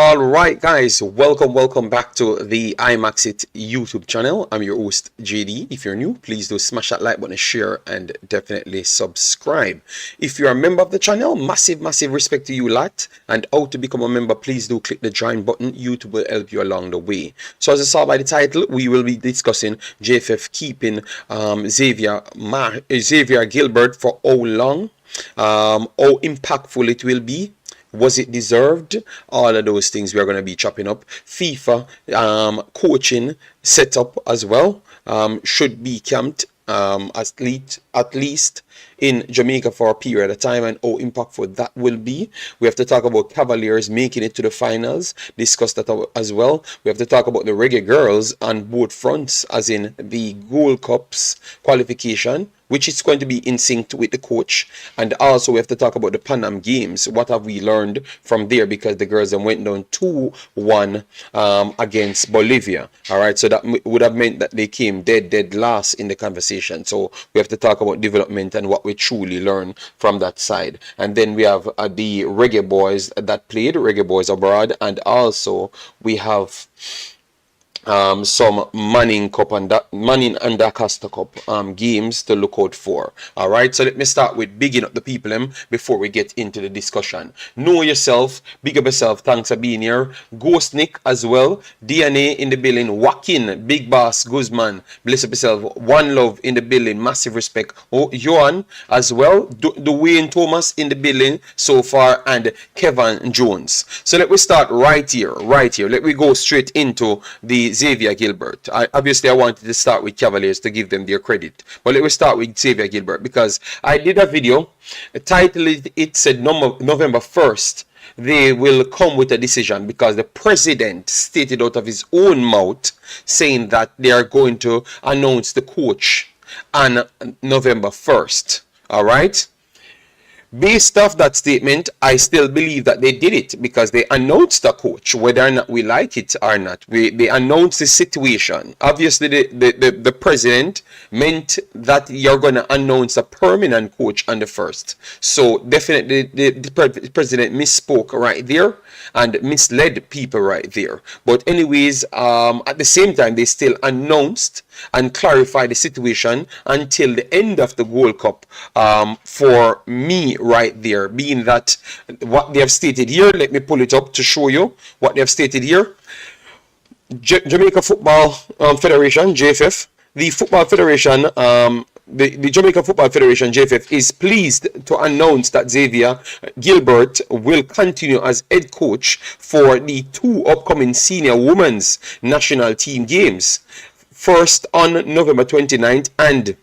All right, guys, welcome back to the Imaxit YouTube channel. I'm your host, JD. If you're new, please do smash that like button, share, and definitely subscribe. If you're a member of the channel, massive respect to you lot. And how to become a member, please do click the join button. YouTube will help you along the way. So as I saw by the title, we will be discussing JFF keeping Xavier Gilbert for how long, how impactful it will be. Was it deserved? All of those things we are going to be chopping up. FIFA coaching setup as well should be camped at least in Jamaica for a period of time, and how impactful that will be. We have to talk about Cavaliers making it to the finals, discuss that as well. We have to talk about the Reggae Girlz on both fronts, as in the Gold Cup's qualification, which is going to be in sync with the coach. And also we have to talk about the Panam Games. What have we learned from there? Because the girls then went down 2-1 against Bolivia. All right, so that would have meant that they came dead last in the conversation. So we have to talk about development and what we truly learned from that side. And then we have the Reggae Boys that played, Reggae Boys abroad. And also we have some Manning and Dacosta Cup games to look out for. All right, so let me start with bigging up the people before we get into the discussion. Know yourself, big up yourself. Thanks for being here. Ghost Nick as well. DNA in the building. Joaquin, Big Boss, Guzman, bless up yourself. One Love in the building. Massive respect. Oh, Johan as well. Dwayne Thomas in the building so far, and Kevin Jones. So let me start right here. Let me go straight into the Xavier Gilbert. Obviously I wanted to start with Cavaliers to give them their credit, but let me start with Xavier Gilbert because I did a video. The title it said November 1st they will come with a decision, because the president stated out of his own mouth saying that they are going to announce the coach on November 1st. All right. Based off that statement, I still believe that they did it, because they announced the coach, whether or not we like it or not. They announced the situation. Obviously, the president meant that you're going to announce a permanent coach on the 1st. So definitely the president misspoke right there and misled people right there. But anyways, at the same time, they still announced and clarified the situation until the end of the Gold Cup. For me right there, being that what they have stated here, let me pull it up to show you what they have stated here. Jamaica Football Federation, JFF, the Football Federation, the Jamaica Football Federation, JFF, is pleased to announce that Xavier Gilbert will continue as head coach for the 2 upcoming senior women's national team games. First on November 29th and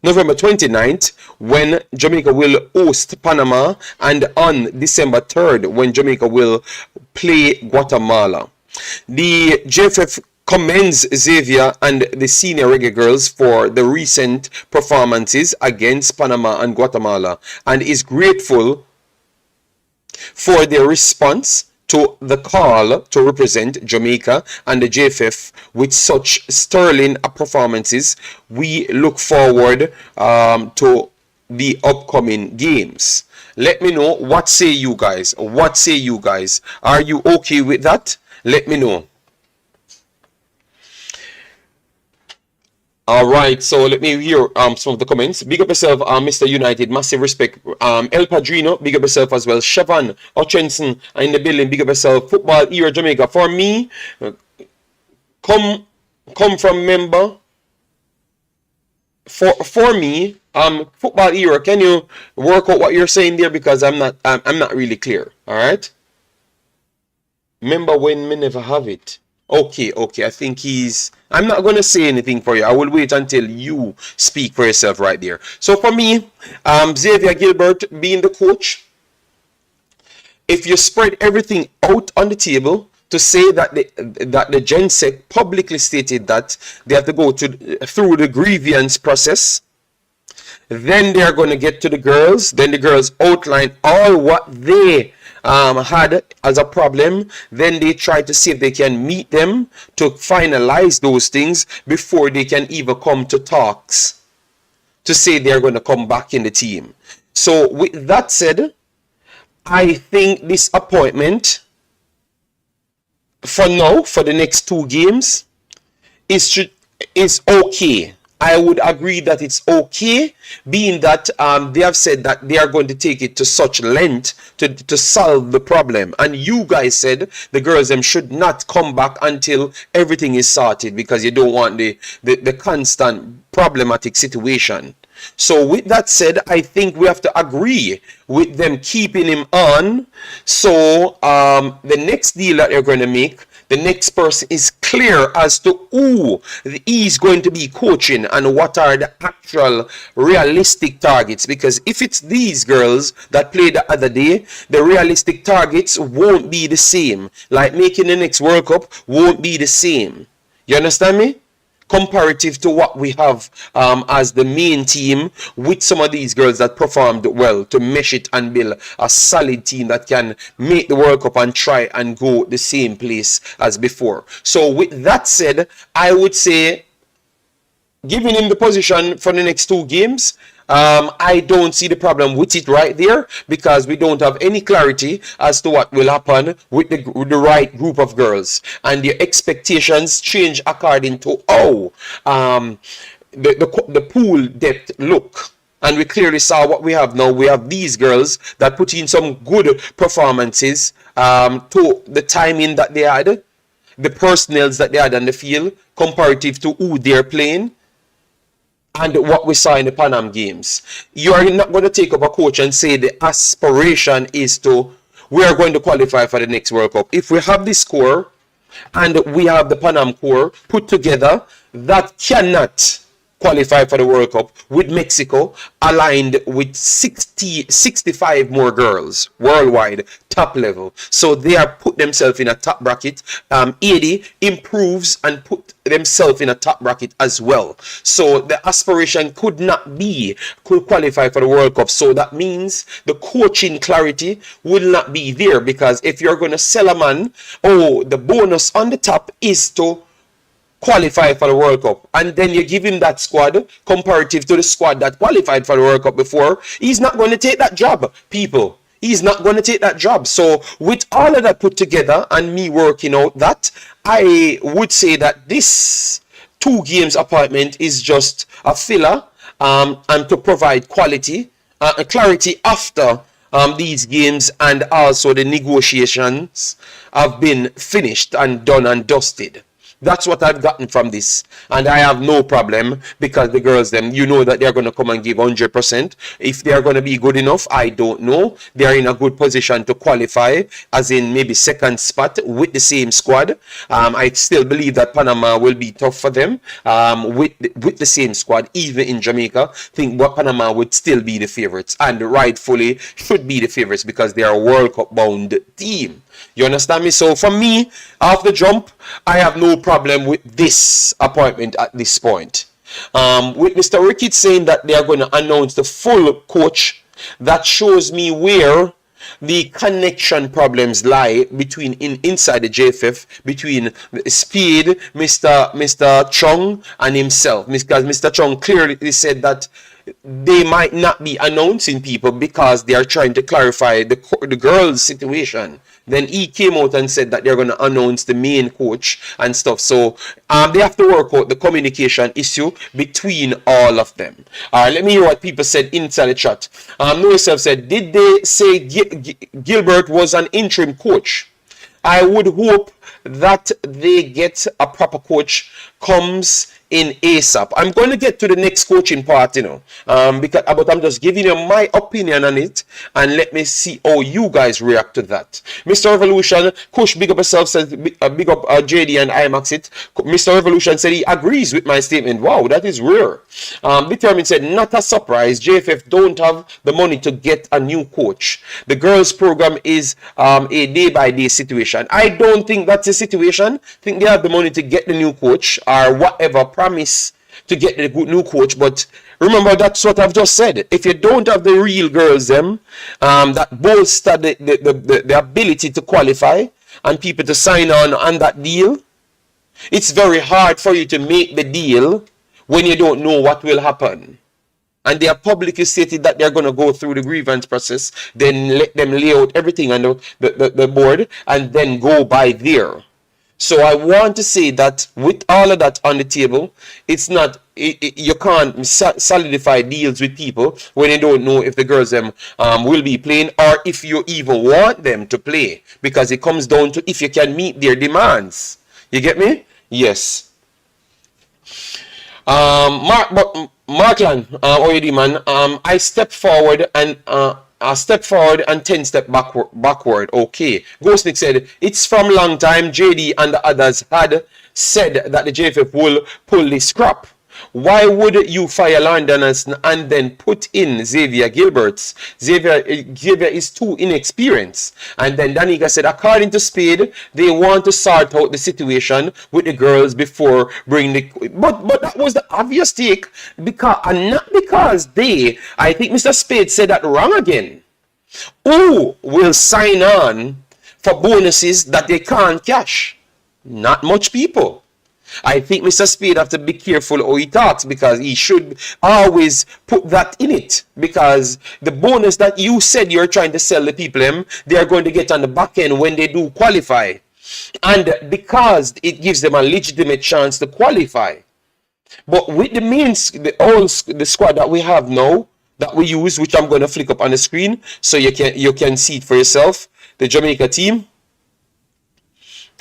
November 29th when Jamaica will host Panama, and on December 3rd when Jamaica will play Guatemala. The JFF commends Xavier and the senior Reggae Girlz for the recent performances against Panama and Guatemala, and is grateful for their response to the call to represent Jamaica and the JFF with such sterling performances. We look forward to the upcoming games. Let me know, what say you guys? Are you okay with that? Let me know. All right, so let me hear some of the comments. Big up yourself, Mr. United. Massive respect. El Padrino, big up yourself as well. Siobhan Hutchinson in the building. Big up yourself. Football Era Jamaica. For me, come from member. For me, Football Era. Can you work out what you're saying there, because I'm not really clear. All right. Member when me never have it. Okay, I think I'm not going to say anything for you. I will wait until you speak for yourself right there. So for me, Xavier Gilbert being the coach, if you spread everything out on the table to say that the GenSec publicly stated that they have to go through the grievance process, then they are going to get to the girls. Then the girls outline all what they had as a problem. Then they try to see if they can meet them to finalize those things before they can even come to talks to say they're going to come back in the team. So with that said, I think this appointment, for now, for the next 2 games, is okay. I would agree that it's okay, being that they have said that they are going to take it to such length to solve the problem. And you guys said the girls them should not come back until everything is sorted, because you don't want the constant problematic situation. So with that said, I think we have to agree with them keeping him on. So the next deal that they're going to make, the next person is clear as to who he's going to be coaching and what are the actual realistic targets. Because if it's these girls that played the other day, the realistic targets won't be the same. Like making the next World Cup won't be the same. You understand me? Comparative to what we have as the main team, with some of these girls that performed well, to mesh it and build a solid team that can make the World Cup and try and go the same place as before. So with that said, I would say giving him the position for the next 2 games, I don't see the problem with it right there, because we don't have any clarity as to what will happen with the right group of girls, and the expectations change according to how the pool depth look. And we clearly saw what we have now. We have these girls that put in some good performances to the timing that they had, the personnels that they had on the field, comparative to who they're playing, and what we saw in the Panam Games. You are not going to take up a coach and say the aspiration is to, we are going to qualify for the next World Cup. If we have this core and we have the Panam core put together, that cannot qualify for the World Cup, with Mexico aligned with 65 more girls worldwide, top level. So they are put themselves in a top bracket. 80 improves and put themselves in a top bracket as well. So the aspiration could qualify for the World Cup. So that means the coaching clarity will not be there, because if you're going to sell a man, the bonus on the top is to qualify for the World Cup, and then you give him that squad comparative to the squad that qualified for the World Cup before, he's not going to take that job, people. He's not going to take that job. So with all of that put together and me working out that, I would say that this 2 games appointment is just a filler, and to provide quality clarity after these games, and also the negotiations have been finished and done and dusted. That's what I've gotten from this, and I have no problem, because the girls them, you know that they're going to come and give 100%. If they're going to be good enough, I don't know. They're in a good position to qualify, as in maybe second spot with the same squad. I still believe that Panama will be tough for them with the same squad, even in Jamaica. I think Panama would still be the favorites, and rightfully should be the favorites, because they are a World Cup bound team. You understand me? So for me, off the jump, I have no problem with this appointment at this point. With Mr. Ricketts saying that they are going to announce the full coach, that shows me where the connection problems lie between inside the JFF, between Speed, Mr. Chong and himself. Because Mr. Chong clearly said that they might not be announcing people because they are trying to clarify the girls' situation. Then he came out and said that they're going to announce the main coach and stuff. So they have to work out the communication issue between all of them. All right, let me hear what people said inside the chat. Yourself said, did they say Gilbert was an interim coach? I would hope that they get a proper coach comes in ASAP. I'm going to get to the next coaching part, but I'm just giving you my opinion on it, and let me see how you guys react to that. Mr. Revolution, Kush, big up yourself, says big up JD and Imaxit. Mr. Revolution said he agrees with my statement. Wow, that is rare. Determined said, not a surprise. JFF don't have the money to get a new coach. The girls program is a day-by-day situation. I don't think that's a situation. I think they have the money to get the new coach, or whatever promise to get the good new coach. But remember, that's what I've just said. If you don't have the real girls them that bolster the ability to qualify and people to sign on that deal, it's very hard for you to make the deal when you don't know what will happen. and they have publicly stated that they're going to go through the grievance process, then let them lay out everything on the board and then go by there. So I want to say that with all of that on the table, it's not, you can't solidify deals with people when you don't know if the girls will be playing, or if you even want them to play, because it comes down to if you can meet their demands. You get me? Yes. Markland, already man. I step forward and 10 step backward. Okay. Ghostnik said it's from long time. JD and the others had said that the JFF will pull the scrap. Why would you fire Londoners and then put in Xavier Gilbert? Xavier is too inexperienced. And then Danica said, according to Spade, they want to sort out the situation with the girls before bringing the... But that was the obvious take, because, and not because they... I think Mr. Spade said that wrong again. Who will sign on for bonuses that they can't cash? Not much people. I think Mr. Spade have to be careful how he talks, because he should always put that in it, because the bonus that you said you're trying to sell the people they are going to get on the back end when they do qualify, and because it gives them a legitimate chance to qualify. But with the squad that we have now, that we use, which I'm going to flick up on the screen so you can see it for yourself, the Jamaica team.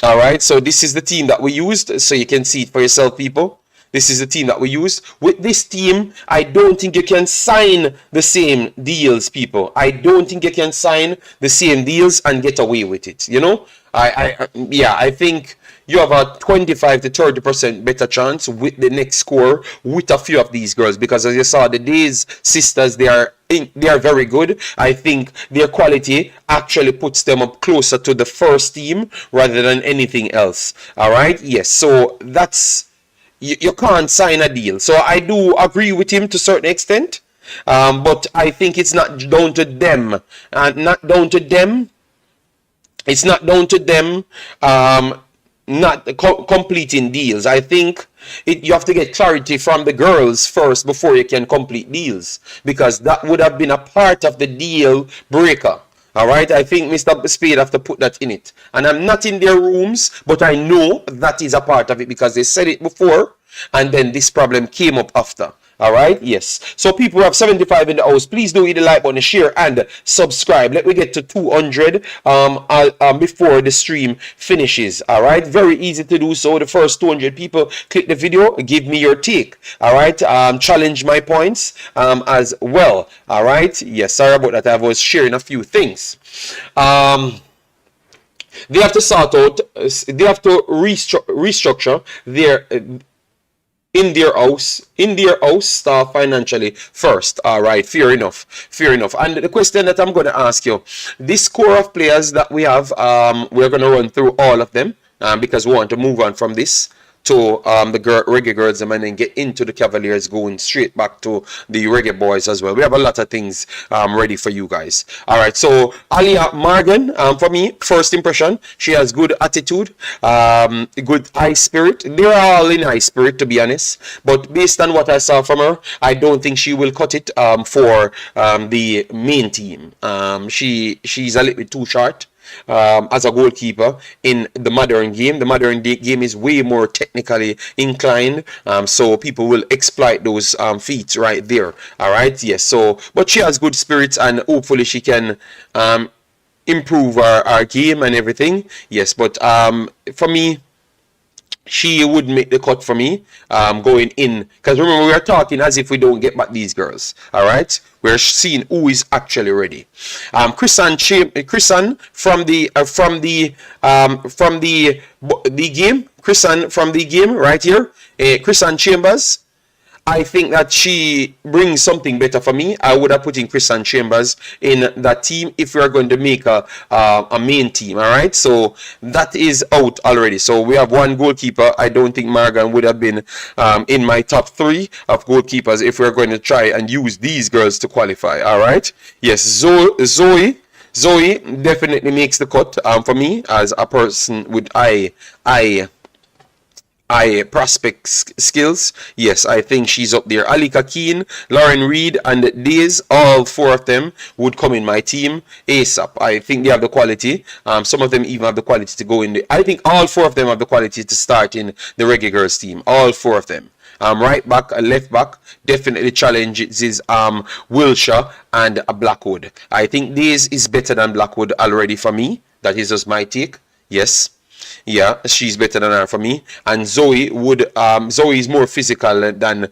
All right, so this is the team that we used, so you can see it for yourself, people. This is the team that we used. With this team, I don't think you can sign the same deals, people. I don't think you can sign the same deals and get away with it. You know, I think you have a 25 to 30% better chance with the next score with a few of these girls, because as you saw, the Days sisters, they are very good. I think their quality actually puts them up closer to the first team rather than anything else. All right, yes, so that's, you can't sign a deal. So I do agree with him to a certain extent, but I think it's not down to them, it's not down to them not completing deals. I think you have to get clarity from the girls first before you can complete deals, because that would have been a part of the deal breaker. All right, I think Mr. Spade have to put that in it. And I'm not in their rooms, but I know that is a part of it, because they said it before and then this problem came up after. All right, yes. So people have 75 in the house. Please do hit the like button, share, and subscribe. Let me get to 200 before the stream finishes. All right, very easy to do so. The first 200 people, click the video, give me your take. All right, challenge my points as well. All right, yes. Sorry about that. I was sharing a few things. They have to sort out. They have to restructure their. In their house, start financially first. All right, fair enough. And the question that I'm going to ask you, this core of players that we have, we're going to run through all of them because we want to move on from this to the Reggae Girlz and then get into the Cavaliers, going straight back to the Reggae Boys as well. We have a lot of things ready for you guys. All right, so Alia Morgan, for me, first impression, she has good attitude, good high spirit. They're all in high spirit, to be honest, but based on what I saw from her, I don't think she will cut it for the main team. She's a little bit too short as a goalkeeper in the modern game. The modern game is way more technically inclined, so people will exploit those feats right there. All right, yes. So, but she has good spirits, and hopefully she can improve our game and everything. Yes, but for me, she would make the cut for me going in, because remember, we are talking as if we don't get back these girls. All right, we're seeing who is actually ready. Chrisan from the game. Chrisan from the game right here. Chrisan Chambers. I think that she brings something better for me. I would have put in Christian Chambers in that team if we are going to make a main team. All right, so that is out already. So we have one goalkeeper. I don't think Morgan would have been in my top 3 of goalkeepers if we're going to try and use these girls to qualify. All right, yes. Zoe definitely makes the cut for me as a person with high prospect skills, yes, I think she's up there. Alika Keane, Lauren Reed, and Days, all four of them would come in my team ASAP. I think they have the quality. Some of them even have the quality to go in. I think all four of them have the quality to start in the Reggae Girlz team. All four of them. Right back, left back, definitely challenges Wilshire and Blackwood. I think Days is better than Blackwood already for me. That is just my take. Yes. Yeah, she's better than her for me. And Zoe is more physical than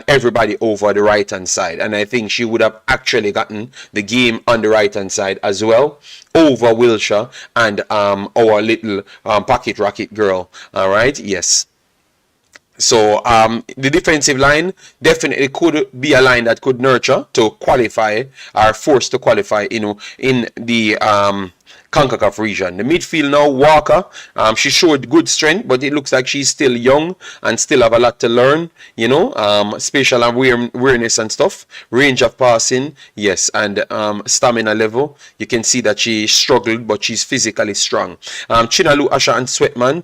everybody over the right hand side. And I think she would have actually gotten the game on the right hand side as well over Wilshire and our little pocket rocket girl. All right, yes. So the defensive line definitely could be a line that could nurture to qualify or force to qualify, in the Concacaf region. The midfield now, Walker, she showed good strength, but it looks like she's still young and still have a lot to learn, spatial awareness and stuff, range of passing, yes, and stamina level. You can see that she struggled, but she's physically strong. Chinalu, Asha, and Sweatman,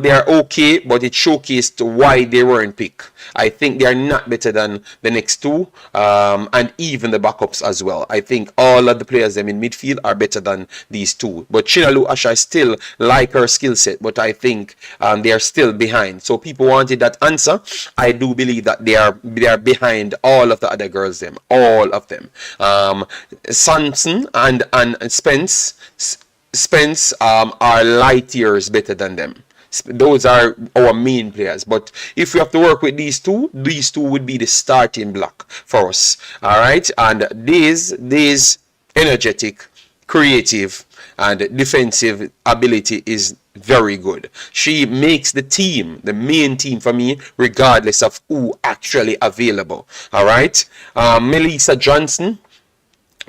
they are okay, but it showcased why they weren't picked. I think they are not better than the next two, and even the backups as well. I think all of the players them in midfield are better than these two. But Chinalu Asha, I still like her skill set, but I think they are still behind. So people wanted that answer. I do believe that they are behind all of the other girls them, all of them. Sanson and Spence are light years better than them. Those are our main players, but if we have to work with these two would be the starting block for us. All right, and these energetic, creative, and defensive ability is very good. She makes the team, the main team for me, regardless of who actually available. All right, Melissa Johnson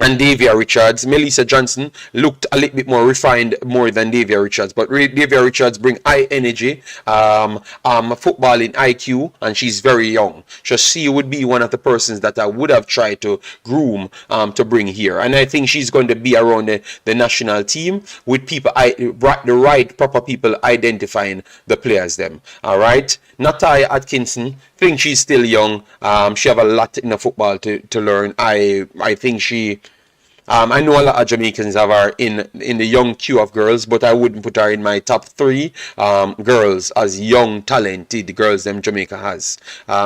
and Davia Richards. Melissa Johnson looked a little bit more refined more than Davia Richards, but Davia Richards bring high energy, footballing IQ, and she's very young. So she would be one of the persons that I would have tried to groom to bring here, and I think she's going to be around the national team with people, the right proper people identifying the players them. All right, Natalia Atkinson, think she's still young. She have a lot in the football to learn. I think she. I know a lot of Jamaicans have her in the young queue of girls, but I wouldn't put her in my top 3 girls as young, talented girls them Jamaica has.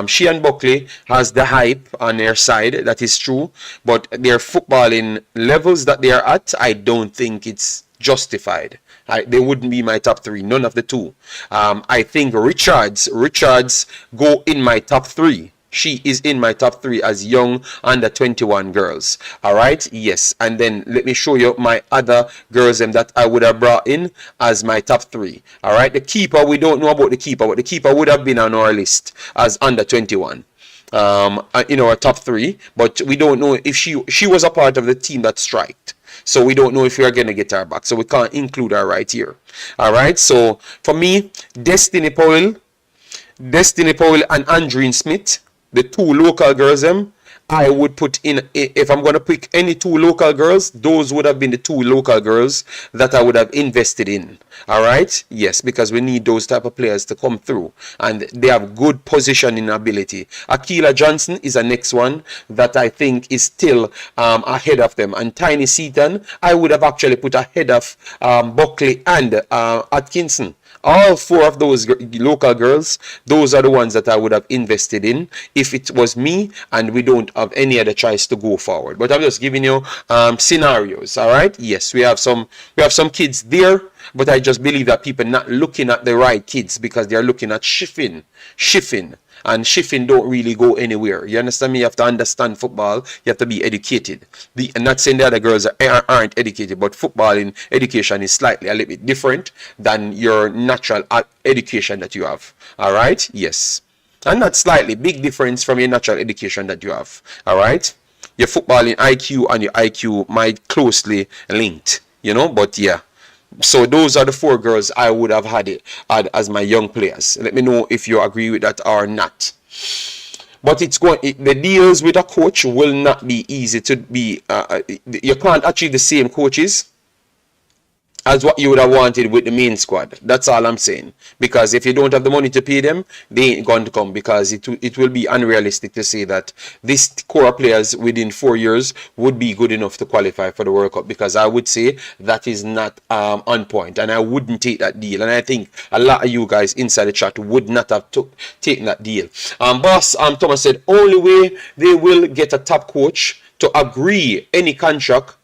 She and Buckley has the hype on their side, that is true, but their footballing levels that they are at, I don't think it's justified. They wouldn't be my top 3, none of the two. I think Richards go in my top 3. She is in my top 3 as young under 21 girls. All right, yes. And then let me show you my other girls that I would have brought in as my top 3. All right, the keeper, we don't know about the keeper, but the keeper would have been on our list as under 21. In our top 3, but we don't know if she was a part of the team that striked. So we don't know if we are going to get her back. So we can't include her right here. All right, so for me, Destiny Powell and Andreen Smith, the 2 local girls I would put in. If I'm going to pick any 2 local girls, those would have been the 2 local girls that I would have invested in. All right, yes, because we need those type of players to come through, and they have good positioning ability. Akila Johnson is the next one that I think is still ahead of them, and Tiny Seaton I would have actually put ahead of Buckley and Atkinson. All 4 of those local girls, those are the ones that I would have invested in if it was me and we don't have any other choice to go forward. But I'm just giving you scenarios. All right, yes, we have some kids there, but I just believe that people not looking at the right kids because they're looking at shifting. And shifting don't really go anywhere. You understand me? You have to understand football. You have to be educated. I'm not saying the other girls aren't educated, but football in education is slightly a little bit different than your natural education that you have. All right? Yes. And not slightly. Big difference from your natural education that you have. All right? Your footballing IQ and your IQ might closely linked. But yeah. So those are the 4 girls I would have had as my young players. Let me know if you agree with that or not. But the deals with a coach will not be easy to be. You can't achieve the same coaches as what you would have wanted with the main squad. That's all I'm saying. Because if you don't have the money to pay them, they ain't going to come, because it will be unrealistic to say that this core players within 4 years would be good enough to qualify for the World Cup, because I would say that is not on point, and I wouldn't take that deal. And I think a lot of you guys inside the chat would not have taken that deal. Boss Thomas said, only way they will get a top coach to agree any contract,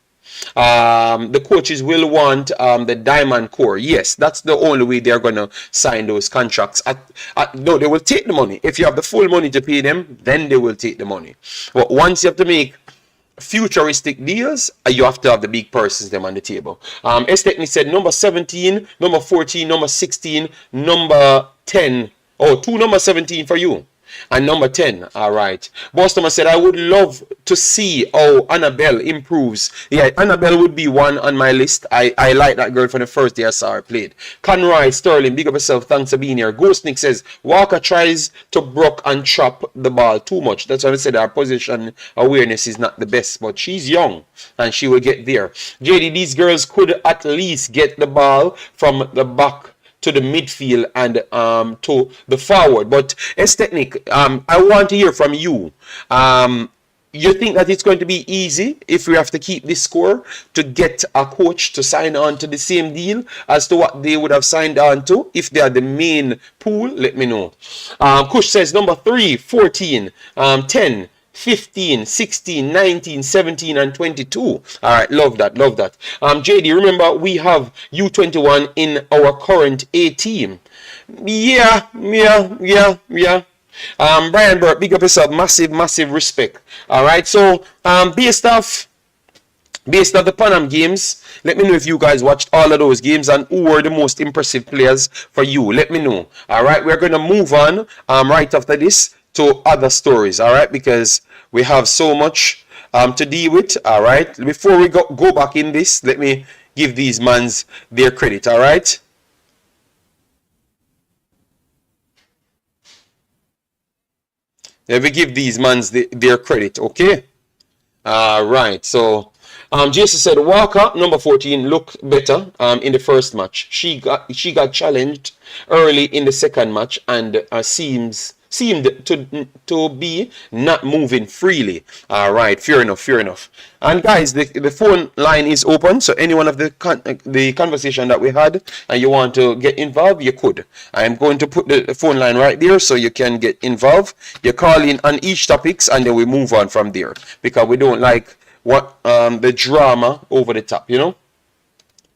the coaches will want the diamond core. Yes, that's the only way they're gonna sign those contracts. No, they will take the money. If you have the full money to pay them, then they will take the money. But once you have to make futuristic deals, you have to have the big purses them on the table. Estechny said number 17, number 14, number 16, number 10. Oh, two number 17 for you. And number 10, all right. Boston said, I would love to see how Annabelle improves. Yeah, Annabelle would be one on my list. I like that girl from the first day I saw her played. Conroy, Sterling, big up yourself. Thanks for being here. Ghost Nick says, Walker tries to block and chop the ball too much. That's why I said our position awareness is not the best. But she's young and she will get there. JD, these girls could at least get the ball from the back to the midfield and to the forward. But Estechnik, I want to hear from you. You think that it's going to be easy if we have to keep this score to get a coach to sign on to the same deal as to what they would have signed on to if they are the main pool? Let me know. Kush says number 3, 14, 10, 15, 16, 19, 17, and 22. All right, love that, love that. JD, remember we have U21 in our current A team. Yeah. Brian Burke, big up yourself, massive respect. All right, so based off the Panam games, let me know if you guys watched all of those games and who were the most impressive players for you. Let me know. All right, we're gonna move on right after this to other stories. All right, because we have so much to deal with. All right, before we go back in this, let me give these mans their credit. All right. Let me give these mans their credit, okay? All right, so Jason said Walker, number 14, looked better in the first match. She got challenged early in the second match and seemed to be not moving freely. All right, fair enough. And guys, the phone line is open, so any one of the conversation that we had and you want to get involved, you could. I'm going to put the phone line right there so you can get involved. You call in on each topics and then we move on from there, because we don't like what the drama over the top, you know.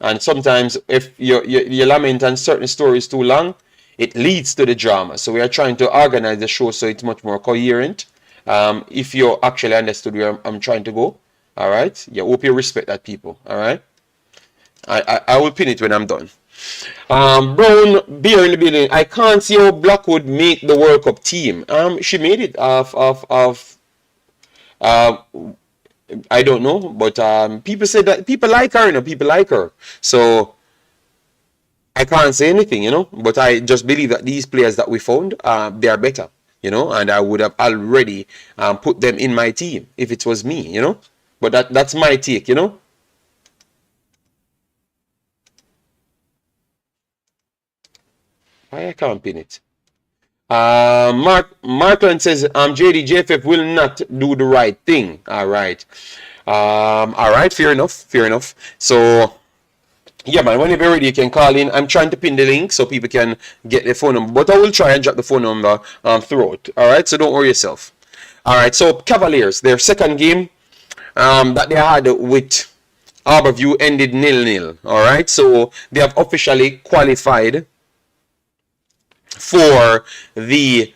And sometimes if you lament on certain stories too long, it leads to the drama. So we are trying to organize the show so it's much more coherent. If you actually understood where I'm trying to go, all right. Yeah, hope you respect that, people. All right. I will pin it when I'm done. Brown beer in the building. I can't see how Blackwood make the World Cup team. She made it of I don't know, but people say that people like her, you know, people like her. So I can't say anything, you know, but I just believe that these players that we found, they are better, you know, and I would have already put them in my team if it was me, you know, but that's my take, you know. Why I can't pin it? Markland says, JD, JFF will not do the right thing. All right. All right, fair enough. So yeah, man, whenever you're ready, you can call in. I'm trying to pin the link so people can get the phone number, but I will try and drop the phone number throughout. All right, so don't worry yourself. All right, so Cavaliers, their second game that they had with Harborview ended 0-0. All right, so they have officially qualified for the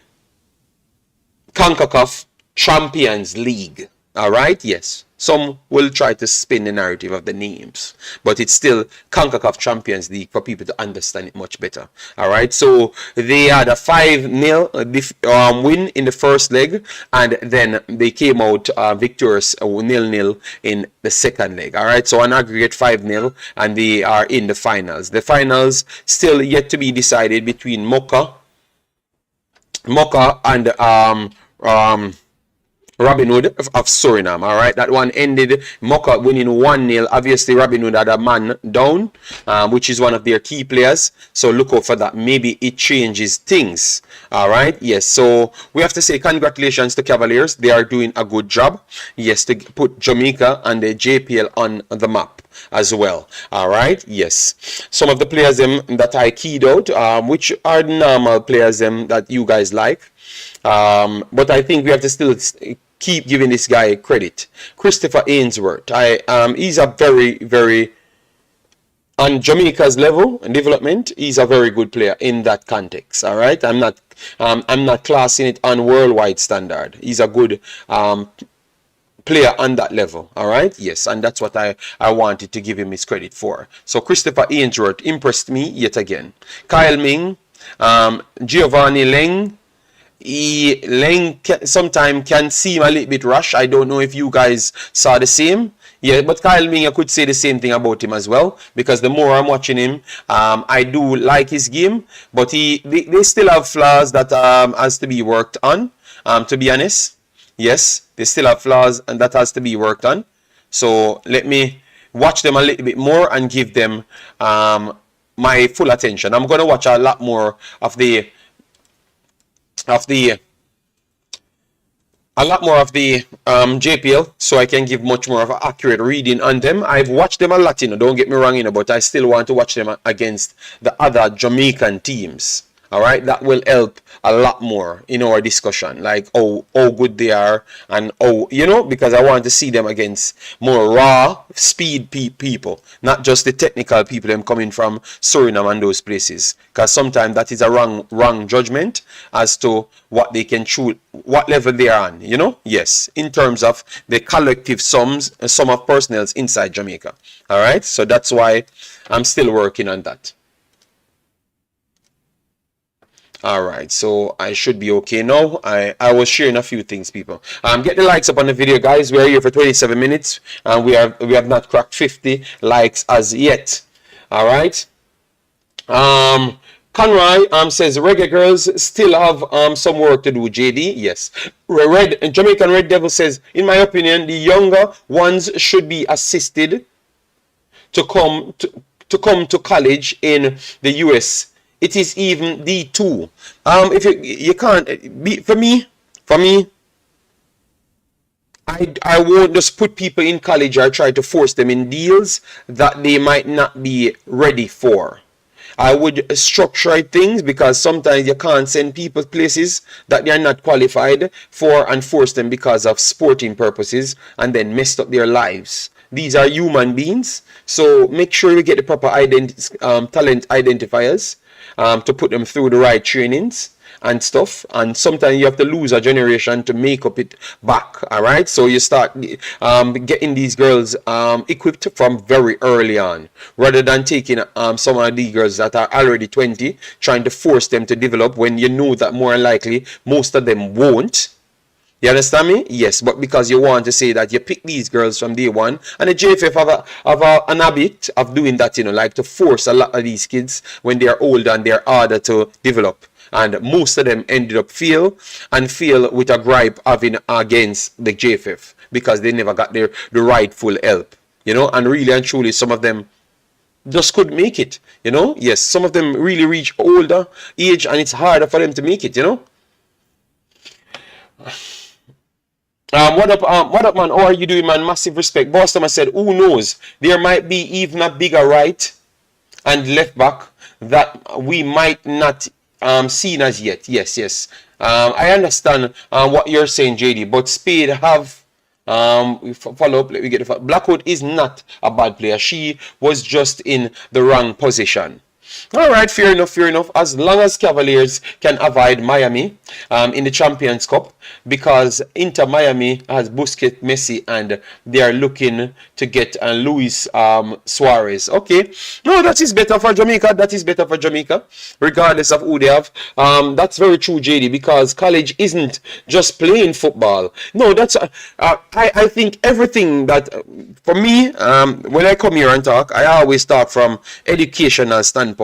Concacaf Champions League. All right, yes. Some will try to spin the narrative of the names, but it's still Concacaf Champions League for people to understand it much better. All right, so they had a 5-0 win in the first leg, and then they came out victorious 0-0 in the second leg. All right, so an aggregate 5-0, and they are in the finals. The finals still yet to be decided between Mocha and Robin Hood of Suriname. All right, that one ended Mocha winning 1-0. Obviously, Robin Hood had a man down, which is one of their key players. So look out for that. Maybe it changes things. All right, yes. So we have to say congratulations to Cavaliers. They are doing a good job. Yes, to put Jamaica and the JPL on the map as well. All right, yes. Some of the players that I keyed out, which are normal players that you guys like. But I think we have to still keep giving this guy credit. Christopher Ainsworth. He's a very, very, on Jamaica's level and development, he's a very good player in that context. All right, I'm not classing it on worldwide standard. He's a good player on that level. All right, yes, and that's what I wanted to give him his credit for. So Christopher Ainsworth impressed me yet again. Kyle Ming, Giovanni Leng. Leng sometimes can seem a little bit rush. I don't know if you guys saw the same. Yeah, but Kyle Ming, I could say the same thing about him as well, because the more I'm watching him, I do like his game, but they still have flaws that has to be worked on, to be honest. Yes, they still have flaws and that has to be worked on. So let me watch them a little bit more and give them my full attention. I'm going to watch a lot more of the JPL, so I can give much more of an accurate reading on them. I've watched them a lot, don't get me wrong, but I still want to watch them against the other Jamaican teams. All right, that will help a lot more in our discussion, like how good they are, and because I want to see them against more raw speed people, not just the technical people them coming from Suriname and those places, because sometimes that is a wrong judgment as to what they can shoot, what level they are on, yes, in terms of the collective sum of personnel inside Jamaica. All right, so that's why I'm still working on that. All right, so I should be okay now. I was sharing a few things, people. Get the likes up on the video, guys. We are here for 27 minutes, and we have not cracked 50 likes as yet. All right. Conroy says Reggae Girlz still have some work to do. JD, yes. Jamaican Red Devil says, in my opinion, the younger ones should be assisted to come to college in the US. It is even D2. If you can't be, for me, I won't just put people in college or try to force them in deals that they might not be ready for. I would structure things, because sometimes you can't send people places that they are not qualified for and force them because of sporting purposes and then messed up their lives. These are human beings, so make sure you get the proper talent identifiers. To put them through the right trainings and stuff, and sometimes you have to lose a generation to make up it back. All right, so you start getting these girls equipped from very early on, rather than taking some of these girls that are already 20, trying to force them to develop when you know that more likely most of them won't. You understand me? Yes, but because you want to say that you pick these girls from day one, and the JFF have an habit of doing that, like to force a lot of these kids when they are older and they are harder to develop. And most of them ended up fail with a gripe having against the JFF because they never got the rightful help, and really and truly some of them just couldn't make it, Yes, some of them really reach older age and it's harder for them to make it, What up, man? How are you doing, man? Massive respect. Boss Thomas said, who knows? There might be even a bigger right and left back that we might not seen as yet. Yes. I understand what you're saying, JD, but Spade have follow up. Let me get the Blackwood is not a bad player. She was just in the wrong position. All right, fair enough. As long as Cavaliers can avoid Miami in the Champions Cup, because Inter Miami has Busquets, Messi, and they are looking to get Luis Suarez. Okay, no, that is better for Jamaica. Regardless of who they have. That's very true, JD, because college isn't just playing football. No, that's I think everything that for me, when I come here and talk, I always talk from educational standpoint.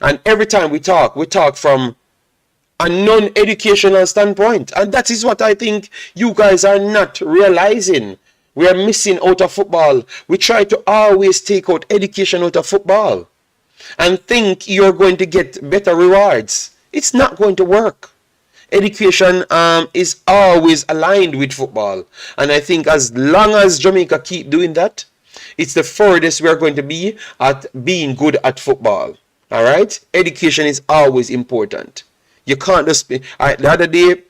And every time we talk from a non-educational standpoint. And that is what I think you guys are not realizing. We are missing out of football. We try to always take out education out of football and think you're going to get better rewards. It's not going to work. Education is always aligned with football. And I think as long as Jamaica keep doing that, it's the furthest we're going to be at being good at football. All right? Education is always important. You can't just be... the other day,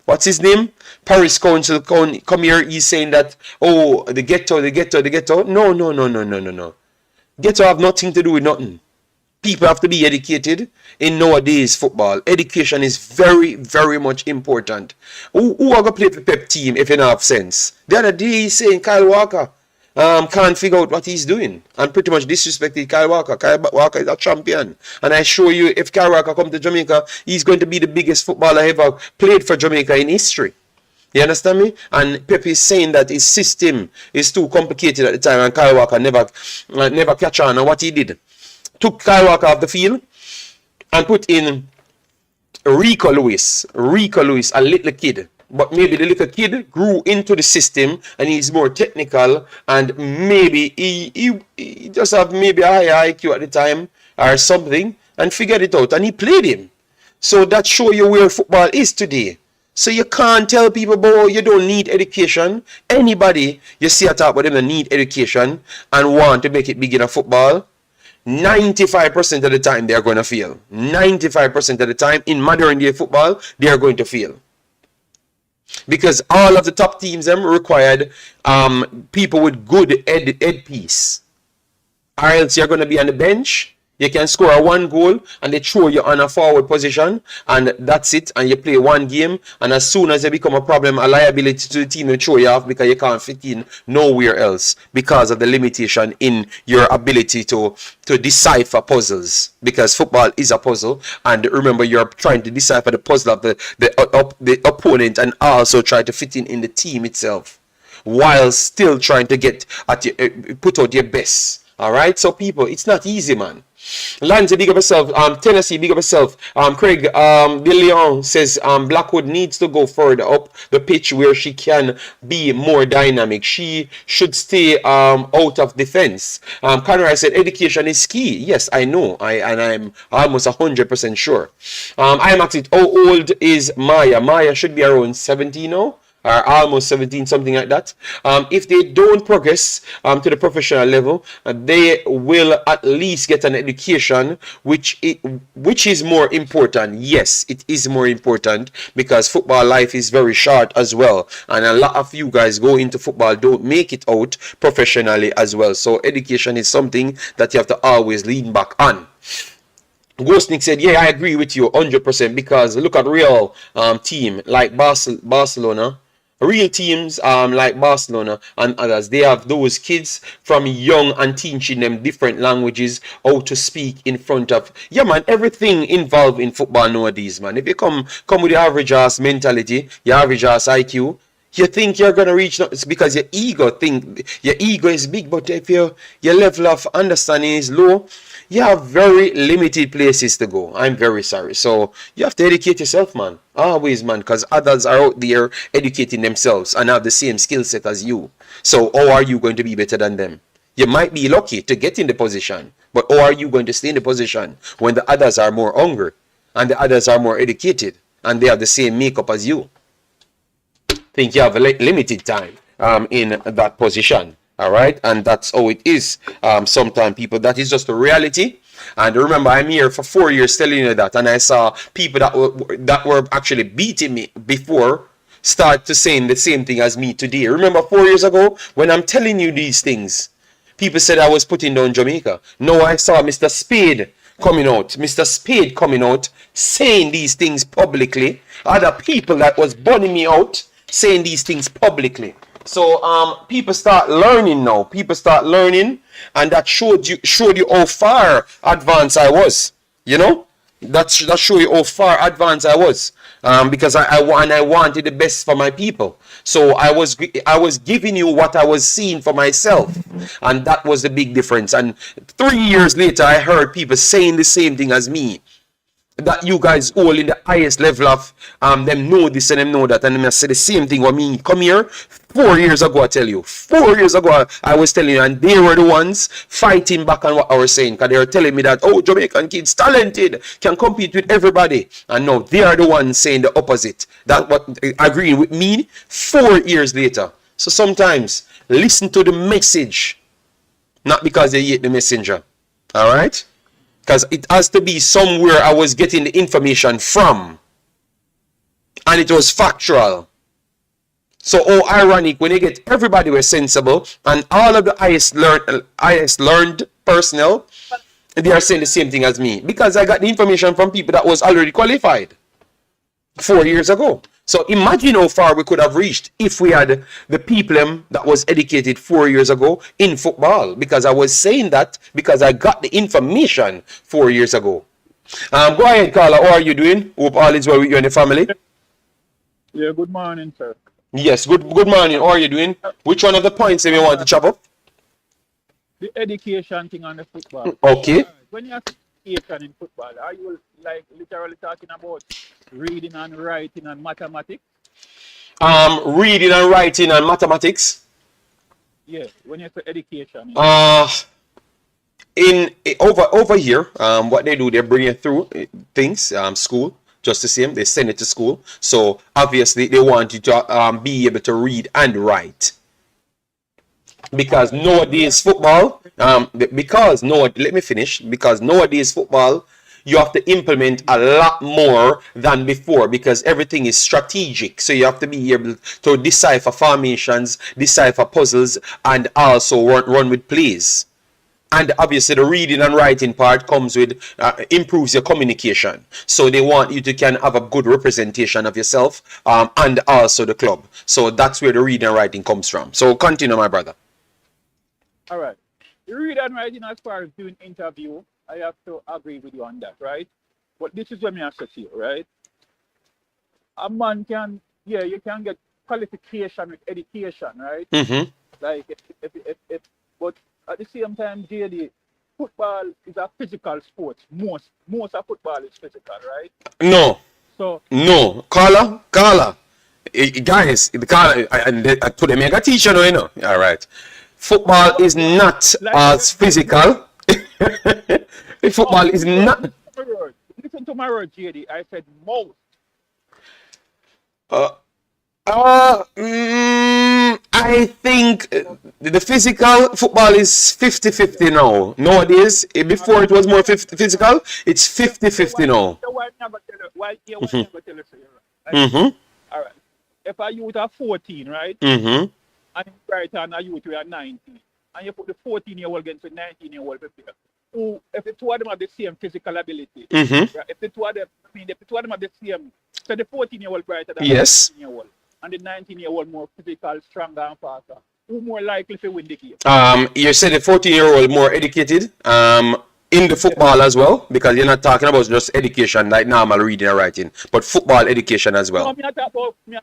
what's his name? Paris Council come here, he's saying that, oh, the ghetto. No. Ghetto have nothing to do with nothing. People have to be educated in nowadays football. Education is very, very much important. Who are going to play for Pep team if you don't have sense? The other day he's saying Kyle Walker can't figure out what he's doing and pretty much disrespected Kyle Walker. Kyle Walker is a champion. And I assure you, if Kyle Walker come to Jamaica, he's going to be the biggest footballer ever played for Jamaica in history. You understand me? And Pep is saying that his system is too complicated at the time and Kyle Walker never catch on. And what he did, took Kyle Walker off the field and put in Rico Lewis, a little kid. But maybe the little kid grew into the system and he's more technical and maybe he just have maybe a higher IQ at the time or something and figured it out and he played him. So that shows you where football is today. So you can't tell people, boy, you don't need education. Anybody you see a talk about them that need education and want to make it big in a football, 95% of the time they are going to fail. 95% of the time in modern day football, they are going to fail. Because all of the top teams required people with good ed piece. Or else you're going to be on the bench. You can score a 1 goal and they throw you on a forward position and that's it, and you play 1 game, and as soon as you become a problem, a liability to the team, will throw you off because you can't fit in nowhere else because of the limitation in your ability to decipher puzzles, because football is a puzzle, and remember you're trying to decipher the puzzle of the opponent and also try to fit in the team itself while still trying to get at put out your best. All right, so people, it's not easy, man. Lanza, big up yourself. Tennessee, big up yourself. Craig De Leon says Blackwood needs to go further up the pitch where she can be more dynamic. She should stay out of defense. Conrad said education is key. Yes, I know. I'm almost 100% sure. Imaxit, how old is Maya? Maya should be around 17 now. Or almost 17, something like that. If they don't progress to the professional level, they will at least get an education, which is more important. Yes, it is more important because football life is very short as well, and a lot of you guys go into football don't make it out professionally as well. So education is something that you have to always lean back on. Ghostnik said, yeah, I agree with you 100% because look at real team like Barcelona. Real teams like Barcelona and others, they have those kids from young and teaching them different languages, how to speak in front of, yeah man, everything involved in football nowadays, man. If you come with the average ass mentality, your average ass IQ, you think you're gonna reach, it's because your ego is big, but if your level of understanding is low, you have very limited places to go. I'm very sorry. So you have to educate yourself, man. Always, man, because others are out there educating themselves and have the same skill set as you. So how are you going to be better than them? You might be lucky to get in the position, but how are you going to stay in the position when the others are more hungry and the others are more educated and they have the same makeup as you? Think you have a limited time in that position. All right, and that's how it is. Sometimes people, that is just a reality. And remember, I'm here for 4 years telling you that, and I saw people that were actually beating me before start to saying the same thing as me today. Remember 4 years ago when I'm telling you these things, people said I was putting down Jamaica. No, I saw Mr. Spade coming out saying these things publicly. Other people that was burning me out saying these things publicly. So people start learning now. People start learning, and that showed you how far advanced I was. You know, that showed you how far advanced I was. Because I wanted the best for my people. So I was giving you what I was seeing for myself, and that was the big difference. And 3 years later, I heard people saying the same thing as me. that you guys all in the highest level of them know this and them know that, and them say the same thing what me come here 4 years ago. I tell you, 4 years ago I was telling you, and they were the ones fighting back on what I was saying, because they were telling me that, oh, Jamaican kids talented, can compete with everybody, and now they are the ones saying the opposite. That what agreeing with me 4 years later. So sometimes listen to the message, not because they hate the messenger. All right. Because it has to be somewhere I was getting the information from. And it was factual. So, oh, ironic, when you get everybody were sensible and all of the highest learned personnel, they are saying the same thing as me. Because I got the information from people that was already qualified 4 years ago. So imagine how far we could have reached if we had the people that was educated 4 years ago in football. Because I was saying that because I got the information 4 years ago. Go ahead, Carla. How are you doing? Hope all is well with you and the family. Yeah, good morning, sir. Yes, good morning. How are you doing? Which one of the points do you want to chop up? The education thing on the football. Okay. When you have education in football, are you like literally talking about reading and writing and mathematics? Reading and writing and mathematics. Yeah, when you say education. In over here, what they do, they bring you through things, school, just the same. They send it to school. So obviously they want you to be able to read and write. Because nowadays football, let me finish. Because nowadays football, you have to implement a lot more than before because everything is strategic. So you have to be able to decipher formations, decipher puzzles, and also run with plays. And obviously the reading and writing part comes with, improves your communication. So they want you to can have a good representation of yourself and also the club. So that's where the reading and writing comes from. So continue, my brother. All right. The reading and writing as far as doing interview, I have to agree with you on that, right? But this is what I say to you, right? A man can, you can get qualification with education, right? Mm-hmm. Like, but at the same time, JD, football is a physical sport. Most of football is physical, right? No. So no, Carla, guys, Carla, I told them I got teacher, you know. All right. Football is not as physical. Football is not. Listen to my word, JD. I said most. I think the physical football is 50-50 now. Nowadays, before it was more physical, it's 50-50 now. Mm-hmm. All right. If a youth are 14, right? Mm-hmm. And in Brighton, a youth we are 19, and you put the 14-year-old against the 19-year-old player, who, if the two of them have the same physical ability, mm-hmm. if the two of them, if the two of them have the same, so the 14-year-old brighter than yes. the 19-year-old, and the 19-year-old more physical, stronger, and faster, who more likely to win the game? You said the 14-year-old more educated, in the football as well, because you're not talking about just education like normal reading and writing, but football education as well. No, me talk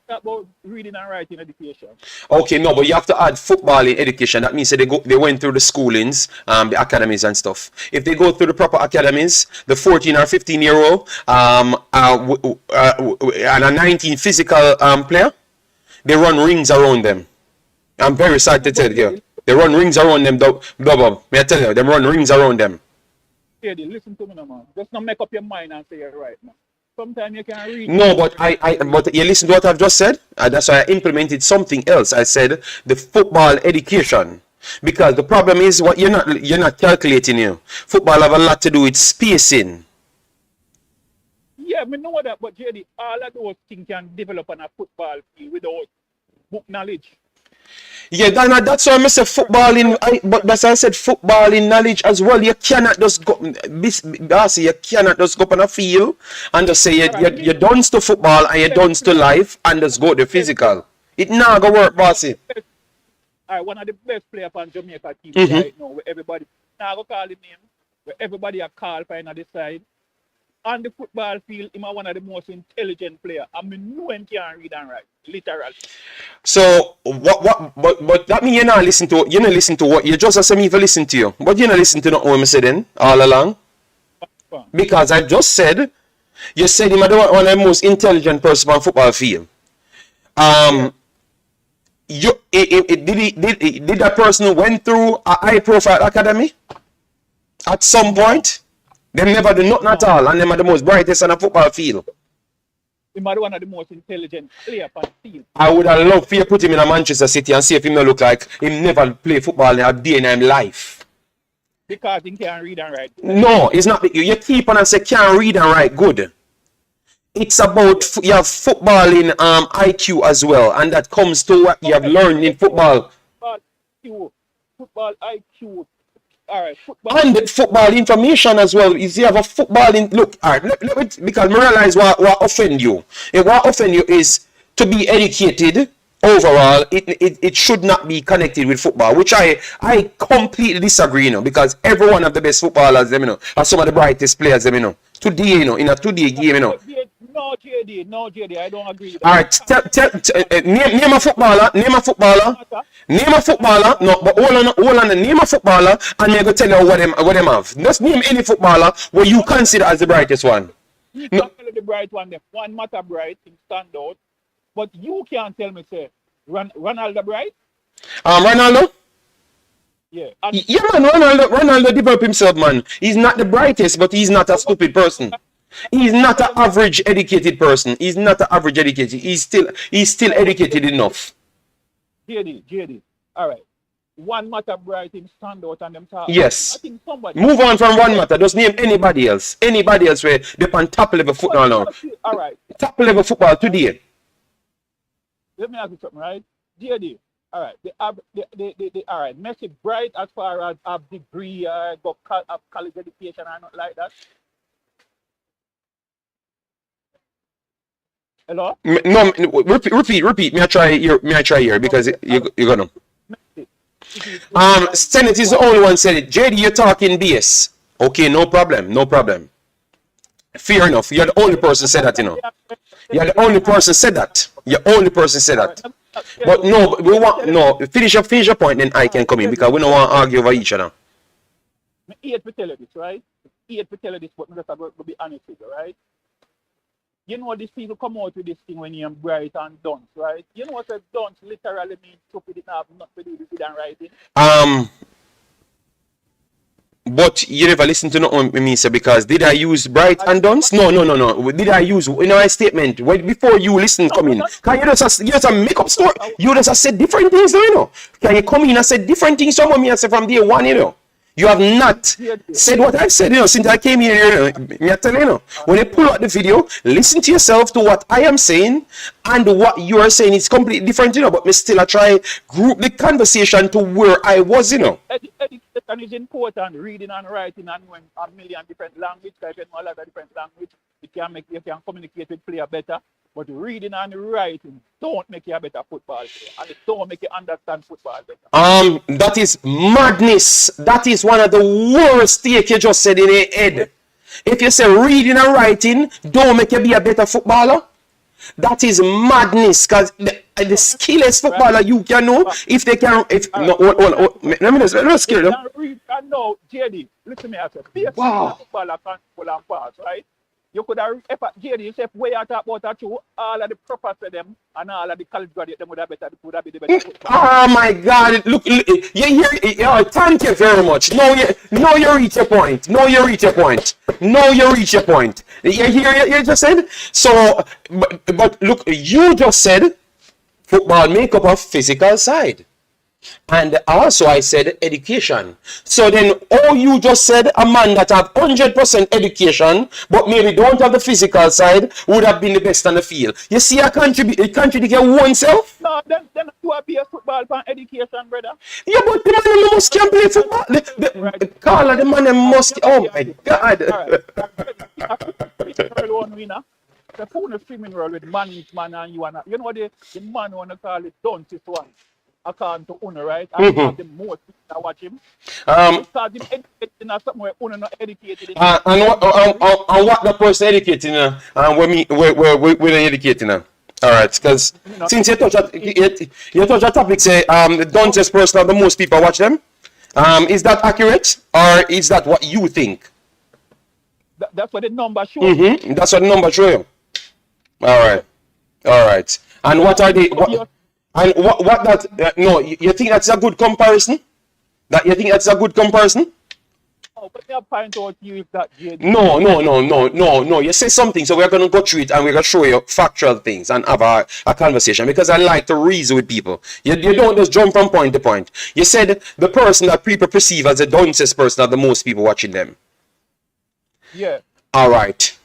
about reading and writing education. Okay, no, but you have to add football in education. That means that they went through the schoolings, the academies and stuff. If they go through the proper academies, the 14 or 15-year-old and a 19 physical player, they run rings around them. I'm very sad to tell you. They run rings around them, double. May I tell you, they run rings around them. Listen to me now, man. Just not make up your mind and say you're right, man. Sometimes you can read. No, but but you listen to what I've just said. That's why I implemented something else. I said the football education, because the problem is what you're not calculating. Football have a lot to do with spacing. Yeah, I know that, but JD, all of those things can develop on a football field without book knowledge. Yeah, that's why I say football but that's why I said football in knowledge as well. You cannot just go, you cannot just go up on a field and just say you're done to football and you're done to life and just go to physical. It not go work, bossy. One of the best players on Jamaica team right now, where everybody now go call his name, where everybody are called for another side. On the football field, he's one of the most intelligent players. I mean, no one can read and write, literally. So but that means you're not listening to what you just asked me to listen to you. But you're not listening to what I said then all along. Because I just said You said him one of the most intelligent person on football field. Did that person went through a high profile academy at some point? Them never do nothing at all, and them are the most brightest on the football field. He might be one of the most intelligent players on the field. I would have loved for you to put him in a Manchester City and see if him not look like him never play football in a day in his life. Because he can't read and write. No, it's not. You keep on and say can't read and write good. It's about you have footballing IQ as well, and that comes to what you have learned in football. Football IQ. All right, football. And the football information as well. Is you have a footballing look. All right, let me, because I realize what offend you. And what offend you is to be educated overall. It should not be connected with football, which I completely disagree. You know, because every one of the best footballers, them, you know, are some of the brightest players, them, you know. Today, you know, in a today game, you know. No, JD, I don't agree with that. All right, name a footballer. No, but hold on. Name a footballer, and I'm gonna tell you what them have. Just name any footballer where you consider as the brightest one. No, the bright one. One matter bright, him stand out. But you can't tell me say Ronaldo bright. Ronaldo. Yeah. Yeah, man. Ronaldo developed himself, man. He's not the brightest, but he's not a stupid person. He's not an average educated person. He's not an average educated. He's still educated enough. JD. All right. One matter bright him stand out and them talk. Yes. I think somebody. Move on from one matter. Just name anybody else. Anybody else where they're on top level football now. All right. Top level football today. Let me ask you something, right? JD. All right. All right. Messi bright as far as a degree, got college education and not like that. Hello? No, repeat. May I try here because you're gonna. Senate is the only one said it. JD, you're talking BS. Okay, no problem. Fair enough. You're the only person said that, you know. You're the only person said that. But no, we want finish your point, then I can come in because we don't want to argue over each other. I hate to tell you this, right? But I'm just going to be honest with you, right? You know these people come out with this thing when you're bright and dunce, right? You know what a dunce literally means stupid, it have nothing to do with it and writing? But you never listen to no me say because did I use bright and dunce? No. Did I use a statement before you listen come in? Can you just make up story? You just said different things, you know. Can you come in and say different things? Some of me I say from day one, you know. You have not said what I've said, you know, since I came here. Me tell you, know, when you pull out the video, listen to yourself to what I am saying and what you are saying is completely different, you know. But me still I try group the conversation to where I was, you know. Education is important. Reading and writing and knowing a million different languages. If you know a lot of different languages, you can communicate with player better. But reading and writing don't make you a better football player, and it don't make you understand football better. That is madness. That is one of the worst things you just said in your head. If you say reading and writing don't make you be a better footballer, that is madness. Because the skillest footballer you can know, if they can, let me just scare them. I know, JD. Listen to me, I said, wow. Footballer can pull and pass, right? You could have, JD, you say, way out about that, all of the proper for them and all of the college graduates, them would have be the better footballer. Oh my God! Look, you hear? Thank you very much. No, you reach your point. You hear? You just said so. But look, you just said football make up a physical side. And also I said education. So then all you just said, a man that have 100% education but maybe don't have the physical side would have been the best on the field. You see, I contradict your own self. No, then you have be a football fan education, brother. Yeah, but the man must can play football. The man must. Oh my God. The phone is streaming role with man and you and you know the man wanna call it Duntis one. According to Una, right? I have the most people watch him. Because him educated in somewhere Una not educated in. And what the person educating and we're educating now. Alright, because since you touch a topic say the Dunces person the most people watch them. Is that accurate or is that what you think? That's what the number shows. Mm-hmm. That's what the number show you. All Yeah. right. All right. And what are they? So you And what that? No, you think that's a good comparison? That you think that's a good comparison? oh, but me point out to you is that JD. No, no, no, no, no, no. You say something, so we're gonna go through it and we're gonna show you factual things and have a conversation because I like to reason with people. You don't just jump from point to point. You said the person that people perceive as the dunces person are the most people watching them. Yeah. All right.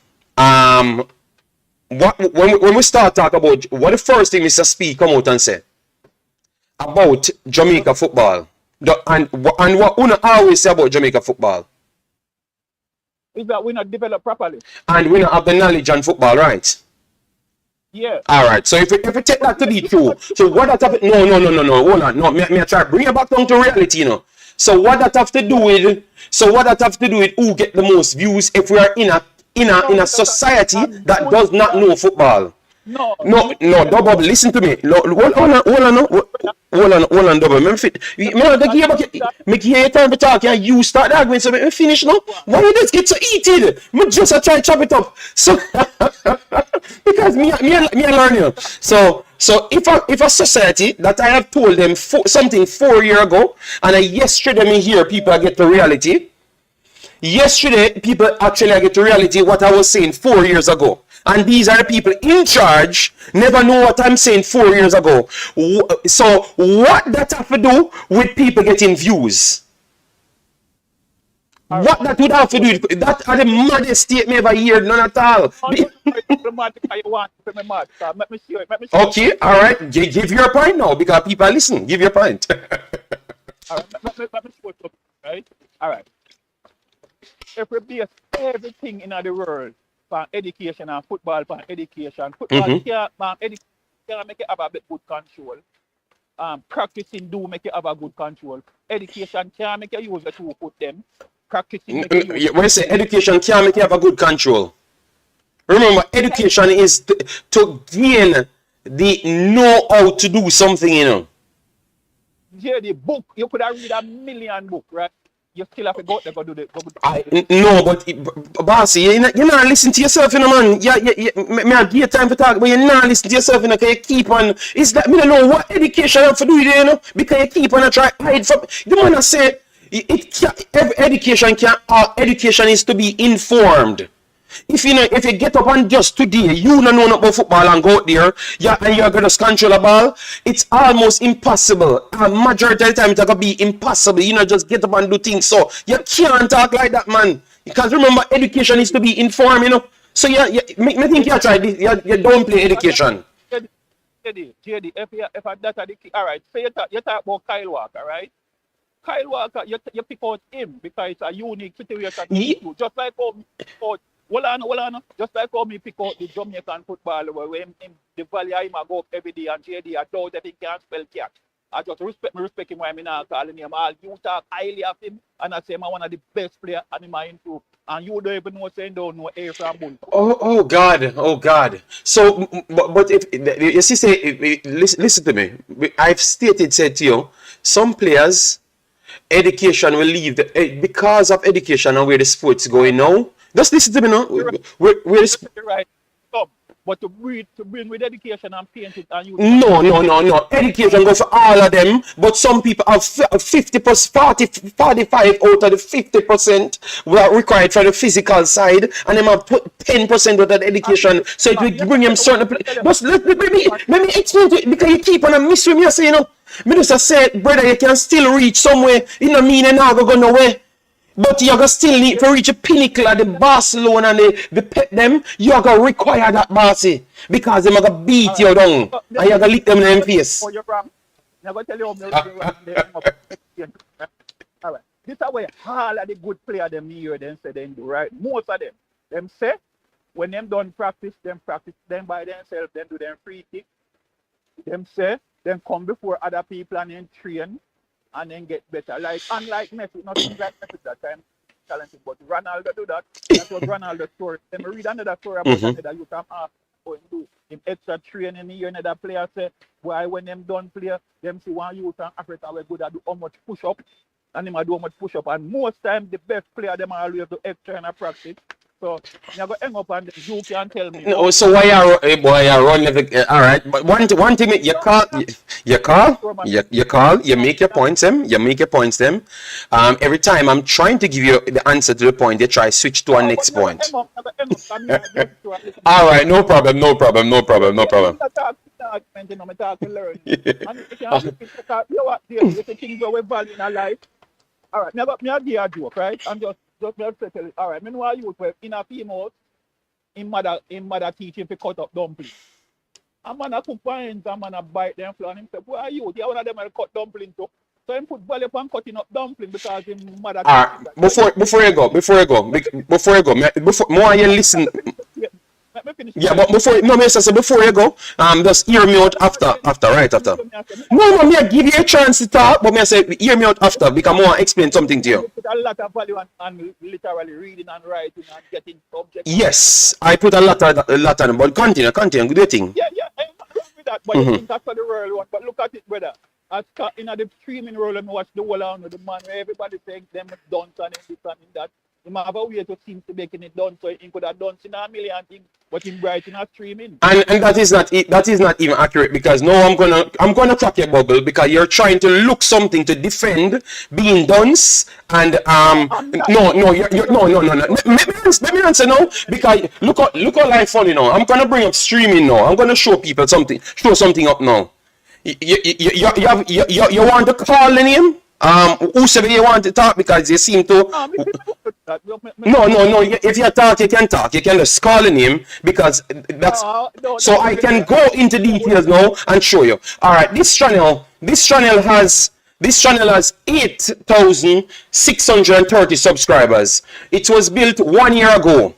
When we start talking about what the first thing Mr. Speed come out and say about Jamaica football, and what Una always say about Jamaica football, Is that we not developed properly? and we don't have the knowledge on football, right? Yeah. All right. So if we take that to be true, so what that have no, hold on, no, me try bring it back down to reality, you know. So what that have to do with who get the most views if we are in a society that does not know football. No. No, double. Listen to me. Hold on, double. Make hear your time to talk and you start the argument. So me finish now. Why you just get so heated? Me just try to chop it up. So because me learn you. So if a society that I have told them something 4 years ago, and yesterday me hear people get to reality. Yesterday, people actually get to reality what I was saying 4 years ago. And these are the people in charge, never know what I'm saying 4 years ago. So what that have to do with people getting views? What that would have to do with that are the maddest statement ever heard, none at all. Okay, all right. Give your point now because people are listening. Give your point. All right. Right? All right. If we base everything in the world for education and football for education, football can't make it have a bit good control. Practicing do make it have a good control. Education can't make you use it to put them. Practicing make you use when you say education can't make you have a good control. Remember, education is to gain the know how to do something, you know. Yeah, the book, you could have read 1,000,000 books, right? You still have to go there, go do the. No, but bossy, you're not listening to yourself, you know, man. Me I give you time to talk, but you're not listening to yourself, you know, because you keep on. It's that me don't know what education have to do with it, you know, because you keep on try hide from. The man I say it can't, every education can. Education is to be informed. If you get up and just today, you don't know about football and go out there, and you're gonna control a ball, it's almost impossible. A majority of the time it's gonna be impossible. You know, just get up and do things. So you can't talk like that, man. Because remember, education is to be informed, you know. So me think you try this. You don't play education. JD, if that's the key, all right. So you talk about Kyle Walker, right? Kyle Walker, you pick out him because it's a unique situation. Just like hold on. Just like how me pick out the Jamaican football where him the Valley I go up every day and JD I doubt that he can't spell cat. I just respect him why I'm not calling him. You talk highly of him and I say I'm one of the best players and him into and you don't even know saying don't know air from bull. Oh God. So but if you see say listen to me. I've said to you, some players education will leave because of education and where the sports going now. Just listen to me now. We're right. But to bring with education and paint it and you. No. Education goes for all of them, but some people have 50%, 45 out of the 50% were required for the physical side, and them have put 10% of that education. So it will bring them certain. But let me explain to it because you keep on a miss with me. You know, me just say, brother, you can still reach somewhere. You know, me and now go nowhere. But you're gonna still need to reach a pinnacle of the Barcelona and the pet them, you're gonna require that bossy. Because they're gonna beat you down and you're gonna lick them in their face. I'm gonna tell you Alright. This is where all of the good players them here then say they do, right? Most of them say when them done practice them by themselves, then do them free kick. Them say them come before other people and then train. And then get better. Like unlike Messi, not like Messi that time talented, but Ronaldo do that. That was Ronaldo's story. Then we read another story about that you can ask how him do him extra training here. Another player say, why when them done play, them see one youth in Africa we good at do how much push up, and them do how much push up. And most time the best player them always do extra in a practice. So I'm going to hang up and you can tell me. No, so why you run all right, but one thing you call, you make your points them. Every time I'm trying to give you the answer to the point, you try switch to a next point. All right, no problem. All right, me a give a joke, right? I'm just me tell you. All right, me know a youth where in a female, in mother teaching to cut up dumpling. A man a cook pines, a man a bite them flour, and him say, "Boy, are you? Yeah, one of them will cut dumpling too." So him put value upon cutting up dumpling because his mother. All right, before you go, more you listen. Let me finish. Yeah, but before you go, just hear me out after. No, me I give you a chance to talk, but me I say hear me out after because more explain something to you. You put a lot of value and literally reading and writing and getting subjects. Yes, I put a lot on, but continue, do you think? Yeah, I'm not wrong with that, but you think that's what the world wants. But look at it, brother. As in the streaming role, and watch the whole on the man where everybody saying them done and this and that. You have a way to seem to making it done, so he could have done in a million things, but in writing or streaming. And that is not even accurate because no, I'm gonna crack your bubble because you're trying to look something to defend being dunce and no. Let me answer now because look how life funny now. I'm gonna bring up streaming now. I'm gonna show people something up now. You want to call the name? Whosoever you want to talk because you seem to. No. If you talk, you can talk. You can just call the name because that's. So I can go into details now and show you. All right, this channel has 8,630 subscribers. It was built 1 year ago.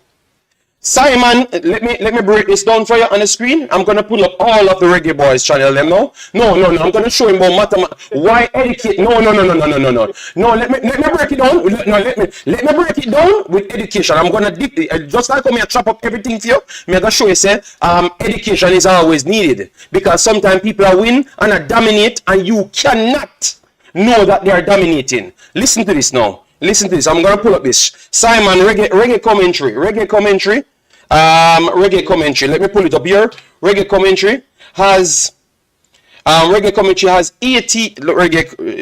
Simon, let me break this down for you on the screen. I'm gonna pull up all of the Reggae Boys channel them now. No. I'm gonna show him about mathematics. Why educate? No. No, let me break it down. Let me break it down with education. I'm gonna just like I'm gonna chop up everything for you. I'm gonna show you say education is always needed because sometimes people are win and are dominate and you cannot know that they are dominating. Listen to this now. I'm gonna pull up this. Simon reggae commentary. Reggae commentary. Let me pull it up here. Reggae commentary has 80.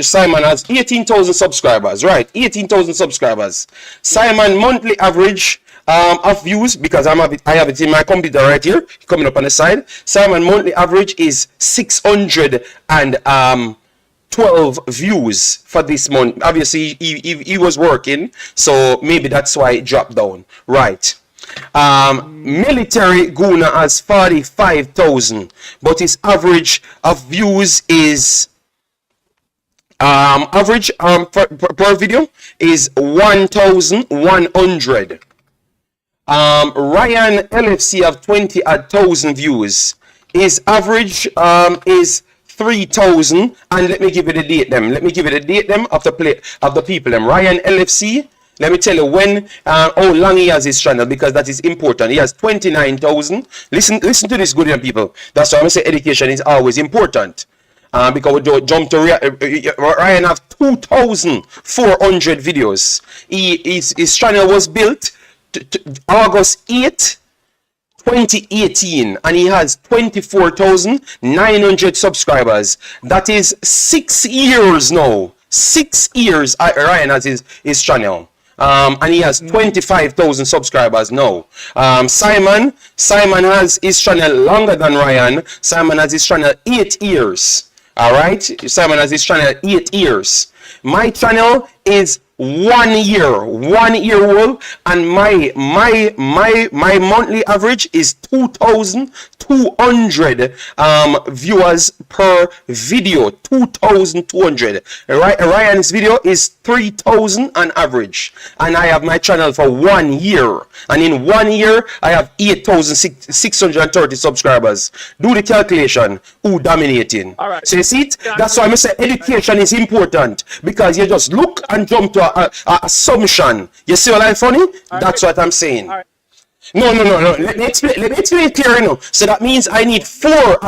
Simon has 18,000 subscribers. Right, 18,000 subscribers. Simon monthly average of views because I have it in my computer right here. Coming up on the side. Simon monthly average is 612 views for this month. Obviously, he was working, so maybe that's why it dropped down. Right. Military Guna has 45,000, but his average of views is per video is 1,100. Ryan LFC have 20,000 views. His average is 3,000, and let me give you the date them. Of the people them. Ryan LFC. Let me tell you when, how long he has his channel because that is important. He has 29,000. Listen to this, good young people. That's why I'm say education is always important. Because we don't jump to Ryan have 2,400 videos. His channel was built August 8. 2018 and he has 24,900 subscribers. That is 6 years now. 6 years Ryan has his channel. And he has 25,000 subscribers now. Simon has his channel longer than Ryan. Simon has his channel 8 years. Alright? Simon has his channel 8 years. My channel is 1 year old, and my monthly average is 2,200 viewers per video. 2,200. Ryan's video is 3,000 on average, and I have my channel for 1 year, and in 1 year I have 8,630 subscribers. Do the calculation. Who dominating? All right. So you see it? That's why I say education is important because you just look and jump to a assumption. You see what I'm funny? That's what I'm saying. All right. No. Let me explain it clearly now. So that means I need four.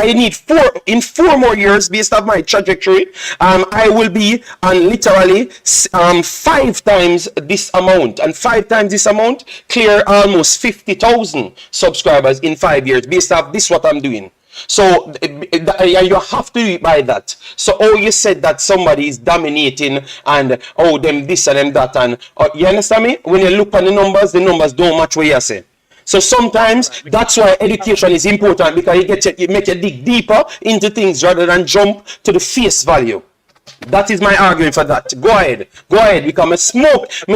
In 4 more years, based on my trajectory, I will be on literally 5 times this amount, and 5 times this amount clear almost 50,000 subscribers in 5 years. Based off this, what I'm doing. So you have to do it by that. So you said that somebody is dominating and them this and them that, and you understand me? When you look at the numbers don't match what you say. So sometimes that's why education is important, because you make you dig deeper into things rather than jump to the face value. That is my argument for that. Go ahead, because I'm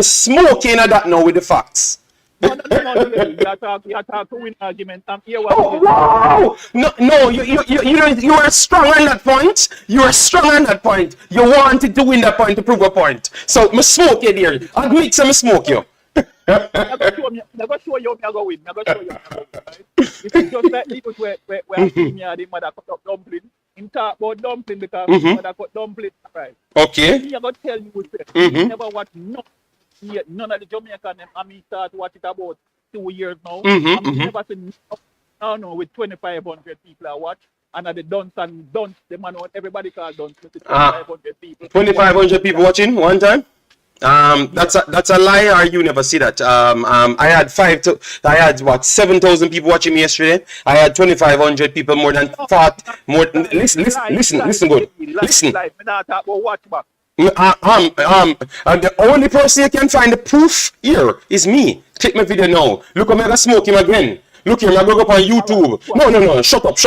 smoking at that now with the facts. No. You are talking to win argument. I'm here. Oh wow! No, you are strong on that point. You are strong on that point. You wanted to win that point to prove a point. So me smoke you there. Admit some smoke you. Never show you me I go win. Never show you. Right? It's just like people where I see me and the mother cut up dumpling. In talk about dumpling because mother cut dumpling. Right. Okay. Me I go tell you never watch none of the Jamaican them. I mean start watch it about 2 years now. I'm never seen no with 2,500 people I watch. And at the dunce, the man what everybody call dunce. 2,500 people. 2,500 people watching one time. That's a lie, or you never see that. I had 7,000 people watching me yesterday. I had 2,500 people, more than thought. Listen good. Listen. The only person you can find the proof here is me. Click my video now. Look, I'm gonna smoke him again. Look here, I'm gonna go up on YouTube. No. Shut up.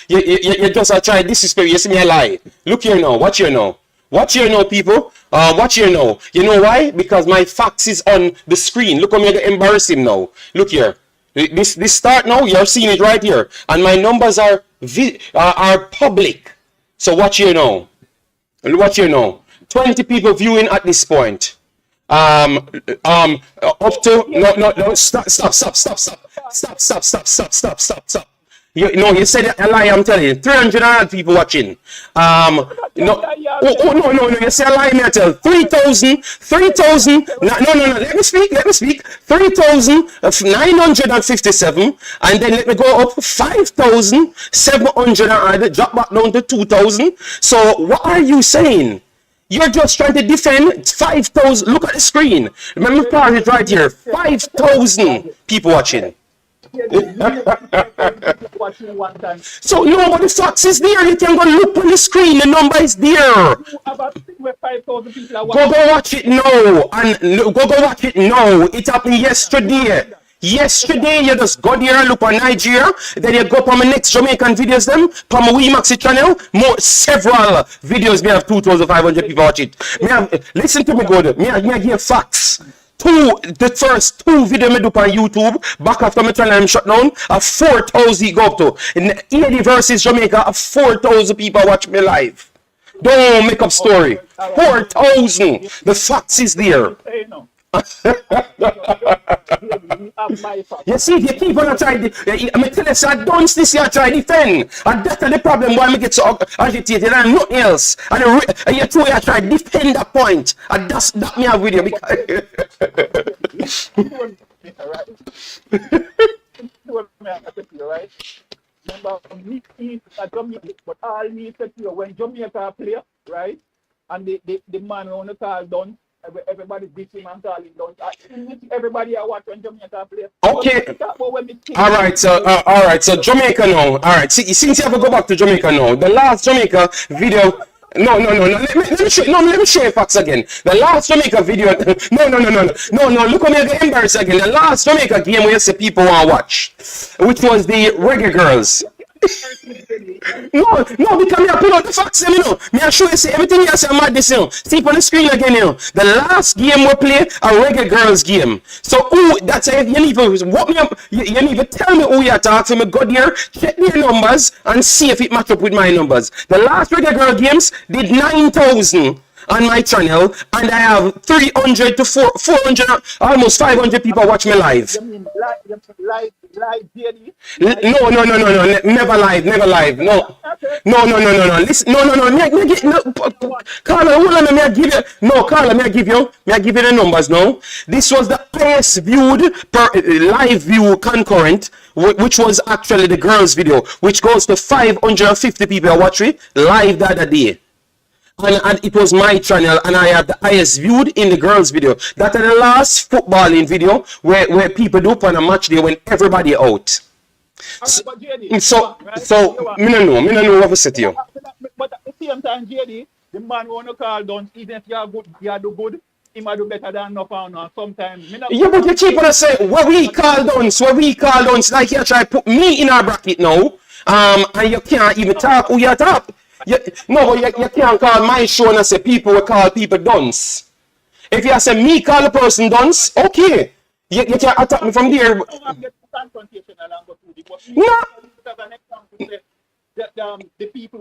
You just try disrespect. You see me a lie. Look here now. Watch here now. Watch here now, people. Watch here now. You know why? Because my facts is on the screen. Look, I'm gonna embarrass him now. Look here. This start now. You're seeing it right here, and my numbers are public. So watch here now. Watch here now. 20 people viewing at this point. Up to no. Stop. You said a lie. I'm telling you, 300 people watching. No. You said a lie. Me I tell 3,000. No. Let me speak. 3,957, and then let me go up 5,700. Drop back down to 2,000. So what are you saying? You're just trying to defend 5,000. Look at the screen. Remember, part it right here. 5,000 people watching. So no, but the facts is there. You can go look on the screen. The number is there. Go watch it now. And go watch it now. It happened yesterday. Yesterday, you just go there and look on Nigeria. Then you go up on my next Jamaican videos them. On my Wemaxit channel. Several videos. Me have 2,500 people watch it. Listen to me good. Me give facts. The first 2 videos I do on YouTube, back after my channel I'm shut down, 4,000 go up to. In 80 versus Jamaica, 4,000 people watch me live. Don't make up story. 4,000. The facts is there. You see, the people are trying to, I'm telling you, I don't see you try to defend. And that's the problem why I get so agitated and nothing else. And you two are trying to defend that point. And that's that me have with you. Remember, me at Jamaica, but all me said to you, when Jamaica play, right? And the man on the call done. Everybody beat him and calling down. Everybody I watch when Jamaica play. Okay. All right. So Jamaica now. All right. See, since you have to go back to Jamaica now, the last Jamaica video. No. Let me show you facts again. The last Jamaica video. No. Look at me get embarrassed again. The last Jamaica game where you see people want to watch, which was the Reggae Girlz. No, because me I pull out the facts, you know. Me I show you see everything you say mad this, you know. See on the screen again, you know. The last game we play a Reggae Girlz game. So that's it. You need to what me up. You need to tell me who you are talking. Me go there, check their numbers and see if it match up with my numbers. The last Reggae Girl games did 9,000. on my channel, and I have 300 to 400, almost 500 people watch me live. You mean live daily? No, no, no, no, no, never live, never live. No, no, no, no, no, no. Listen, no, no, no. Carla, hold on, may I give you? No, Carla, may I give you the numbers now? This was the highest viewed per live view concurrent, which was actually the girls' video, which goes to 550 people watch it live the other day. And it was my channel, and I had the highest viewed in the girls' video. That is the last footballing video where people do up on a match day when everybody out. So, me no know what to say to you. But at the same time, JD, the man who wanna call down, even if you are good, you do good, he might do better than no pound. Sometimes. Yeah, but you keep on saying where we call downs, like you try to put me in our bracket now, and you can't even talk who you talk. No, but you can't call my show and say people will call people dunce. If you say me call a person dunce, okay. You can attack me from there. No. The people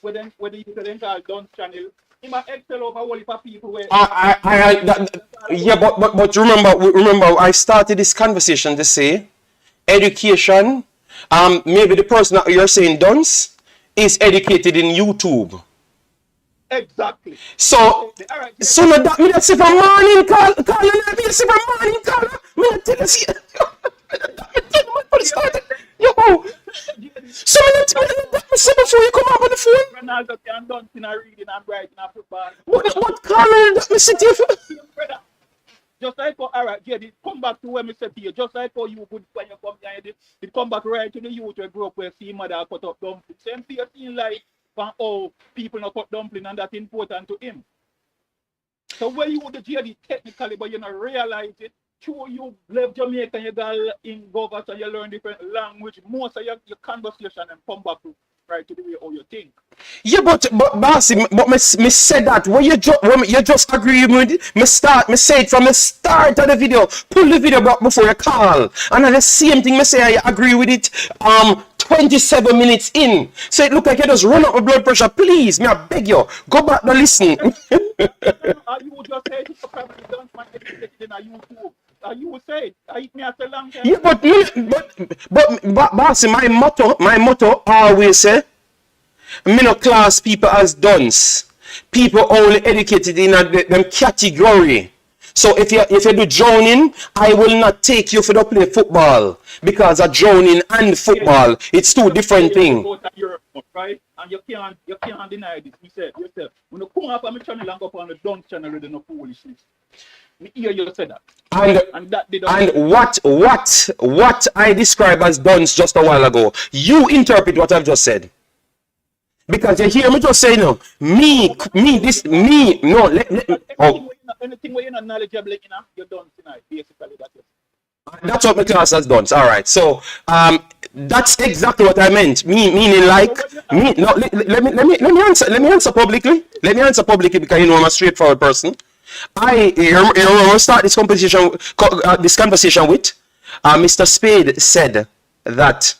where they call dunce channel, he might excel over all the people where. Yeah, but remember, I started this conversation to say education. Maybe the person that you're saying dunce is educated in YouTube. Exactly. So no, that me that's if a morning call, me that's if a morning call. Me tell you, yo. So that me say before you come up on the phone. Ronaldo can dance in a reading and writing a football. What call that me say to you? Just like for alright, JD, come back to where me said to you. Just like for you good when you come here, it come back right to the youth where grew up where see mother cut up dumpling. Same thing you like from how people not cut dumpling and that's important to him. So where you the JD technically, but you not realize it. Sure, you left Jamaica and you got in Govers and you learn different language. Most of your conversation and come back to right to the way how you think. Yeah, but Bossy, but me said that when you just agree with it, me say it from the start of the video. Pull the video back before you call. And the same thing me say I agree with it 27 minutes in. So it look like you just run up my blood pressure. Please, me I beg you, go back and listen. You just say it's probably done my education in YouTube. You would say I me after long time. Yeah, but Bossy, my motto always say, me no class people as dunce. People only educated in them category. So if you do drowning, I will not take you for the play football because a drowning and football, it's two different things. Right? And you can't deny this. You said yourself when you come up on my channel and go up on the dunce channel with no foolishness. Me hear you say that. And what I described as dunce just a while ago, you interpret what I've just said. Because you hear me just say no. Me. No, let anything where you're not knowledgeable in, you're done tonight. Basically, that's it. That's what my class has done. All right. So that's exactly what I meant. Meaning like me. No, let me answer. Let me answer publicly. Let me answer publicly because you know I'm a straightforward person. I start this conversation with Mr. Spade said that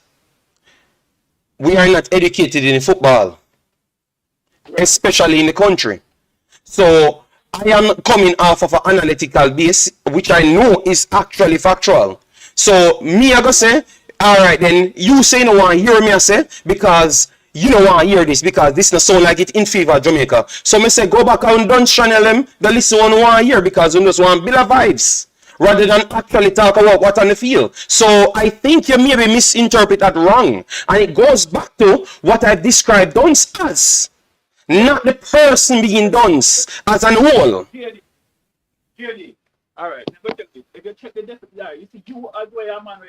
we are not educated in football, especially in the country. So I am coming off of an analytical base, which I know is actually factual. So me, I go say, all right, then you say no one hear me, I say, because you don't want to hear this, because this doesn't sound like it in favor of Jamaica. So me say, go back and don't channel them, the listen one want to hear, because we just want to build vibes, rather than actually talk about what on the field. So I think you maybe misinterpret that wrong. And it goes back to what I've described dunce as. Not the person being dunce as an whole. JD. All right. If you check the definition, you see you as well, man.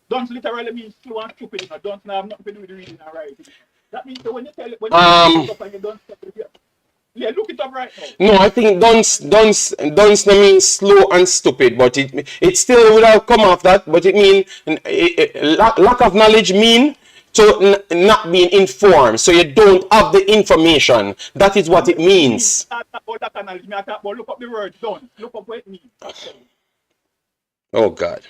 Don't literally mean slow and stupid. Don't have nothing to do with reading and writing. That means when you tell it, when you look up and you don't yeah, look it up right now. No, I think dunce no means slow and stupid, but it still would have come off that, but it mean lack of knowledge mean to not being informed, so you don't have the information. That is what it means. Look up the word done. Look up what it means. Oh God.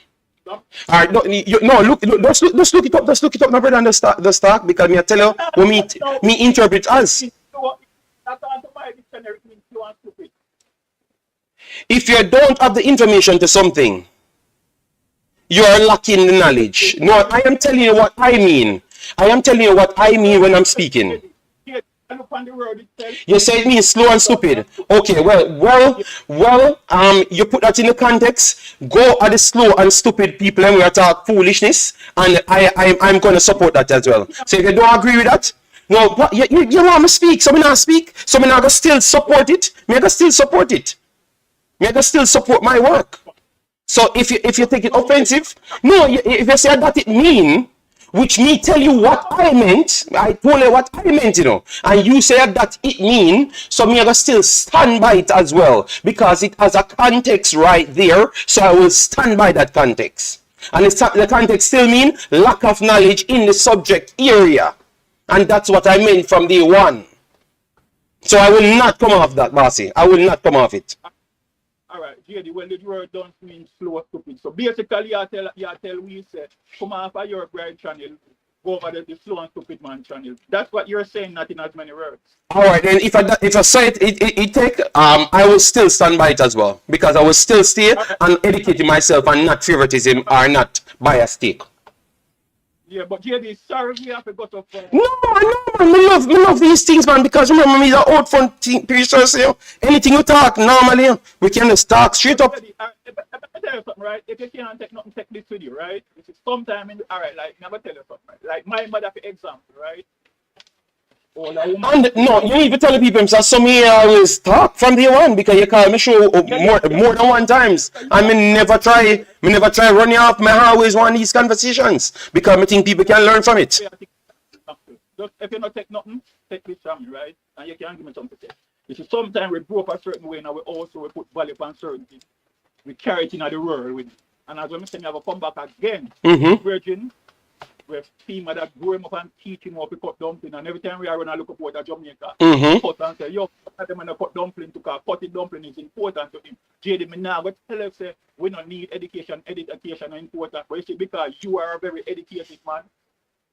All right, no, no, just look it up, my brother, and the start, because me I tell you, what me interpret as. If you don't have the information to something, you are lacking the knowledge. No, I am telling you what I mean. I am telling you what I mean when I'm speaking. You say it means slow and stupid. Okay, you put that in the context. Go at the slow and stupid people and we are talking foolishness, and I'm going to support that as well. So if you don't agree with that, no, but you want me to speak, so me not speak, so me not still support it. Me I still support it. Me I still support my work. So if you take it offensive, no, if you say that it mean, which me tell you what I meant, I told you what I meant, you know, and you said that it mean, so me I gotta still stand by it as well, because it has a context right there, so I will stand by that context. And the context still mean lack of knowledge in the subject area, and that's what I meant from day one. So I will not come off that, bossy. I will not come off it. Alright, JD, well, the word don't mean slow or stupid. So basically, you tell me, say, come off of your bright channel, go over the slow and stupid man channel. That's what you're saying, not in as many words. Alright, then if I say it take, I will still stand by it as well, because I will still stay and educate myself and not favoritism or not bias take. Yeah, but JD, sorry, we have to go to. No, I know, man. Me love these things, man, because remember me, the out front person, so anything you talk normally, we can just talk straight up. I tell you something, right? If you can't take nothing, take this with you, right? This is sometime in the, alright, like, never tell you something, right? Like, my mother, for example, right? And no, you need to tell the people, so me always talk from day one, because you call me show more than one times. And me never try running off. Me always want these conversations, because I think people can learn from it. Just if you not take nothing, take this from me, right? And you can give me something to say. You see, sometimes we grow up a certain way, and we put value on certain things. We carry it in the world with it. And as when I say, I have to come back again, Virgin, with female that grow him up and teach him how to cut dumpling, and every time we are when I look up at Jamaica, cut and say, yo, them and cut dumpling to cutting dumpling is important to him. JD, me now but tell us say we don't need education is important. But you see, because you are a very educated man,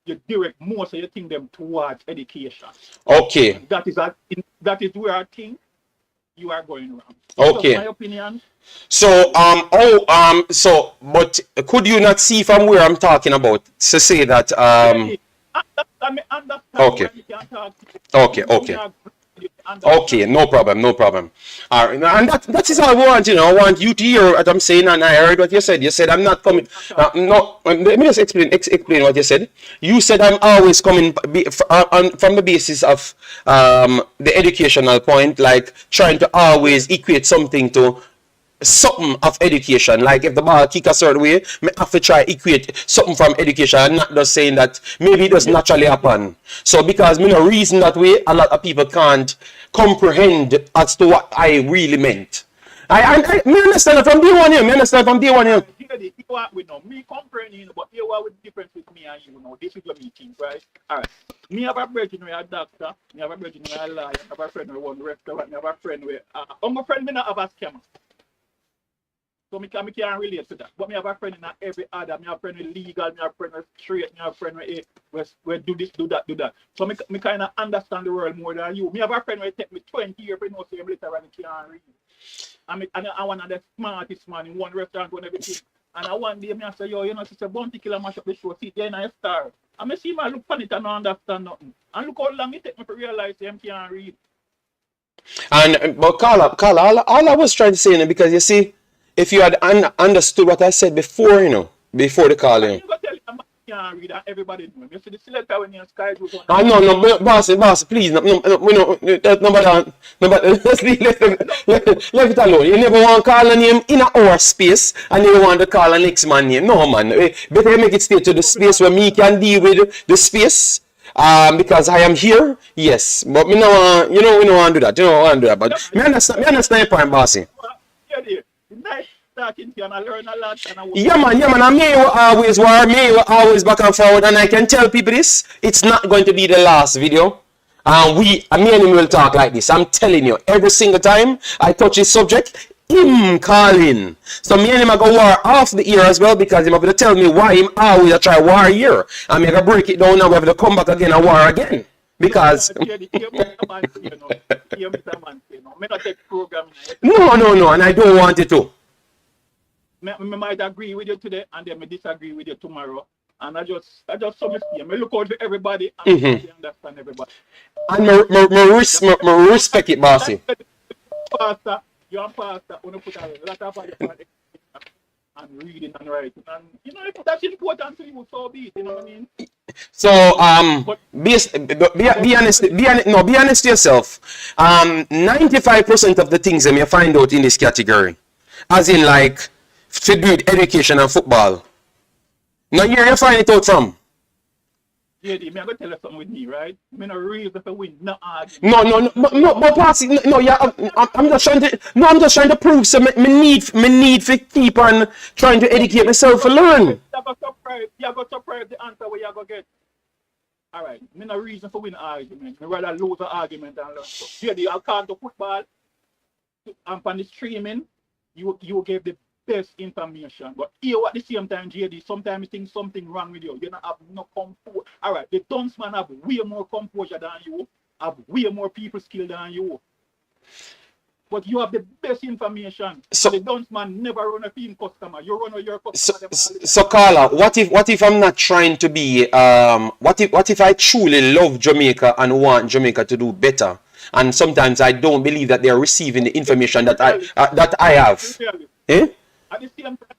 you direct most of your thing them towards education. Okay. And that is where I think you are going wrong. Okay. That's my opinion. So but could you not see from where I'm talking about to say that okay. Okay, no problem. All right, and that is all I want, you know. I want you to hear what I'm saying, and I heard what you said. You said I'm not coming. No, let me just explain what you said. You said I'm always coming from the basis of the educational point, like trying to always equate something to something of education. Like if the ball kick a certain way, me have to try equate something from education, and not just saying that maybe it does naturally happen. So because me no reason that way, a lot of people can't comprehend as to what I really meant. I understand from day one here. Me comprehending, but here what with the difference with me and you know. This is what me think, right? Alright. Me have a virgin with a doctor, me have a virgin with a lawyer, I have a friend with one restaurant, me have a friend with my friend me not have a scammer. So me can't relate to that. But me have a friend in every other. Me have a friend with legal, me have a friend with straight, me have a friend with do this, do that. So me kind of understand the world more than you. Me have a friend where take me 20 years to know so him later and he can't read. And I one of the smartest man in one restaurant and everything. And I one day me I say, yo, you know, sister Bounty Killer mash up the show, see then I star. And me see man look funny and not understand nothing. And look how long it take me to realize him can't read. And but Carla, all I was trying to say, you know, because you see, if you had understood what I said before, you know, before the call, you know. Read everybody know. You see the selector when you're Sky Group. No, boss, please, no, let's leave it alone. You never want to call a name in our space, and you want to call a next man name. No, man, better make it stay to the space where me can deal with the space. Because I am here, yes, but me no, we don't want to do that. You don't want to do that. But me understand your point, bossy. Nice talking to you, and I learn a lot. Yeah, man, and me will always back and forward, and I can tell people this, it's not going to be the last video. Me and him will talk like this. I'm telling you, every single time I touch this subject, him calling. So me and him I go war off the year as well because him have to tell me why him always a try war here. And me I go break it down now we have to come back again and war again. Because no, and I don't want it to. I might agree with you today and then I disagree with you tomorrow. And I just saw me see. I look out for everybody and I understand everybody. And me respect it, bossy. Pastor, you're a pastor, you put a lot of and reading and writing. And you know, if that's important to you, so be it, you know what I mean? So be honest to yourself. 95% of the things that you find out in this category, as in like to do with education and football. Now here you find it out from. JD, I'm gonna tell you something with me, right? I'm not reason for win, not argue. But pass it. No, yeah, I'm just trying to. No, I'm just trying to prove. So me need to keep on trying to educate myself to learn. You got surprise the answer where you go get. All right, me no reason for win argument. Me rather lose an argument and learn. So, JD, I'll come to football and on the streaming, you gave the best information. But here at the same time, JD, sometimes you think something wrong with you. You don't have no comfort. All right, the dunce man have way more composure than you, have way more people skill than you. But you have the best information. So the dunce man never run a team customer. You run your customer. So Carla, what if I'm not trying to be what if I truly love Jamaica and want Jamaica to do better? And sometimes I don't believe that they are receiving the information that I have. Eh? At the same time,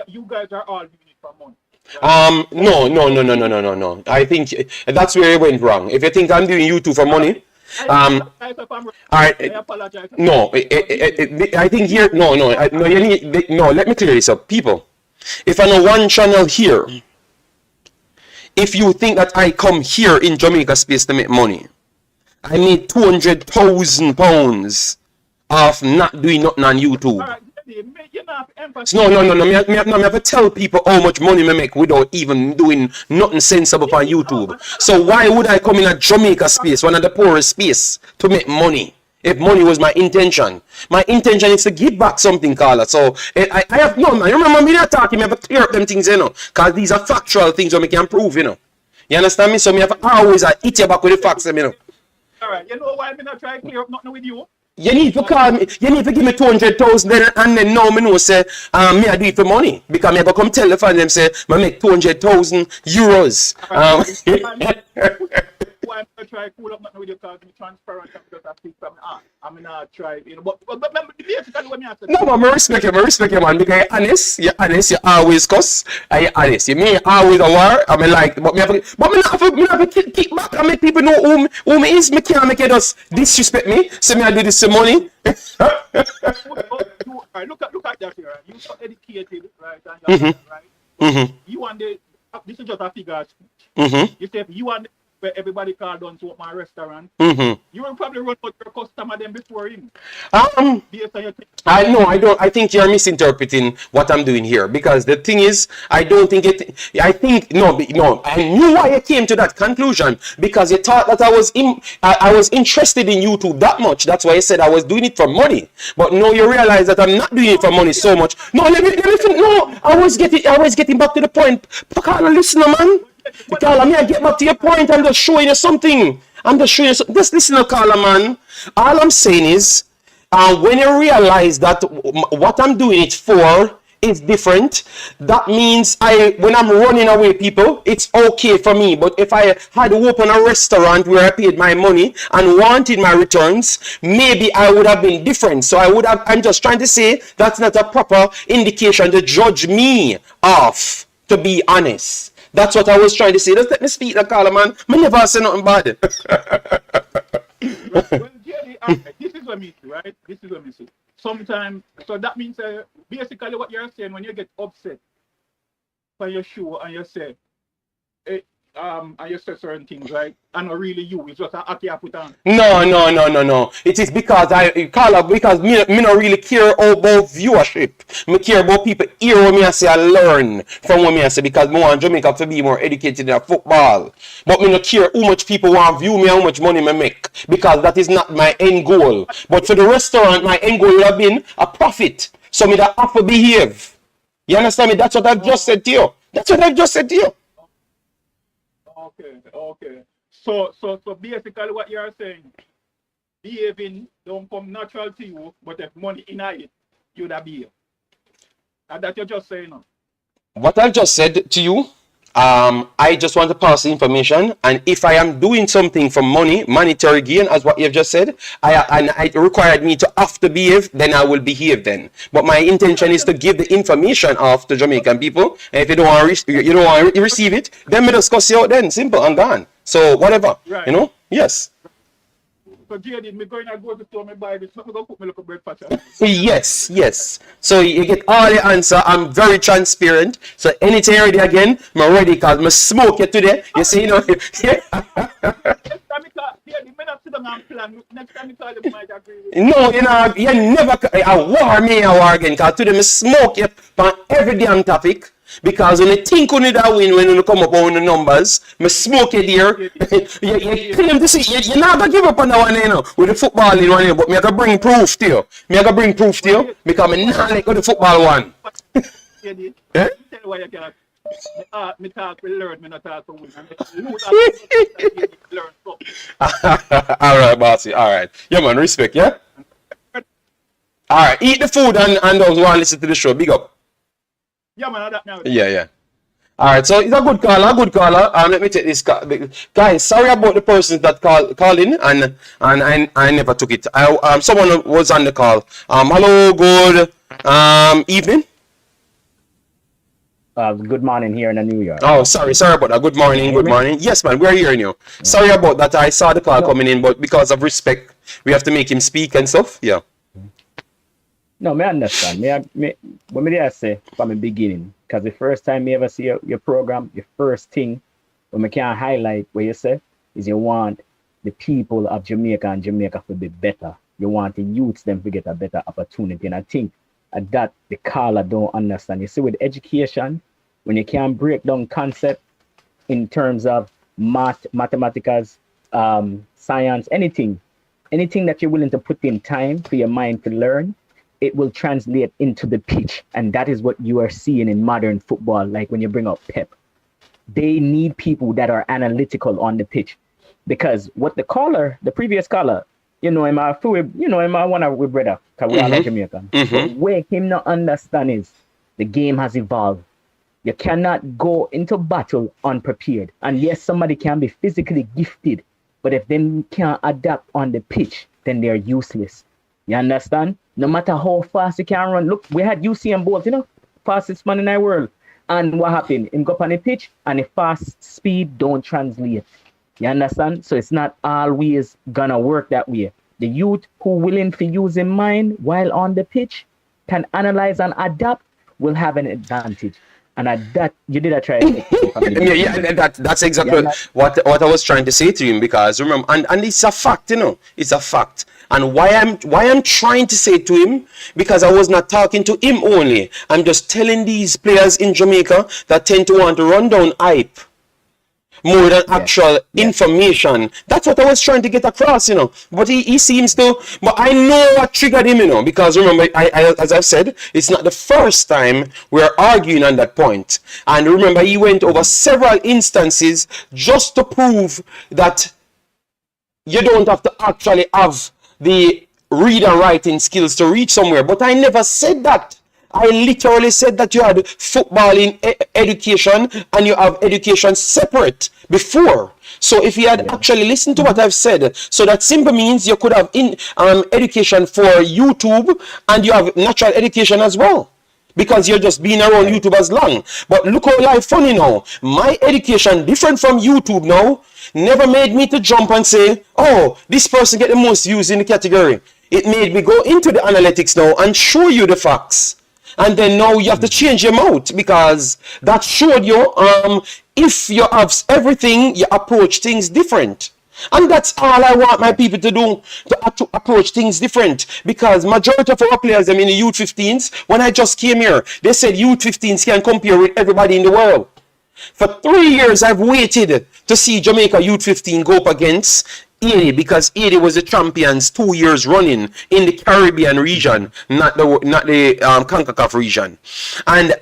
you guys are all doing it for money. No. I think that's where it went wrong. If you think I'm doing YouTube for money, all right. No, I think here. No. You need. No, let me clear this up, people. If I know one channel here, if you think that I come here in Jamaica space to make money, I need £200,000 of not doing nothing on YouTube. No. Me have to tell people how much money me make without even doing nothing sensible on YouTube. So why would I come in a Jamaica space, one of the poorest space, to make money? If money was my intention. My intention is to give back something, Carla. So I have no man. You remember me not talking, me have to clear up them things, you know. Because these are factual things that we can prove, you know. You understand me? So me have to always hit you back with the facts, you know. Alright, you know why me not try to clear up nothing with you? You need to call me. You need to give me 200,000 and then now me know say me I do it for money because me I go come tell the fan them say me make 200,000 euros. Why I'm gonna try cool up nothing with you because I'm transparent and just I speak from I'm gonna try, you know. But remember basically what me have to do. No, man, I respect you, man, because you're honest, you always cuss, and you're honest. You may always a war, I mean like, but me not have to kick back and make people know who me is. Me can't make you just disrespect me. So me I do this for money. Look at that here. You so educated, right? And right? You want this is just a figure speech. You say you want where everybody called down to my restaurant, you will probably run out your customer then before him. I don't. I think you're misinterpreting what I'm doing here because the thing is, I don't think it. I think no. I knew why I came to that conclusion because you thought that I was interested in YouTube that much. That's why I said I was doing it for money. But now you realize that I'm not doing it for money so much. No, let me. No, I was getting back to the point. Pakala, listen, man. Carla, me I get back to your point. I'm just showing you something. Just listen, Carla, man. All I'm saying is, when you realize that what I'm doing it for is different, that means when I'm running away people, it's okay for me. But if I had to open a restaurant where I paid my money and wanted my returns, maybe I would have been different. So I'm just trying to say that's not a proper indication to judge me off, to be honest. That's what I was trying to say. Just let me speak, Carla, man. I never say nothing bad. Well, Jerry, this is what me see, right? This is what me see. Sometimes, so that means basically what you're saying when you get upset for your show and you say, and you say certain things, right? And not really you, it's just a act you put on. No. It is because I call up because me not really care about viewership. Me care about people hear what me I say I learn from what me I say because me want Jamaica to be more educated in football. But me not care how much people want view me, how much money me make because that is not my end goal. But for the restaurant, my end goal would have been a profit. So me that have to behave. You understand me? That's what I've just said to you. That's what I've just said to you. Okay. So basically what you're saying, behaving don't come natural to you, but if money in it, you'd have behave. And that you're just saying now. What I've just said to you, I just want to pass the information, and if I am doing something for money, monetary gain, as what you've just said, and it required me to have to behave, then I will behave then. But my intention is to give the information off to Jamaican people, and if you don't want to receive it, then we discuss it out then, simple and gone. So whatever, right. You know, yes. So JD, me going to go to the store, me buy this, I'm going to cook me little breakfast. Yes. So you get all the answer. I'm very transparent. So anything ready again, I'm ready because I smoke it today. You see, you know. Next time I call, JD, me not sit down and plan. Next time I call, you might agree with me. No, you never. I war again because today I smoke it on every damn topic. Because when you think on that win, when you come up on the numbers, I smoke it here. You claim to see, you're not going to give up on that one, you know, with the football in one, but I got to bring proof to you. Because I not like the football one. JD, Eh? tell why you cannot. Me talk, we learn, me not talk to win. Learn something. All right, bossy. All right. Yeah, man, respect, yeah? All right, eat the food and those who want to listen to the show. Big up. Yeah, man, that now. Yeah. All right, so it's a good caller. Let me take this call. Guys, sorry about the persons that call in and I never took it. Someone was on the call. Hello, good evening. Good morning here in New York. Oh, sorry about that. Good morning. Yes, man, we're hearing you. Sorry about that. I saw the call coming in, but because of respect, we have to make him speak and stuff. Yeah. No, I understand. What me say from the beginning, because the first time me ever see your program, the first thing when I can highlight what you say is you want the people of Jamaica and Jamaica to be better. You want the youths them to get a better opportunity. And I think that the caller don't understand. You see, with education, when you can break down concept in terms of mathematics, science, anything that you're willing to put in time for your mind to learn, it will translate into the pitch. And that is what you are seeing in modern football. Like when you bring up Pep, they need people that are analytical on the pitch, because what the previous caller, him one of we brother, because we are like Jamaican. Mm-hmm. Where him not understand is the game has evolved. You cannot go into battle unprepared. And yes, somebody can be physically gifted, but if they can't adapt on the pitch, then they're useless. You understand? No matter how fast you can run. Look, we had Usain Bolt, fastest man in the world. And what happened? Him go up on the pitch and the fast speed don't translate. You understand? So it's not always gonna work that way. The youth who willing to use his mind while on the pitch can analyze and adapt will have an advantage. And that you did a try. That's exactly what I was trying to say to him, because remember, and it's a fact, it's a fact. And why I'm trying to say to him, because I was not talking to him only. I'm just telling these players in Jamaica that tend to want to run down hype more than actual information. That's what I was trying to get across, But he seems to. But I know what triggered him, because remember, I as I've said, it's not the first time we're arguing on that point. And remember, he went over several instances just to prove that you don't have to actually have the read and writing skills to reach somewhere. But I never said that. I literally said that you had football in education and you have education separate before. So if you had actually listened to what I've said, so that simply means you could have education for YouTube and you have natural education as well, because you're just being around YouTube as long. But look how life funny now. My education different from YouTube now never made me to jump and say, oh, this person get the most views in the category. It made me go into the analytics now and show you the facts. And then now you have to change your mouth because that showed you if you have everything, you approach things different. And that's all I want my people to do, to approach things different. Because majority of our players, I mean the youth 15s, when I just came here, they said youth 15s can compare with everybody in the world. For 3 years, I've waited to see Jamaica Youth 15 go up against 80 because 80 was the champions 2 years running in the Caribbean region, not the Concacaf region. And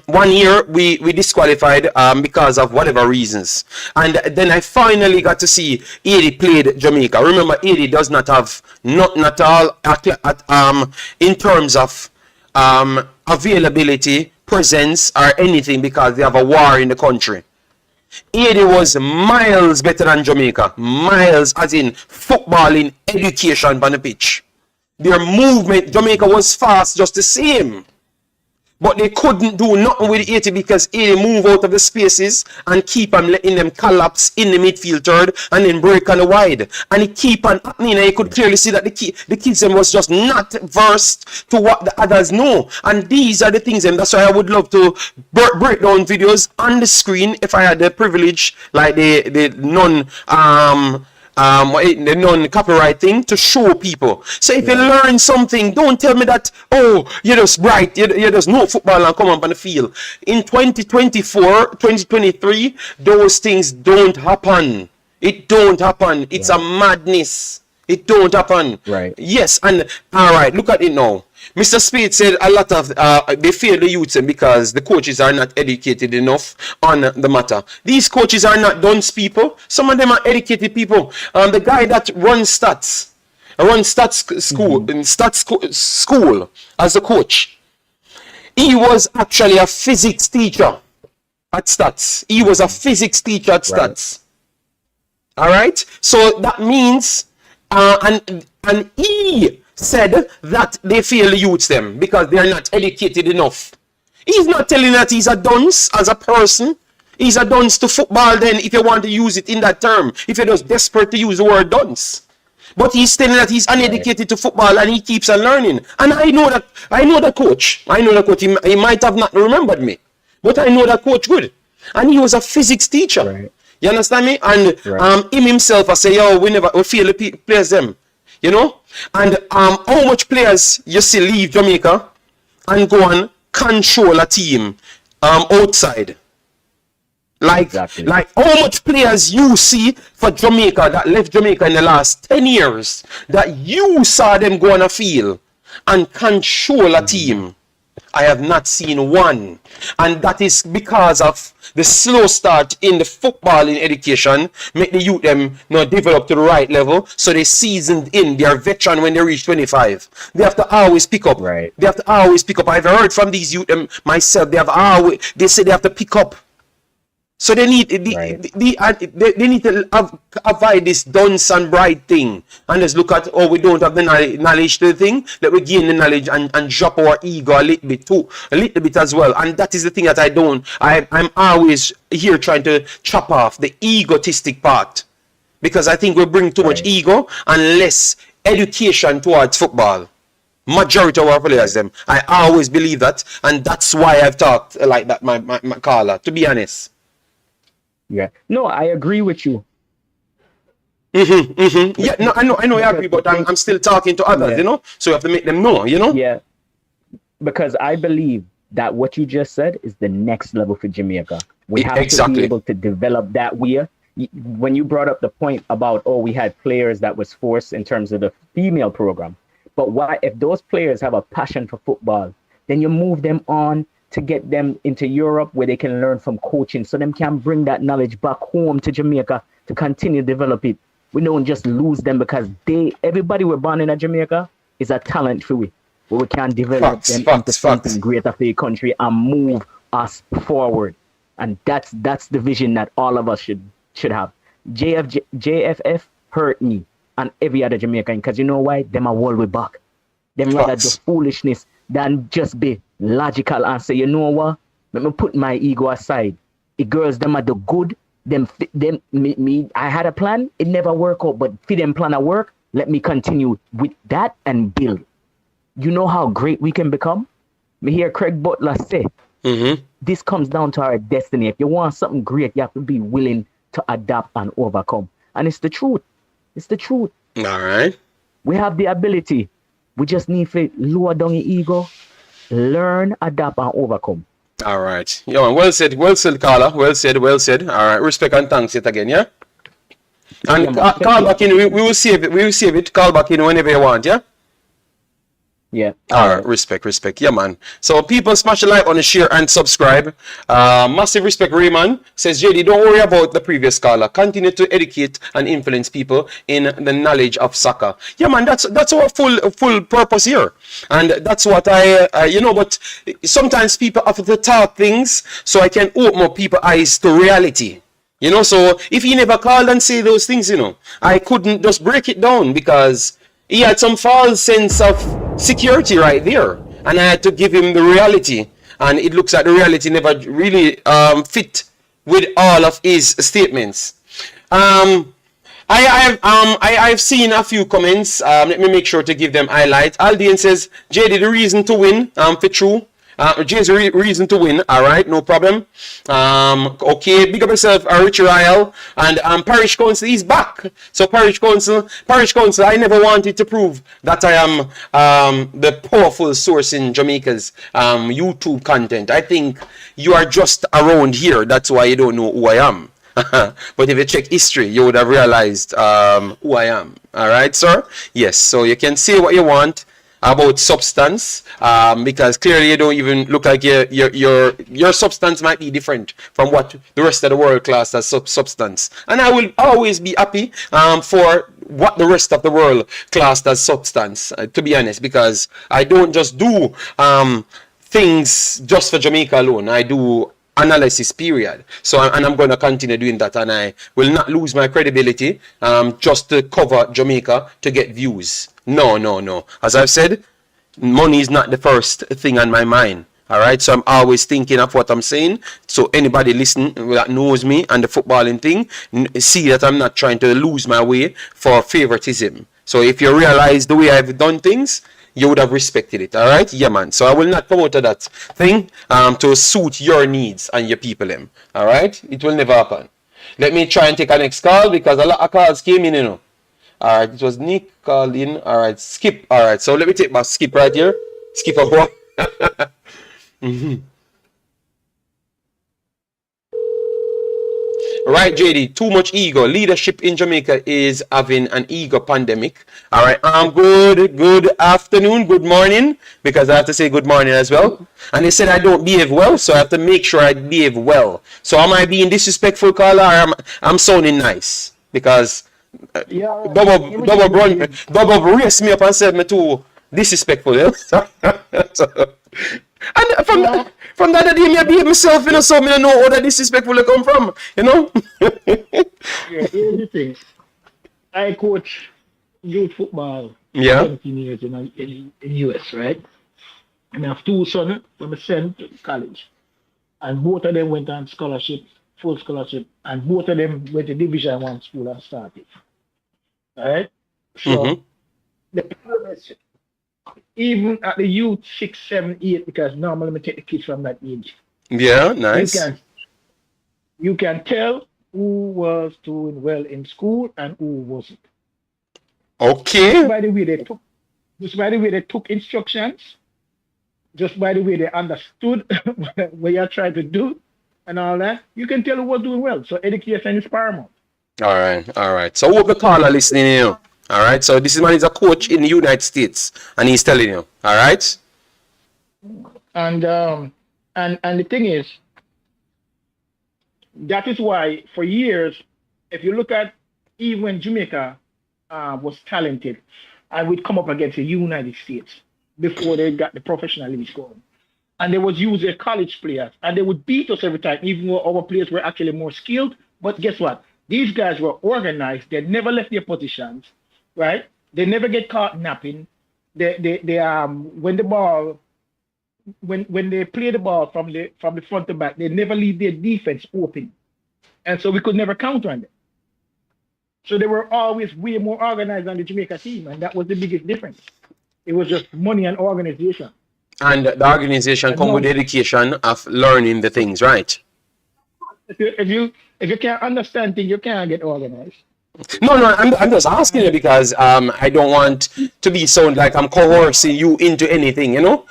1 year we disqualified because of whatever reasons. And then I finally got to see 80 played Jamaica. Remember, 80 does not have nothing at all in terms of availability, presence, or anything because they have a war in the country. 80 was miles better than Jamaica. Miles, as in footballing, education on the pitch. Their movement, Jamaica was fast, just the same. But they couldn't do nothing with 80 because 80 move out of the spaces and keep on letting them collapse in the midfield third and then break on the wide. And it keep on happening, and you could clearly see that the kids them was just not versed to what the others know. And these are the things, and that's why I would love to break down videos on the screen if I had the privilege, like the non-copyright thing, to show people. So if you learn something, don't tell me that, oh, you're just bright, you just know football and come up on the field. In 2024, 2023, those things don't happen. It don't happen. It's a madness. It don't happen. Right. Yes, and all right, look at it now. Mr. Spade said a lot of they fail the youths because the coaches are not educated enough on the matter. These coaches are not dunce people. Some of them are educated people. The guy that runs stats school in school as a coach, he was actually a physics teacher at stats. He was a physics teacher at stats. All right. So that means and he said that they fail the youths them because they are not educated enough. He's not telling that he's a dunce as a person. He's a dunce to football then, if you want to use it in that term. If you're just desperate to use the word dunce. But he's telling that he's uneducated to football and he keeps on learning. And I know the coach. He might have not remembered me. But I know that coach good. And he was a physics teacher. Right. You understand me? And him himself, I say, yo, we fail the players them. You know? And how much players you see leave Jamaica and go and control a team outside? Like how much players you see for Jamaica that left Jamaica in the last 10 years that you saw them go on a field and control a team? I have not seen one. And that is because of the slow start in the footballing education, make the youth them not develop to the right level, so they seasoned in, they are veteran when they reach 25. They have to always pick up. Right. They have to always pick up. I've heard from these youth myself, they say they have to pick up. So they need they need to avoid this dunce and bright thing and just look at, oh, we don't have the knowledge to the thing, that we gain the knowledge and drop our ego a little bit as well. And that is the thing that I'm always here trying to chop off the egotistic part, because I think we bring too much ego and less education towards football. Majority of our players them. I always believe that, and that's why I've talked like that, my caller, to be honest. Yeah. No, I agree with you. Yeah, no, I know you agree, but I'm still talking to others, you know? So you have to make them know, you know? Yeah. Because I believe that what you just said is the next level for Jamaica. We have to be able to develop that way. When you brought up the point about, oh, we had players that was forced in terms of the female program. But why, if those players have a passion for football, then you move them on to get them into Europe where they can learn from coaching, so them can bring that knowledge back home to Jamaica to continue to develop it. We don't just lose them because everybody we're born in Jamaica is a talent for we, where we can develop them into something greater for the country and move us forward. And that's the vision that all of us should have. JFF hurt me and every other Jamaican, because you know why? Them are world way back. Them rather do foolishness than just be logical and say, you know what? Let me put my ego aside. The girls, them are the good. I had a plan. It never worked out, but for them plan to work, let me continue with that and build. You know how great we can become? Me hear Craig Butler say, this comes down to our destiny. If you want something great, you have to be willing to adapt and overcome. And it's the truth. It's the truth. All right. We have the ability. We just need to lower down your ego, learn, adapt, and overcome. All right. Yeah, man. Well said, Carla. Well said. All right. Respect and thanks yet again, yeah? And call back in. We will save it. We will save it. Call back in whenever you want, yeah? Yeah. All right, respect. Yeah, man. So people smash a like on the share and subscribe. Massive respect, Raymond. Says, JD, don't worry about the previous caller. Continue to educate and influence people in the knowledge of soccer. Yeah, man, that's our full purpose here. And that's what but sometimes people have to talk things so I can open up people's eyes to reality. So if he never called and say those things, I couldn't just break it down because he had some false sense of security right there, and I had to give him the reality, and it looks like the reality never really fit with all of his statements. I've seen a few comments. Let me make sure to give them highlight. Aldian says, JD, the reason to win, for true. James, reason to win. All right, no problem. Okay, big up yourself, Richie Ryle, and Parish Council is back. So Parish Council, I never wanted to prove that I am the powerful source in Jamaica's YouTube content. I think you are just around here. That's why you don't know who I am. But if you check history, you would have realized who I am. All right, sir. Yes. So you can say what you want about substance, because clearly you don't even look like your substance might be different from what the rest of the world class as substance. And I will always be happy for what the rest of the world classed as substance, to be honest, because I don't just do things just for Jamaica alone. I do analysis, period. So, and I'm going to continue doing that, and I will not lose my credibility just to cover Jamaica to get views. No. As I've said, money is not the first thing on my mind. All right, so I'm always thinking of what I'm saying. So anybody listening that knows me and the footballing thing, see that I'm not trying to lose my way for favoritism. So if you realize the way I've done things, you would have respected it. All right, yeah, man. So I will not come out of that thing to suit your needs and your people. All right, it will never happen. Let me try and take a next call because a lot of calls came in, All right, it was Nick called in. All right, Skip. All right, so let me take my Skip right here. Skip a boy. Right, JD, too much ego. Leadership in Jamaica is having an ego pandemic. All right, good afternoon, good morning, because I have to say good morning as well. And they said I don't behave well, so I have to make sure I behave well. So am I being disrespectful, caller, or I'm sounding nice? Because Bobo raised me up and said me too disrespectful. Yeah? And from that day, me I behave myself, so me don't know where that disrespectful I come from, Yeah, here's the thing. I coach youth football for 17 years in US, right? And I have two sons from I sent to college. And both of them went on scholarship, full scholarship, and both of them went to Division 1 school and started. Alright? So the problem is, even at the youth 6, 7, 8, because normally we take the kids from that age. Yeah, nice. You can tell who was doing well in school and who wasn't. Okay. Just by the way they took instructions, just by the way they understood what you're trying to do and all that, you can tell who was doing well. So education is paramount. All right. So hope the caller listening to you. All right. So this man is a coach in the United States, and he's telling you. All right. And the thing is, that is why for years, if you look at even when Jamaica was talented, I would come up against the United States before they got the professional leagues going. And they would use their college players, and they would beat us every time, even though our players were actually more skilled. But guess what? These guys were organized. They never left their positions, right? They never get caught napping. When they play the ball from the front to back, they never leave their defense open, and so we could never counter on them. So they were always way more organized than the Jamaica team, and that was the biggest difference. It was just money and organization. And the organization And come with no, education of learning the things, right? if you can't understand things, you can't get organized. No, no, I'm just asking you because I don't want to be sound like I'm coercing you into anything, you know?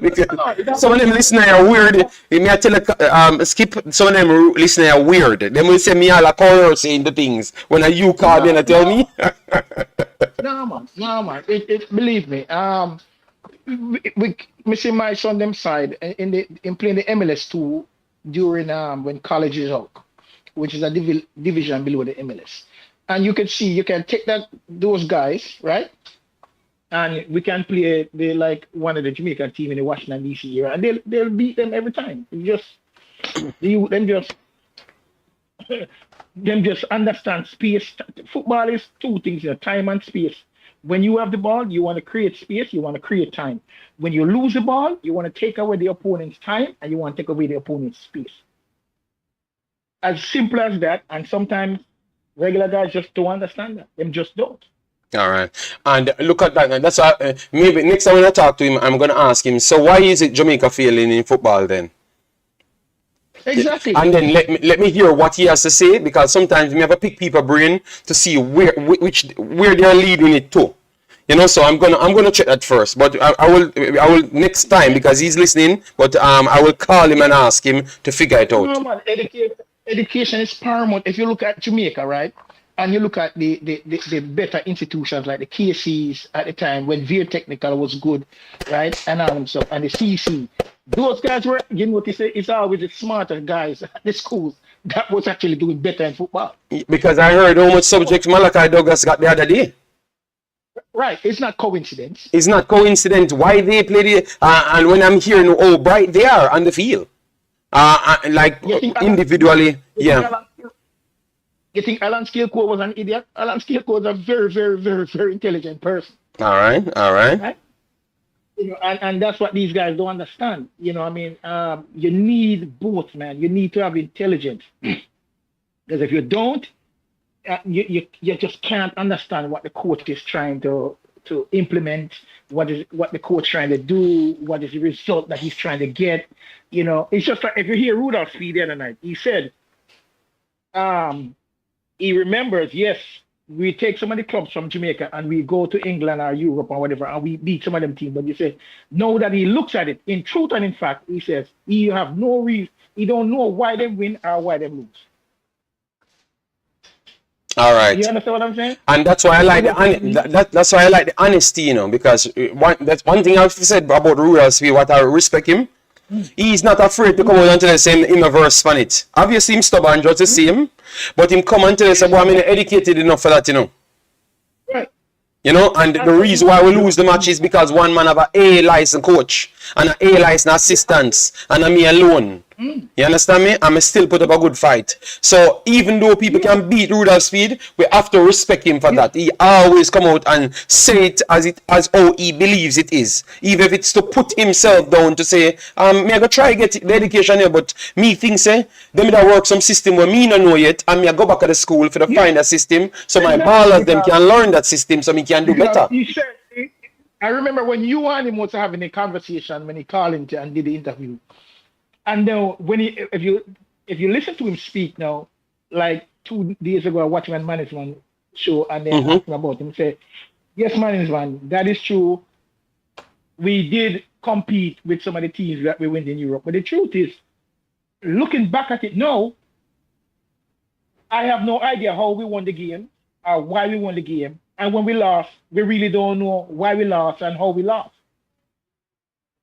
Because No, some of them listeners are weird. They may tell skip some of them listeners are weird. They will say me all a coercing into things when you call me no, and tell no, me. no, man. Believe me. Me see my son them side in playing the MLS 2 during when college is out, which is a division below the MLS. And you can see you can take those guys, right? And we can play they like one of the Jamaican team in the Washington DC area, and they'll beat them every time. It's just them just understand space. Football is two things, time and space. When you have the ball, you want to create space, you want to create time. When you lose the ball, you want to take away the opponent's time and you want to take away the opponent's space. As simple as that. And sometimes regular guys just don't understand that. Them just don't. All right. And look at that. That's why, maybe next time when I talk to him, I'm going to ask him, so why is it Jamaica failing in football then? Exactly. And then let me hear what he has to say, because sometimes we have to pick people's brain to see where they're leading it to. You know, so I'm gonna check that first. But I will next time, because he's listening. But I will call him and ask him to figure it out. No, man, education is paramount. If you look at Jamaica, right, and you look at the better institutions like the KCs at the time when Veer Technical was good, right, and all them stuff, and the CC, those guys were, you know what they say, it's always the smarter guys at the schools that was actually doing better in football. Because I heard how much subjects Malachi Douglas got the other day. Right, it's not coincidence. It's not coincidence why they play the and when I'm hearing how bright they are on the field, like individually, yeah. You think Alan Skillcoat was an idiot? Alan Skillcoat was a very, very, very, very intelligent person. All right, all right. Right? You know, and that's what these guys don't understand. You know, I mean, you need both, man. You need to have intelligence. Because if you don't, you just can't understand what the coach is trying to implement, what the coach trying to do, what is the result that he's trying to get. You know, it's just like if you hear Rudolph speak the other night, he said, he remembers, yes, we take some of the clubs from Jamaica and we go to England or Europe or whatever, and we beat some of them teams. But you say, now that he looks at it, in truth and in fact, he says, he have no reason, he don't know why they win or why they lose. All right. You understand what I'm saying? And that's why I like that's why I like the honesty, you know, because that's one thing I've said about Rural Speed, what I respect him. He's not afraid to come out and tell us in a verse on it. Obviously, him stubborn just to see him, but him come and tell us, well, I'm not educated enough for that, you know. Right. You know, and the reason why we lose the match is because one man have an A licensed coach and an A licensed assistant and me alone. You understand me? I'm still put up a good fight. So even though people can beat Rudolph Speed, we have to respect him for that. He always come out and say it as how he believes it is. Even if it's to put himself down to say, me I go try get the education here, but me think say, them that work some system where me no know yet, and me I go back to the school for to find a system so my ballers them can learn that system so me can do better. He said, I remember when you and him was having a conversation when he called in and did the interview. And then when if you listen to him speak now, like 2 days ago, I watched my management show and then asking about him, say, yes, management, that is true. We did compete with some of the teams that we went in Europe. But the truth is, looking back at it now, I have no idea how we won the game or why we won the game. And when we lost, we really don't know why we lost and how we lost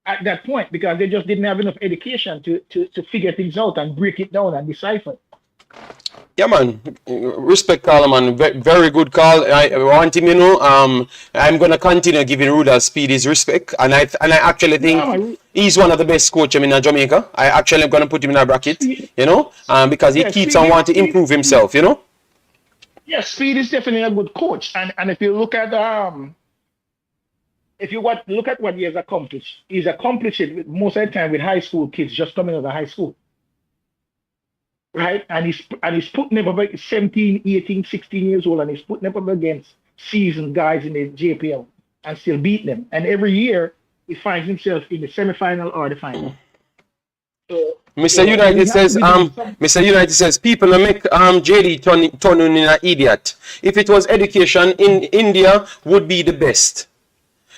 at that point, because they just didn't have enough education to figure things out and break it down and decipher. Yeah, man. Respect, call, man. Very good call. I want him, you know. I'm gonna continue giving Rudolph Speed his respect, and I actually think he's one of the best coaches in Jamaica. I actually am gonna put him in a bracket, you know, because he keeps on wanting to improve himself, you know. Yes, Speed is definitely a good coach, and if you look at look at what he has accomplished, he's accomplished it most of the time with high school kids just coming out of high school. Right? And he's putting them up 17, 18, 16 years old, and he's putting them up against seasoned guys in the JPL and still beating them. And every year he finds himself in the semi-final or the final. So, Mr. we United have says, to be doing some, Mr. United says, people will make JD turn in an idiot. If it was education in India, would be the best.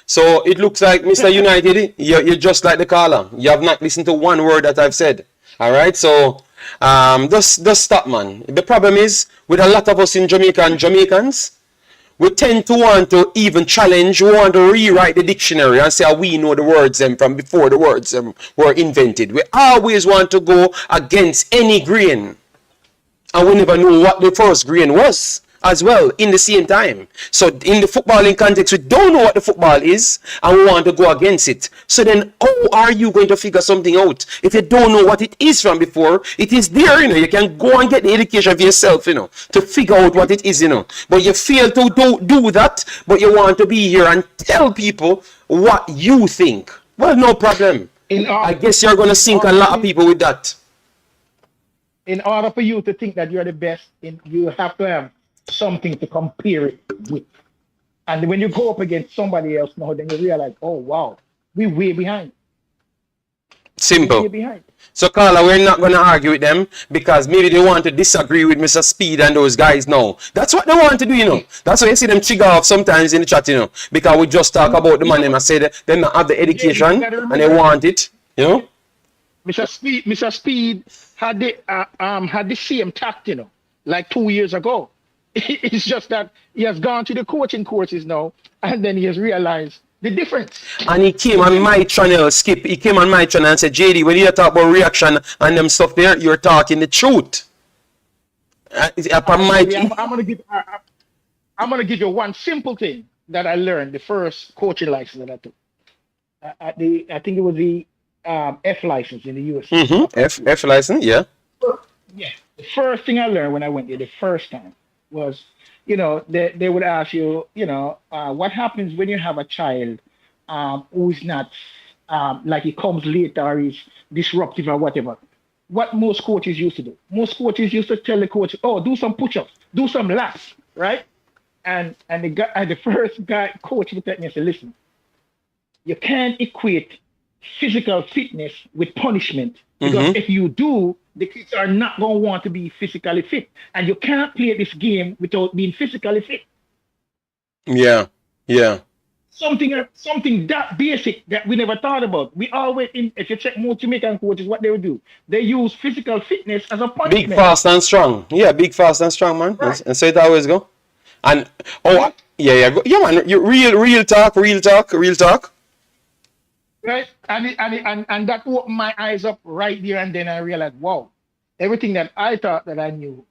So it looks like, Mr. United, you're just like the caller. You have not listened to one word that I've said. All right, so just stop, man. The problem is with a lot of us in Jamaica and Jamaicans, we tend to want to even challenge, we want to rewrite the dictionary and say we know the words from before the words were invented. We always want to go against any grain. And we never know what the first grain was as well in the same time. So in the footballing context, we don't know what the football is and we want to go against it. So then how are you going to figure something out if you don't know what it is from before? It is there, you can go and get the education for yourself, to figure out what it is, But you fail to do that, but you want to be here and tell people what you think. Well, no problem. I guess you're going to sink a lot of people with that. In order for you to think that you're the best, you have to have something to compare it with. And when you go up against somebody else now, then you realize, oh wow, we're way behind. Simple. Way behind. So Carla, we're not going to argue with them because maybe they want to disagree with Mr. Speed and those guys now. That's what they want to do, That's why you see them trigger off sometimes in the chat, because we just talk about the man and say that they not have the education and they want it, Mr. Speed had the same tact, like 2 years ago. It's just that he has gone to the coaching courses now, and then he has realized the difference. And he came on my channel, Skip. He came on my channel and said, JD, when you talk about reaction and them stuff there, you're talking the truth. I'm gonna give you one simple thing that I learned the first coaching license that I took. I think it was the F license in the US. F license, yeah. Yeah. The first thing I learned when I went there the first time was, they would ask you, what happens when you have a child who's not like he comes late or is disruptive or whatever. What most coaches used to do. Most coaches used to tell the coach, oh, do some push-ups, do some laps, right? And the first coach looked at me and said, listen, you can't equate physical fitness with punishment. Because if you do, the kids are not going to want to be physically fit. And you can't play this game without being physically fit. Yeah. Something that basic that we never thought about. We always, if you check most Jamaican coaches, what they would do, they use physical fitness as a punishment. Big, fast, and strong. Yeah, big, fast, and strong, man. Right. And so it always go. And, yeah, man. You real talk. Right, and that opened my eyes up right there, and then I realized, wow, everything that I thought that I knew,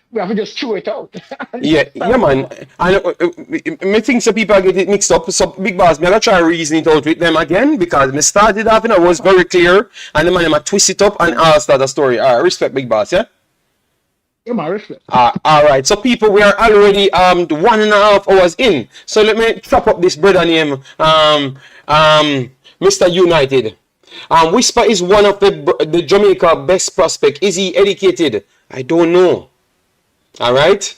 we have to just throw it out. yeah, man. And me think some people get it mixed up. So Big Boss, me gonna try to reason it out with them again because me started off and I was very clear, and the man I twist it up and I'll start a story. Respect, Big Boss, yeah. Yeah, my respect. All right, so people, we are already 1.5 hours in. So let me chop up this brother name, Mr. United. Whisper is one of the Jamaica best prospect. Is he educated? I don't know. All right.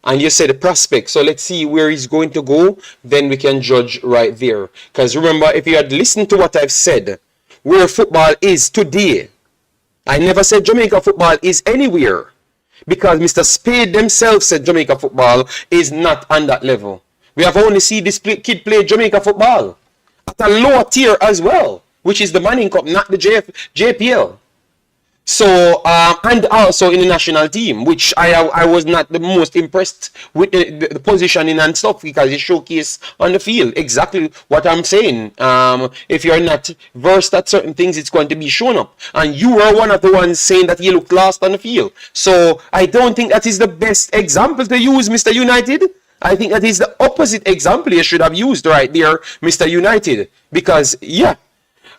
And you said the prospect. So let's see where he's going to go. Then we can judge right there. Because remember, if you had listened to what I've said, where football is today, I never said Jamaica football is anywhere. Because Mr. Spade themselves said Jamaica football is not on that level. We have only seen this kid play Jamaica football at a lower tier as well, which is the Manning Cup, not the JPL. So, and also in the national team, which I was not the most impressed with the positioning and stuff because it showcased on the field exactly what I'm saying. If you're not versed at certain things, it's going to be shown up. And you were one of the ones saying that he looked lost on the field. So, I don't think that is the best example to use, Mr. United. I think that is the opposite example you should have used right there, Mr. United. Because, yeah,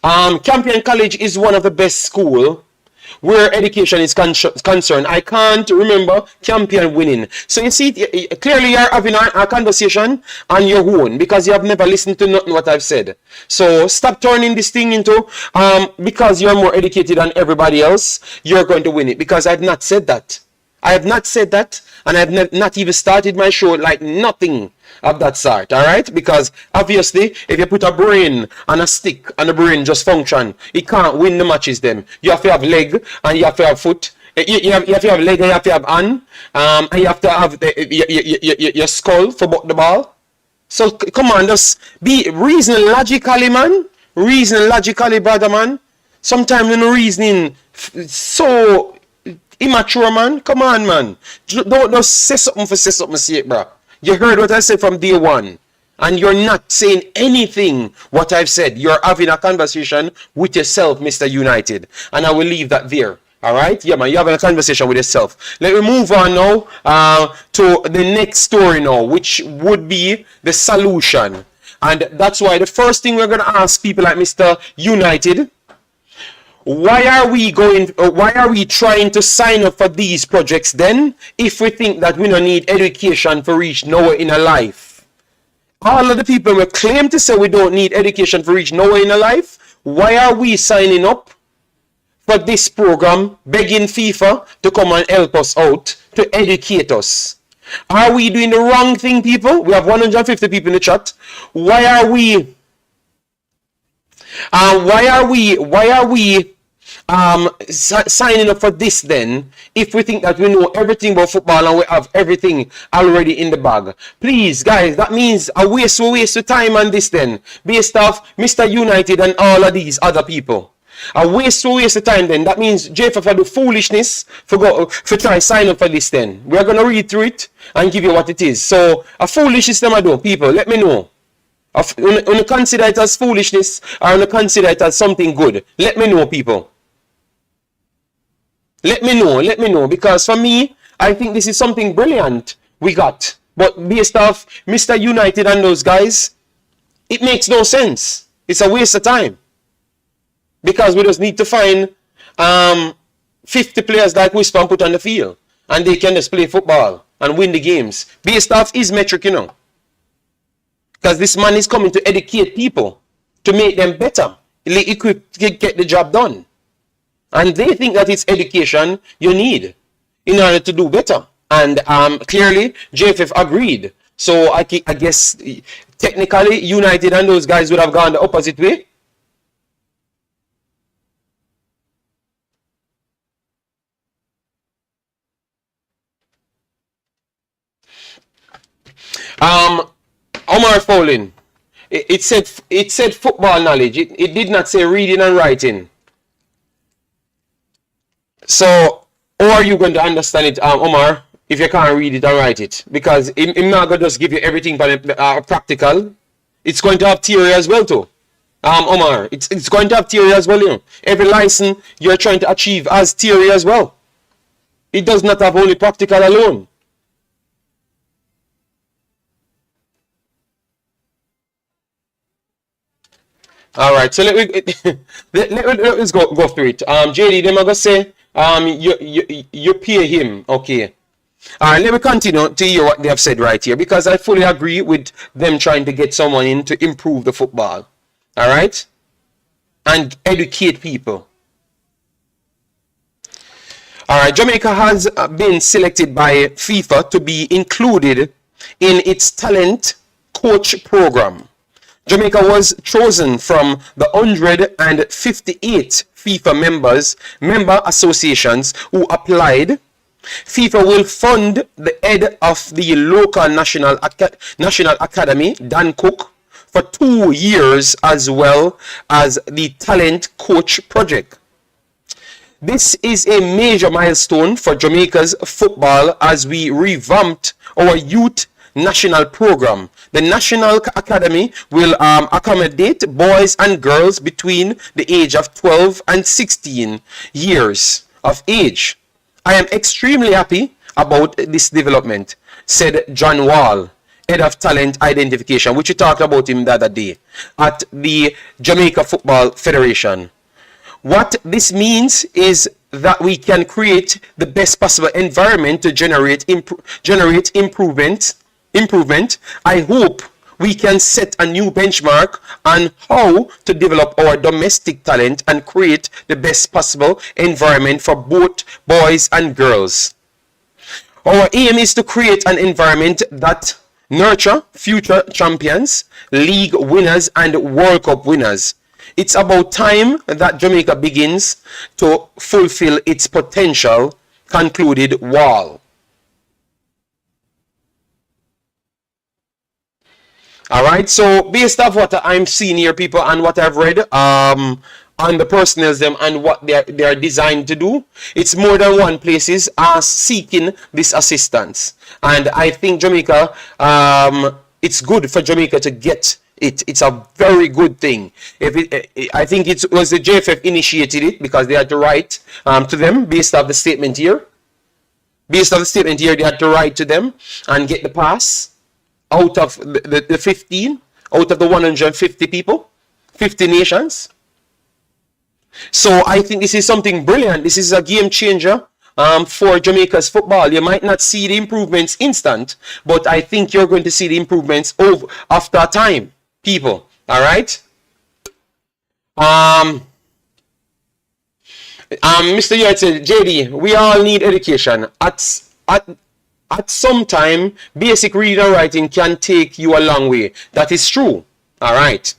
Campion College is one of the best schools where education is concerned. I can't remember Campion winning. So you see, clearly you're having a conversation on your own because you have never listened to nothing what I've said. So stop turning this thing into, because you're more educated than everybody else, you're going to win it. Because I've not said that. I have not said that, and I have not even started my show like nothing. of that sort, all right? Because obviously, if you put a brain on a stick and the brain just function, it can't win the matches. Them you have to have leg and you have to have foot. You have to have leg and you have to have hand, and you have to have your skull for the ball. So come on, just be reason logically, man. Reason logically, brother, man. Sometimes in reasoning so immature, man. Come on, man. Don't just say something for say something sake, bro. You heard what I said from day one. And you're not saying anything what I've said. You're having a conversation with yourself, Mr. United. And I will leave that there. All right? Yeah, man, you're having a conversation with yourself. Let me move on now to the next story now, which would be the solution. And that's why the first thing we're going to ask people like Mr. United, why are we trying to sign up for these projects then if we think that we don't need education for reach nowhere in our life? All of the people who claim to say we don't need education for reach nowhere in our life, why are we signing up for this program, begging FIFA to come and help us out, to educate us? Are we doing the wrong thing, people? We have 150 people in the chat. Why are we signing up for this then if we think that we know everything about football and we have everything already in the bag? Please, guys, that means a waste of time on this then, based off Mr. United and all of these other people. A waste of time then. That means JFF for the foolishness for try sign up for this then. We are going to read through it and give you what it is. So a foolish system I do, people, let me know. When you consider it as foolishness or when you consider it as something good, let me know, people. Let me know, because for me, I think this is something brilliant we got. But based off Mr. United and those guys, it makes no sense. It's a waste of time. Because we just need to find 50 players like Whisper and put on the field. And they can just play football and win the games. Based off his metric, you know. Because this man is coming to educate people. To make them better. Equipped to get the job done. And they think that it's education you need in order to do better. And clearly, JFF agreed. So I guess technically, United and those guys would have gone the opposite way. Omar Fowling, it said football knowledge. It did not say reading and writing. So, how are you going to understand it, Omar, if you can't read it and write it? Because I'm not going to just give you everything practical. It's going to have theory as well too. Omar, it's going to have theory as well, you know. Every license you're trying to achieve has theory as well. It does not have only practical alone. All right, so let's go through it. JD, them are gonna say you pay him, okay. All right, let me continue to hear what they have said right here, because I fully agree with them trying to get someone in to improve the football. All right, and educate people. All right, Jamaica has been selected by FIFA to be included in its talent coach program. Jamaica was chosen from the 158 FIFA member associations who applied. FIFA will fund the head of the local national academy, Dan Cook, for 2 years, as well as the talent coach project. This is a major milestone for Jamaica's football as we revamped our youth national program. The National Academy will accommodate boys and girls between the age of 12 and 16 years of age. I am extremely happy about this development, said John Wall, head of talent identification, which we talked about him the other day, at the Jamaica Football Federation. What this means is that we can create the best possible environment to generate improvement. I hope we can set a new benchmark on how to develop our domestic talent and create the best possible environment for both boys and girls. Our aim is to create an environment that nurture future champions, league winners, and World Cup winners. It's about time that Jamaica begins to fulfill its potential, concluded Wall. All right, so based off what I'm seeing here, people, and what I've read on the personnel them and what they're designed to do, it's more than one places are seeking this assistance. And I think Jamaica, it's good for Jamaica to get it. It's a very good thing. I think it was the JFF initiated it because they had to write to them based off the statement here. Based on the statement here, they had to write to them and get the pass out of the 15, out of the 150 people, 50 nations. So I think this is something brilliant. This is a game changer for Jamaica's football. You might not see the improvements instant, but I think you're going to see the improvements after time, people. All right? Mr. Yard said, JD, we all need education. At some time, basic reading and writing can take you a long way. That is true. All right.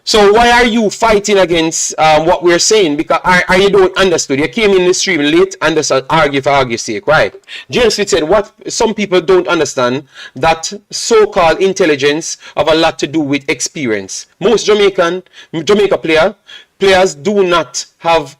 So why are you fighting against what we're saying? Because you don't understand. You came in the stream late and just argue for argue's sake, right? James Fitz said, what some people don't understand, that so-called intelligence have a lot to do with experience. Most Jamaica players do not have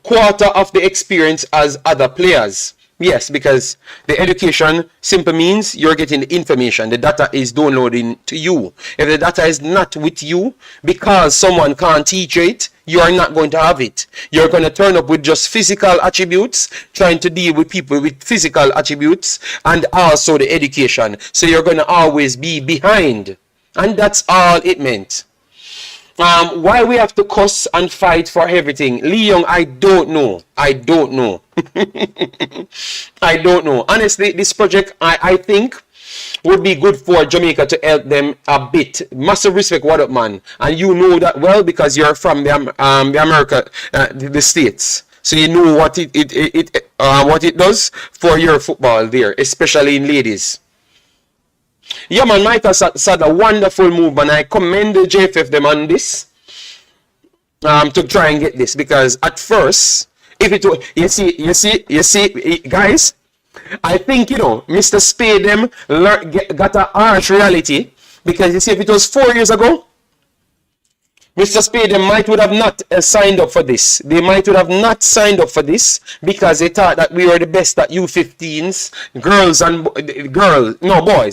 quarter of the experience as other players. Yes, because the education simply means you're getting the information. The data is downloading to you. If the data is not with you because someone can't teach it, you are not going to have it. You're going to turn up with just physical attributes, trying to deal with people with physical attributes and also the education. So you're going to always be behind. And that's all it meant. Why we have to cuss and fight for everything? Lee Young, I don't know. I don't know. I don't know. Honestly, this project, I think, would be good for Jamaica to help them a bit. Massive respect, what up, man? And you know that well because you're from the America, the States. So you know what it does for your football there, especially in ladies. Yeah, man, Micah said a wonderful move, and I commend the JFF them on this to try and get this, because at first, if it was, you see, guys, I think, Mr. Spade them got a harsh reality, because you see, if it was 4 years ago, Mr. Spade might would have not signed up for this. They might would have not signed up for this because they thought that we were the best at U15s,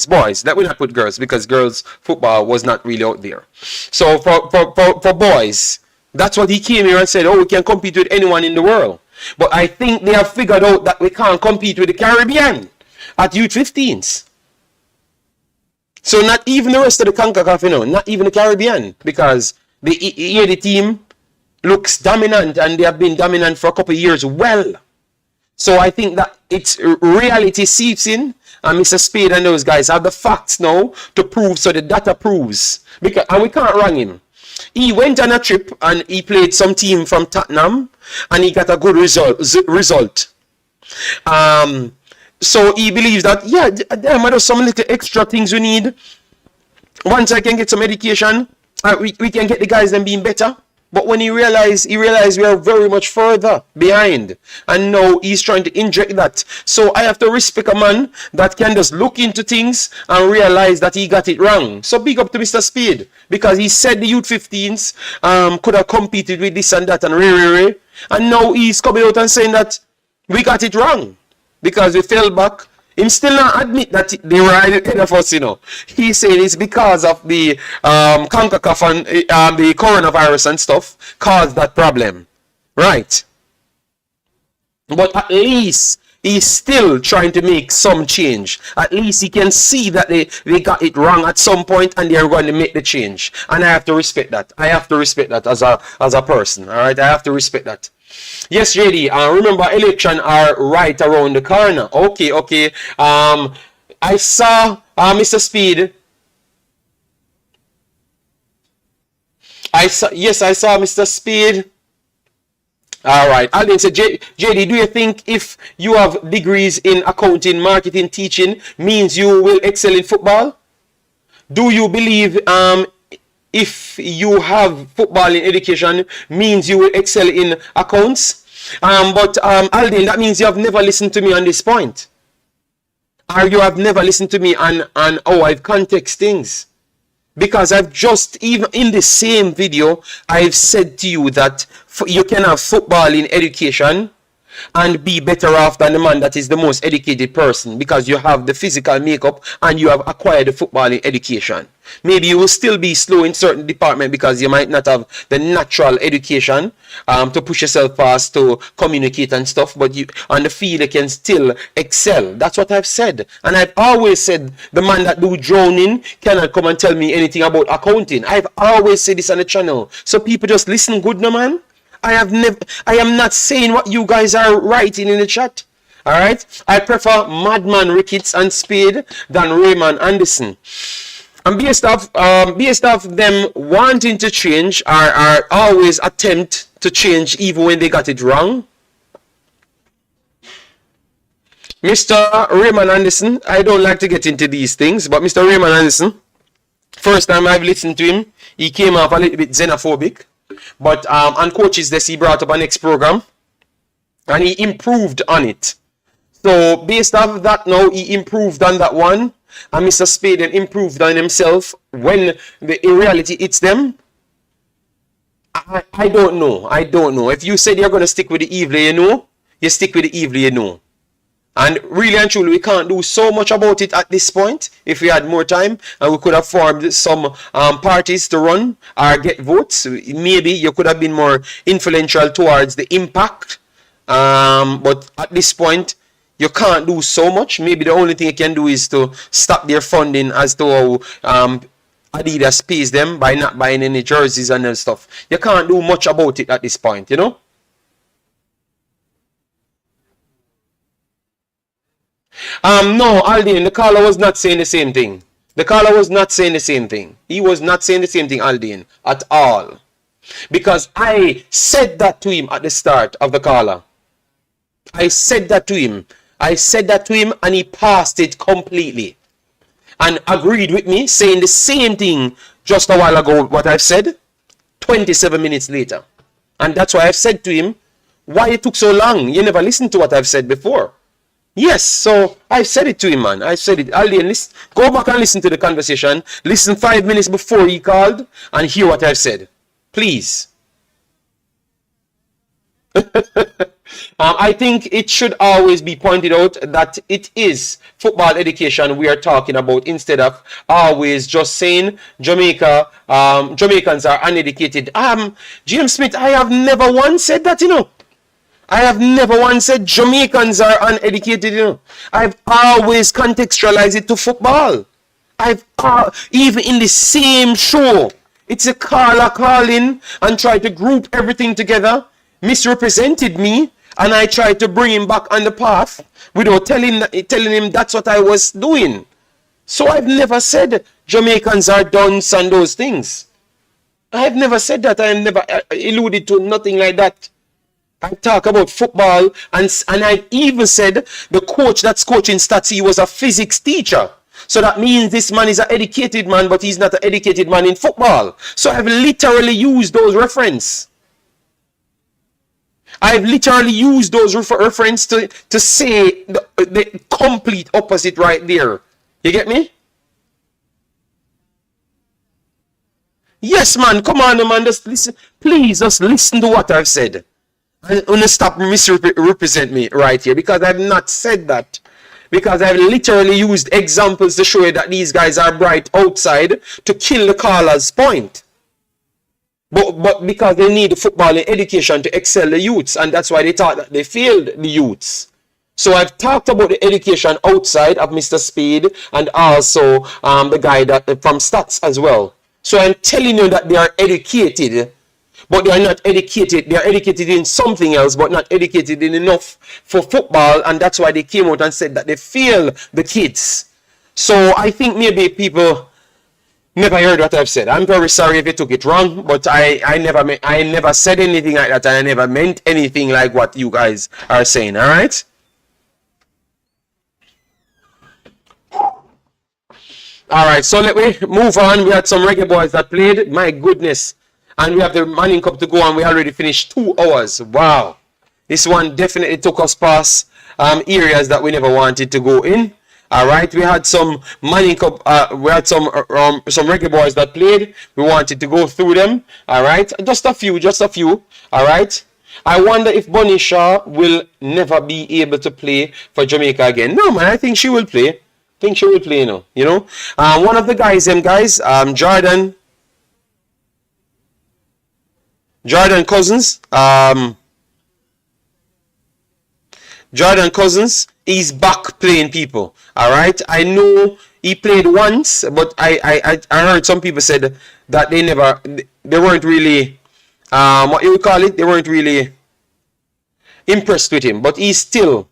boys. That would not put girls because girls football was not really out there. So for boys, that's what he came here and said, we can compete with anyone in the world. But I think they have figured out that we can't compete with the Caribbean at U15s. So not even the rest of the Concacaf, not even the Caribbean, because the team looks dominant and they have been dominant for a couple of years well. So I think that it's reality seeps in, and Mr. Spade and those guys have the facts now to prove, so the data proves. And we can't wrong him. He went on a trip and he played some team from Tottenham and he got a good result. So he believes that, there might be some little extra things we need. Once I can get some education, we can get the guys them being better. But when he realized we are very much further behind, and now he's trying to inject that. So I have to respect a man that can just look into things and realize that he got it wrong. So big up to Mr. Spade, because he said the youth 15s could have competed with this and that and and now he's coming out and saying that we got it wrong because we fell back. Him still not admit that they were ahead of us, He said it's because of the Concacaf and the coronavirus and stuff caused that problem. Right. But at least he's still trying to make some change. At least he can see that they got it wrong at some point and they're going to make the change. And I have to respect that. I have to respect that as a person. All right. I have to respect that. Yes, JD. Remember, election are right around the corner. Okay. I saw Mr. Speed. I saw Mr. Speed All right. Alden said, JD, do you think if you have degrees in accounting, marketing, teaching, means you will excel in football? Do you believe if you have football in education means you will excel in accounts? But Alden, that means you have never listened to me on this point. Or you have never listened to me on how I've context things. Because I've just, even in the same video, I've said to you that you can have football in education and be better off than the man that is the most educated person, because you have the physical makeup and you have acquired the football in education. Maybe you will still be slow in certain department because you might not have the natural education to push yourself past, to communicate and stuff, but you on the field you can still excel. That's what I've said. And I've always said the man that do drowning cannot come and tell me anything about accounting. I've always said this on the channel. So people just listen good, no man. I am not saying what you guys are writing in the chat. Alright? I prefer Madman Ricketts and Spade than Raymond Anderson. And based off them wanting to change, are always attempt to change even when they got it wrong. Mr. Raymond Anderson, I don't like to get into these things, but Mr. Raymond Anderson, first time I've listened to him, he came off a little bit xenophobic. But on Coaches Desk, he brought up a next program and he improved on it. So based off that now, he improved on that one. And Mr. Spade improved on himself when in reality it's them. I don't know. I don't know. If you said you're going to stick with the evil you know, you stick with the evil you know. And really and truly, we can't do so much about it at this point. If we had more time and we could have formed some parties to run or get votes, maybe you could have been more influential towards the impact. But at this point, you can't do so much. Maybe the only thing you can do is to stop their funding as to how Adidas pays them by not buying any jerseys and stuff. You can't do much about it at this point, you know? No, Aldin, the caller was not saying the same thing. The caller was not saying the same thing. He was not saying the same thing, Aldin, at all. Because I said that to him at the start of the caller. I said that to him. I said that to him and he passed it completely. And agreed with me, saying the same thing just a while ago, what I've said, 27 minutes later. And that's why I've said to him, why it took so long? You never listened to what I've said before. Yes, so I said it to him, man. I said it. Alien, go back and listen to the conversation. Listen 5 minutes before he called and hear what I've said. Please. I think it should always be pointed out that it is football education we are talking about, instead of always just saying Jamaica, Jamaicans are uneducated. James Smith, I have never once said that, you know. I have never once said Jamaicans are uneducated, you know. I've always contextualized it to football. Even in the same show, it's a caller calling and try to group everything together, misrepresented me, and I tried to bring him back on the path without telling him that's what I was doing. So I've never said Jamaicans are dunce and those things. I've never said that. I have never alluded to nothing like that. I talk about football, and I even said the coach that's coaching stats, he was a physics teacher. So that means this man is an educated man, but he's not an educated man in football. So I've literally used those references. I've literally used those references to say the complete opposite right there. You get me? Yes, man. Come on, man. Just listen. Please, just listen to what I've said. I'm going to stop misrepresent me right here, because I've not said that. Because I've literally used examples to show you that these guys are bright outside to kill the caller's point. But because they need football and education to excel the youths, and that's why they thought that they failed the youths. So I've talked about the education outside of Mr. Speed and also the guy that from Stats as well. So I'm telling you that they are educated, but they are not educated. They are educated in something else, but not educated in enough for football, and that's why they came out and said that they fail the kids. So I think maybe people never heard what I've said. I'm very sorry if you took it wrong, but I never said anything like that, and I never meant anything like what you guys are saying. All right. All right, so let me move on. We had some reggae boys that played. My goodness. And we have the Manning Cup to go, and we already finished 2 hours. Wow. This one definitely took us past areas that we never wanted to go in. All right, we had some Manning Cup, we had some reggae boys that played. We wanted to go through them. All right, just a few. All right. I wonder if Bunny Shaw will never be able to play for Jamaica again. No, man, I think she will play. You know. One of the guys, Jordan Cousins. Jordan Cousins is back playing, people. All right. I know he played once, but I heard some people said that they weren't really, what you would call it, they weren't really impressed with him, but he's still.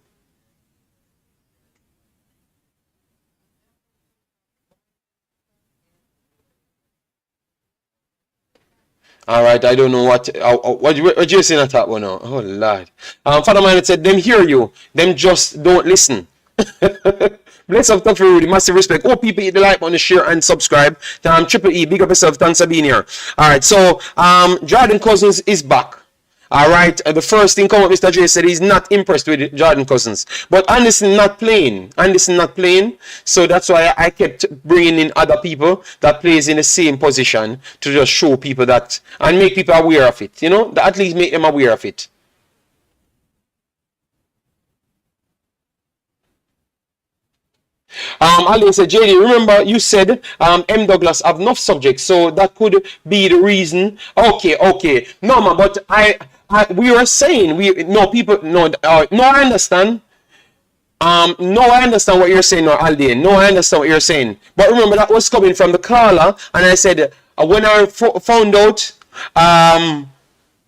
All right, I don't know what you're saying at that one now. Oh Lord, Father Man said them hear you, them just don't listen. Bless up, tough Rudy, massive respect. Oh, people, hit the like button, share and subscribe. Triple E, big up yourself. Thanks for being here. All right, so Jordan Cousins is back. All right, the first thing come up, Mr. J said he's not impressed with Jordan Cousins, but Anderson not playing, so that's why I kept bringing in other people that plays in the same position to just show people that and make people aware of it, you know, at least make them aware of it. Ali said, JD, remember you said M. Douglas have enough subjects, so that could be the reason. Okay. No, man, but we were saying I understand. I understand what you're saying, Aldi. No, I understand what you're saying. But remember that was coming from the caller, and I said when I found out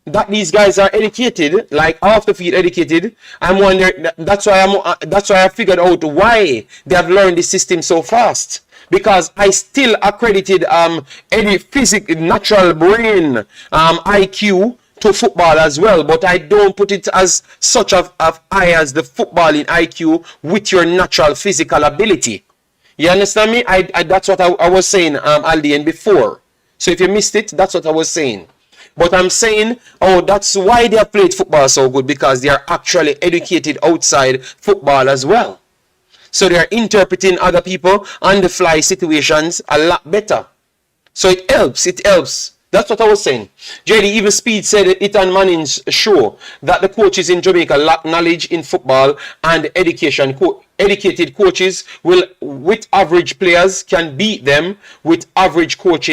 that these guys are educated, like off the field educated, I'm wondering. That's why I figured out why they have learned the system so fast. Because I still accredited any natural brain IQ to football as well, but I don't put it as such of high as the footballing IQ with your natural physical ability. You understand me? That's what I was saying, Aldi, and before. So if you missed it, that's what I was saying. But I'm saying, that's why they have played football so good, because they are actually educated outside football as well. So they are interpreting other people on the fly situations a lot better. So it helps. That's what I was saying. JD, even Speed said it on Manning's show that the coaches in Jamaica lack knowledge in football and education. Educated coaches with average players can beat them with average coach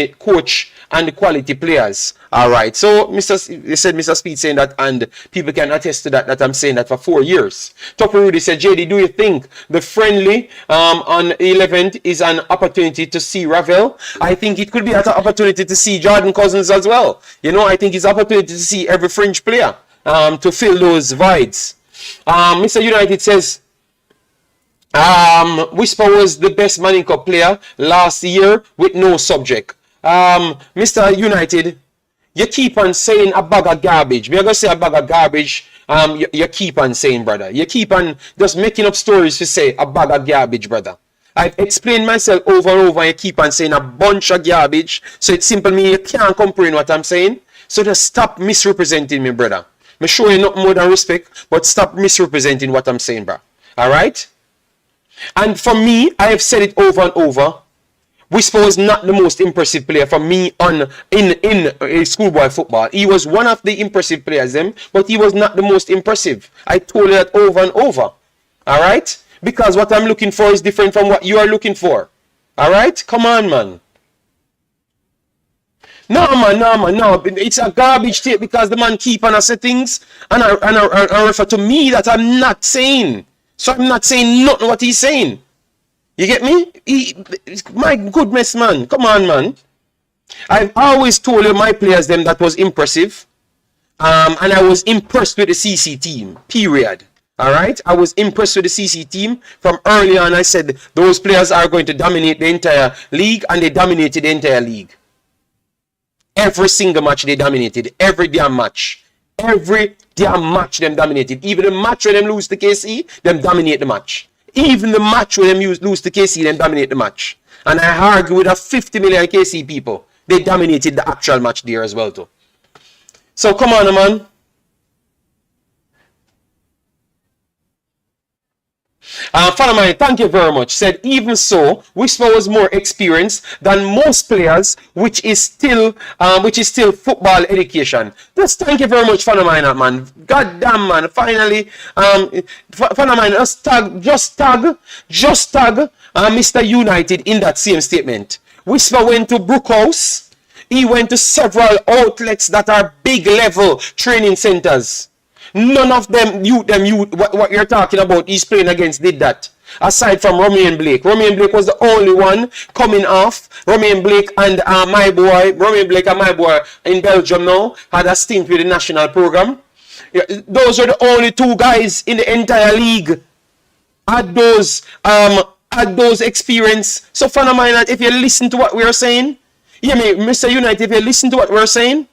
and quality players. All right. So Mr. Speed saying that, and people can attest to that I'm saying that for 4 years. Topi Rudy said, JD, do you think the friendly on 11th is an opportunity to see Ravel? I think it could be an opportunity to see Jordan Cousins as well. You know, I think it's an opportunity to see every fringe player to fill those voids. Mr. United says, Whisper was the best Manning Cup player last year with no subject. Mr. United, you keep on saying a bag of garbage. We're going to say a bag of garbage. You keep on saying, brother. You keep on just making up stories to say a bag of garbage, brother. I've explained myself over and over, and you keep on saying a bunch of garbage. So it's simple, me, you can't comprehend what I'm saying. So just stop misrepresenting me, brother. I'm sure you not more than respect, but stop misrepresenting what I'm saying, bro. All right? And for me, I have said it over and over. Whisper was not the most impressive player for me in schoolboy football. He was one of the impressive players, but he was not the most impressive. I told you that over and over. All right? Because what I'm looking for is different from what you are looking for. All right? Come on, man. No. It's a garbage tape because the man keep on say things and refer to me that I'm not saying. So I'm not saying nothing what he's saying. You get me? My goodness, man. Come on, man. I've always told you my players them that was impressive. And I was impressed with the CC team. Period. All right, I was impressed with the CC team from early on. I said those players are going to dominate the entire league, and they dominated the entire league. Every single match they dominated. Every damn match. Every damn match them dominated. Even the match where them lose to KC, them dominate the match. Even the match where them lose to KC, them dominate the match. And I argue with a 50 million KC people. They dominated the actual match there as well too. So come on, man. Fan of mine, thank you very much. Said even so, Whisper was more experienced than most players, which is still football education. Just thank you very much, fan of mine, man. God damn, man. Finally, fan of mine, just tag Mr. United in that same statement. Whisper went to Brookhouse. He went to several outlets that are big level training centers. None of them, what you're talking about, he's playing against did that. Aside from Romain Blake. Romain Blake was the only one coming off. Romain Blake and my boy in Belgium now had a stint with the national program. Those are the only two guys in the entire league had those experience. So fan of mine, if you listen to what we're saying, hear me, Mr. United, if you listen to what we're saying,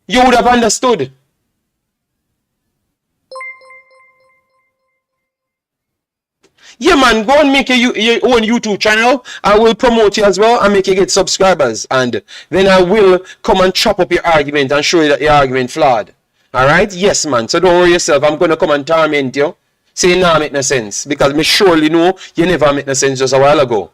you would have understood. Yeah, man, go and make your own YouTube channel. I will promote you as well and make you get subscribers. And then I will come and chop up your argument and show you that your argument flawed. Alright? Yes, man. So don't worry yourself. I'm going to come and torment you. Say, nah, make no sense. Because me surely know you never make no sense just a while ago.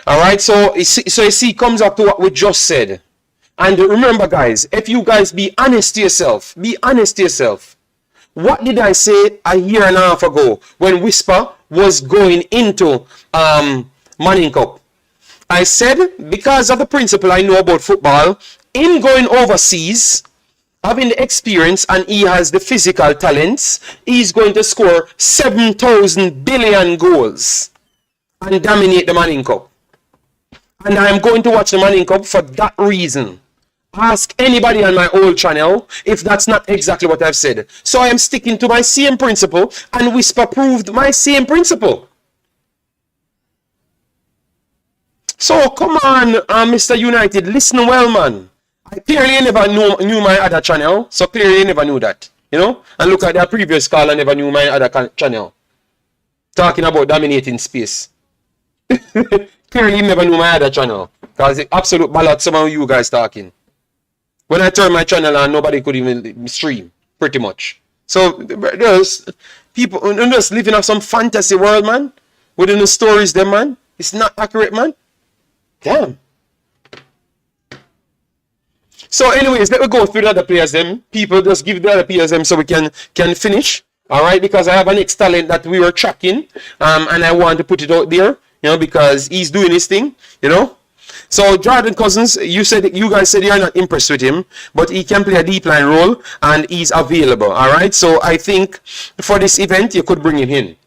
Alright, so you see, comes up to what we just said. And remember, guys, if you guys be honest to yourself, what did I say a year and a half ago when Whisper was going into Manning Cup? I said, because of the principle I know about football, in going overseas, having the experience, and he has the physical talents, he's going to score 7,000 billion goals and dominate the Manning Cup. And I'm going to watch the Manning Cup for that reason. Ask anybody on my old channel if that's not exactly what I've said. So I am sticking to my same principle, and Whisper proved my same principle. So come on, Mr. United, listen well, man. I clearly never knew my other channel, so clearly you never knew that, you know. And look at that previous call, I never knew my other channel. Talking about dominating space. Clearly you never knew my other channel, because the absolute ballad some of you guys talking. When I turned my channel on, nobody could even stream, pretty much. So there's people just living off some fantasy world, man. Within the stories, them, man. It's not accurate, man. Damn. So anyways, let me go through the other players them. People, just give the other players them so we can finish. Alright, because I have an next talent that we were tracking. And I want to put it out there, you know, because he's doing his thing, you know. So Jordan Cousins, you guys said you're not impressed with him, but he can play a deep line role and he's available. Alright, so I think for this event you could bring him in.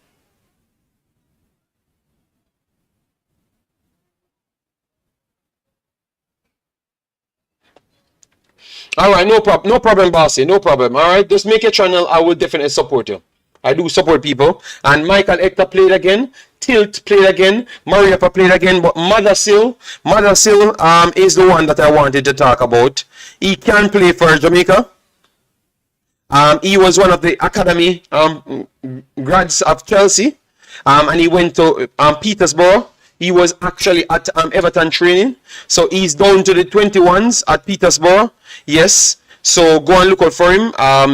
Alright, no problem, bossy, no problem. Alright, just make a channel, I will definitely support you. I do support people. And Michael Hector played again. Tilt played again. Mariappa played again. But Mothersill is the one that I wanted to talk about. He can play for Jamaica. He was one of the academy grads of Chelsea. And he went to Petersburg. He was actually at Everton training. So he's down to the 21s at Petersburg. Yes. So go and look out for him.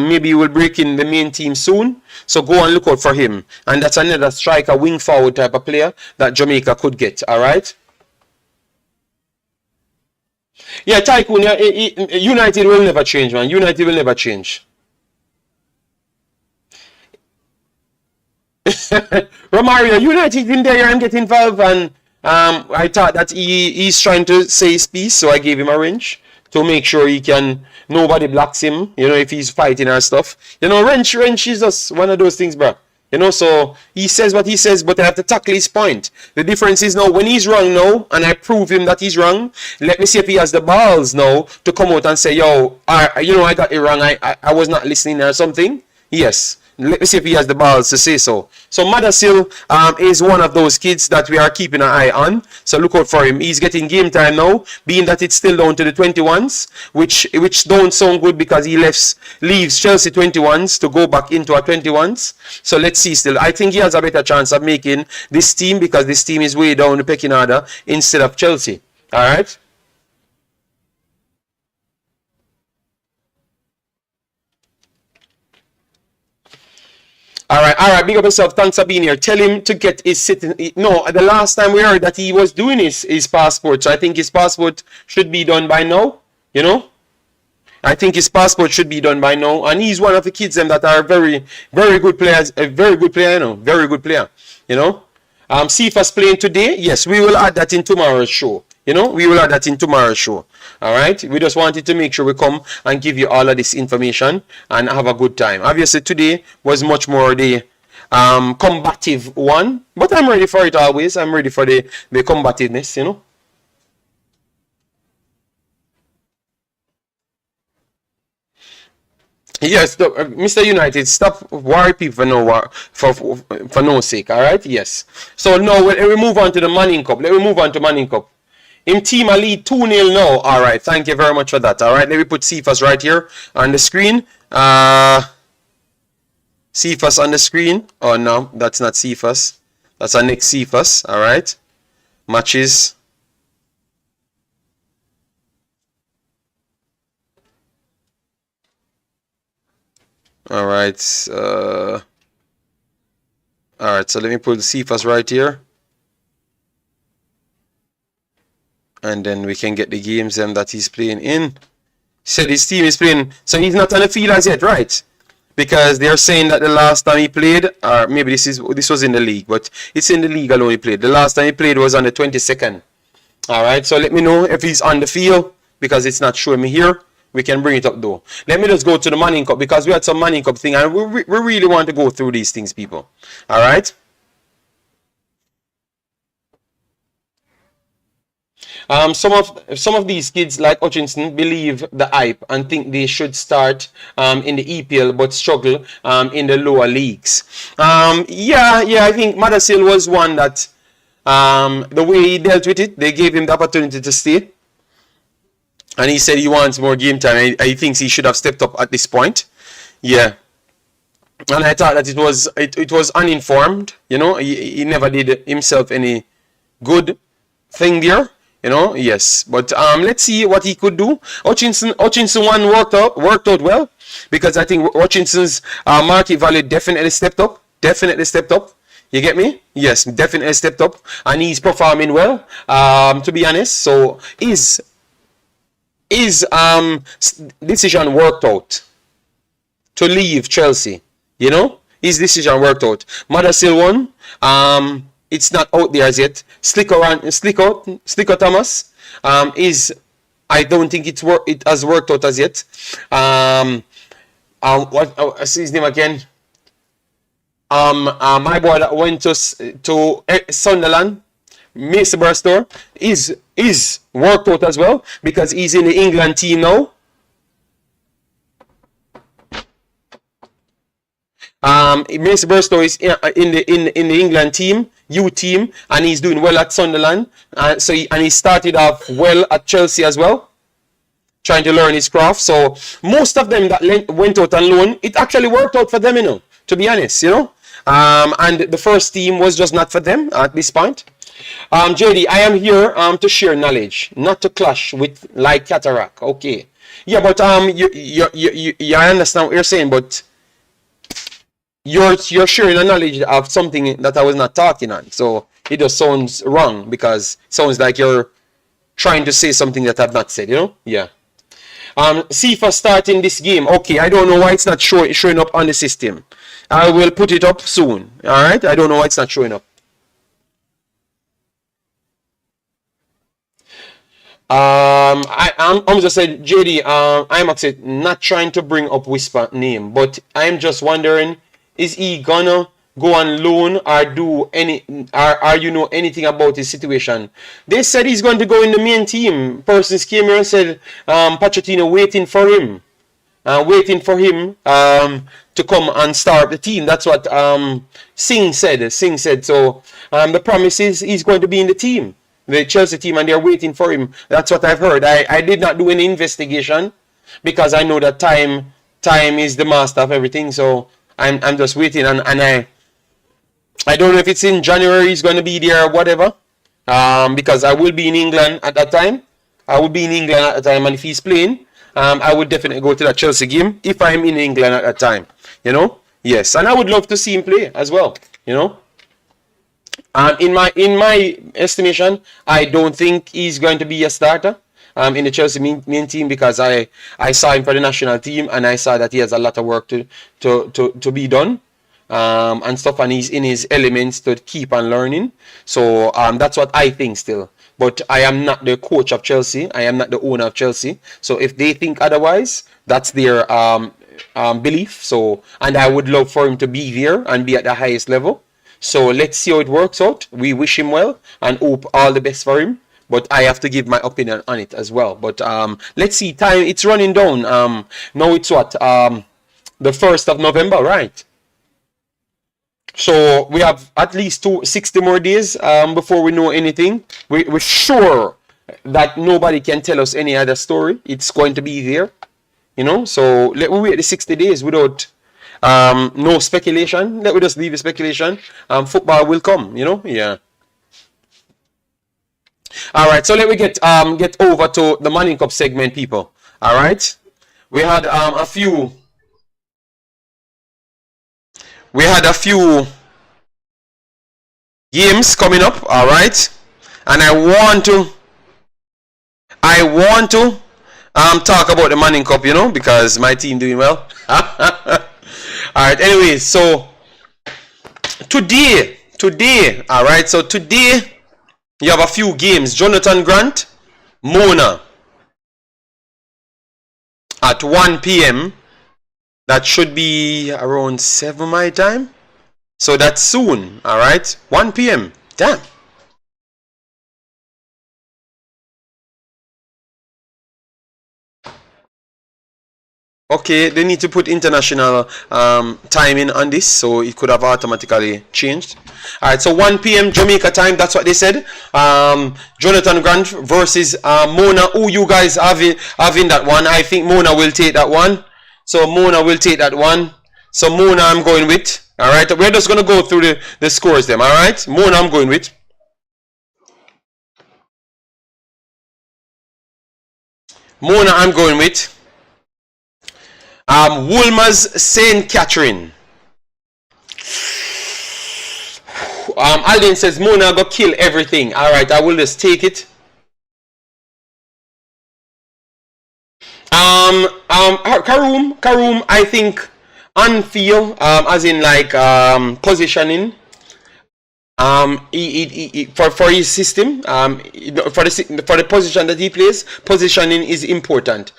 Maybe he will break in the main team soon. So go and look out for him. And that's another striker, wing forward type of player that Jamaica could get. Alright? Yeah, Tycoon, United will never change, man. United will never change. Romario, United in there and get involved. And I thought that he's trying to say his piece. So I gave him a wrench to make sure he can, nobody blocks him, you know, if he's fighting or stuff. You know, wrench is just one of those things, bro. You know, so he says what he says, but I have to tackle his point. The difference is now, when he's wrong now, and I prove him that he's wrong, let me see if he has the balls now to come out and say, yo, I got it wrong, I was not listening or something. Yes. Let me see if he has the balls to say so. So Madasil is one of those kids that we are keeping an eye on. So look out for him. He's getting game time now, being that it's still down to the 21s, which don't sound good because he leaves Chelsea 21s to go back into our 21s. So let's see still. I think he has a better chance of making this team because this team is way down the pecking order instead of Chelsea. All right. All right, big up yourself. Thanks for being here. Tell him to get his sitting. No, the last time we heard that he was doing his passport, so I think his passport should be done by now. You know, I think his passport should be done by now, and he's one of the kids them that are very, very good players. A very good player, you know, very good player. You know, Sifa's playing today. Yes, we will add that in tomorrow's show. You know, we will add that in tomorrow's show. All right. We just wanted to make sure we come and give you all of this information and have a good time. Obviously, today was much more the combative one, but I'm ready for it always. I'm ready for the combativeness, you know. Yes, Mr. United, stop worry people for no sake. All right. Yes. So now let me move on to the Manning Cup. Let me move on to Manning Cup. Him team a lead 2-0 now. All right, thank you very much for that. All right, let me put Cephas right here on the screen. Cephas on the screen. Oh no, that's not Cephas. That's our next Cephas. All right, matches. All right. All right. So let me put Cephas right here. And then we can get the games that he's playing in. Said his team is playing, so he's not on the field as yet, right? Because they're saying that the last time he played, or maybe this was in the league, but it's in the league alone he played. The last time he played was on the 22nd. All right, so let me know if he's on the field because it's not showing me here. We can bring it up though. Let me just go to the Manning Cup because we had some Manning Cup thing and we really want to go through these things, people. All right. Some of these kids like Hutchinson believe the hype and think they should start in the EPL but struggle in the lower leagues. Yeah, I think Madasil was one that the way he dealt with it, they gave him the opportunity to stay. And he said he wants more game time. I think he should have stepped up at this point. Yeah. And I thought that it was uninformed. You know, he never did himself any good thing there. You know, yes. But let's see what he could do. Hutchinson one worked out well because I think Hutchinson's market value definitely stepped up. You get me? Yes, definitely stepped up, and he's performing well. To be honest, so his decision worked out to leave Chelsea. You know, his decision worked out. Madasil won. It's not out there as yet. Slicker Thomas is. I don't think it has worked out as yet. What's his name again? My boy that went to Sunderland, Mason Burstow, is worked out as well because he's in the England team now. Mason Burstow is in the England team, U team, and he's doing well at Sunderland. He started off well at Chelsea as well, trying to learn his craft. So most of them that went out on loan, it actually worked out for them, you know. To be honest, you know. And the first team was just not for them at this point. JD, I am here to share knowledge, not to clash with like cataract. Okay. Yeah, but you I understand what you're saying, but you're sharing a knowledge of something that I was not talking on. So it just sounds wrong because it sounds like you're trying to say something that I've not said, you know? Yeah. Sifa starting this game. Okay, I don't know why it's not showing up on the system. I will put it up soon. Alright? I don't know why it's not showing up. I'm just saying, JD, Imaxit, not trying to bring up Whisper name, but I'm just wondering, is he gonna go on loan or do any or you know anything about his situation? They said he's going to go in the main team. Persons came here and said Pochettino waiting for him. To come and start the team. That's what Singh said. So the promise is he's going to be in the team, the Chelsea team, and they're waiting for him. That's what I've heard. I did not do any investigation because I know that time is the master of everything. So I'm just waiting, and I don't know if it's in January he's going to be there or whatever. Because I will be in England at that time. And if he's playing, I would definitely go to that Chelsea game if I'm in England at that time. You know, yes, and I would love to see him play as well. You know, in my estimation, I don't think he's going to be a starter in the Chelsea main team because I saw him for the national team and I saw that he has a lot of work to be done. And stuff, and he's in his elements to keep on learning. So that's what I think still. But I am not the coach of Chelsea. I am not the owner of Chelsea. So if they think otherwise, that's their belief. So, and I would love for him to be there and be at the highest level. So let's see how it works out. We wish him well and hope all the best for him. But I have to give my opinion on it as well. But let's see. Time, it's running down. Now it's what? The 1st of November, right? So we have at least 60 more days before we know anything. We're sure that nobody can tell us any other story. It's going to be there, you know. So let we wait the 60 days without no speculation. Let me just leave the speculation. Football will come, you know. Yeah. All right. So let me get over to the Manning Cup segment, people. All right. We had a few. We had a few games coming up, all right, and I want to talk about the Manning Cup, you know, because my team doing well. All right. Anyways, so today, all right. So today you have a few games. Jonathan Grant, Mona at 1 p.m. That should be around 7 my time. So that's soon, all right? 1 p.m. Damn. Okay, they need to put international timing on this, so it could have automatically changed. All right, so 1 p.m. Jamaica time, that's what they said. Jonathan Grant versus Mona. Who you guys having that one? I think Mona will take that one. So Mona will take that one. So Mona I'm going with. Alright. We're just gonna go through the scores them. Alright. Mona I'm going with. Mona I'm going with. Wolmer's St. Catherine. Alden says Mona go kill everything. Alright, I will just take it. Karoom, I think on field, as in like positioning, for his system, for the position that he plays, positioning is important.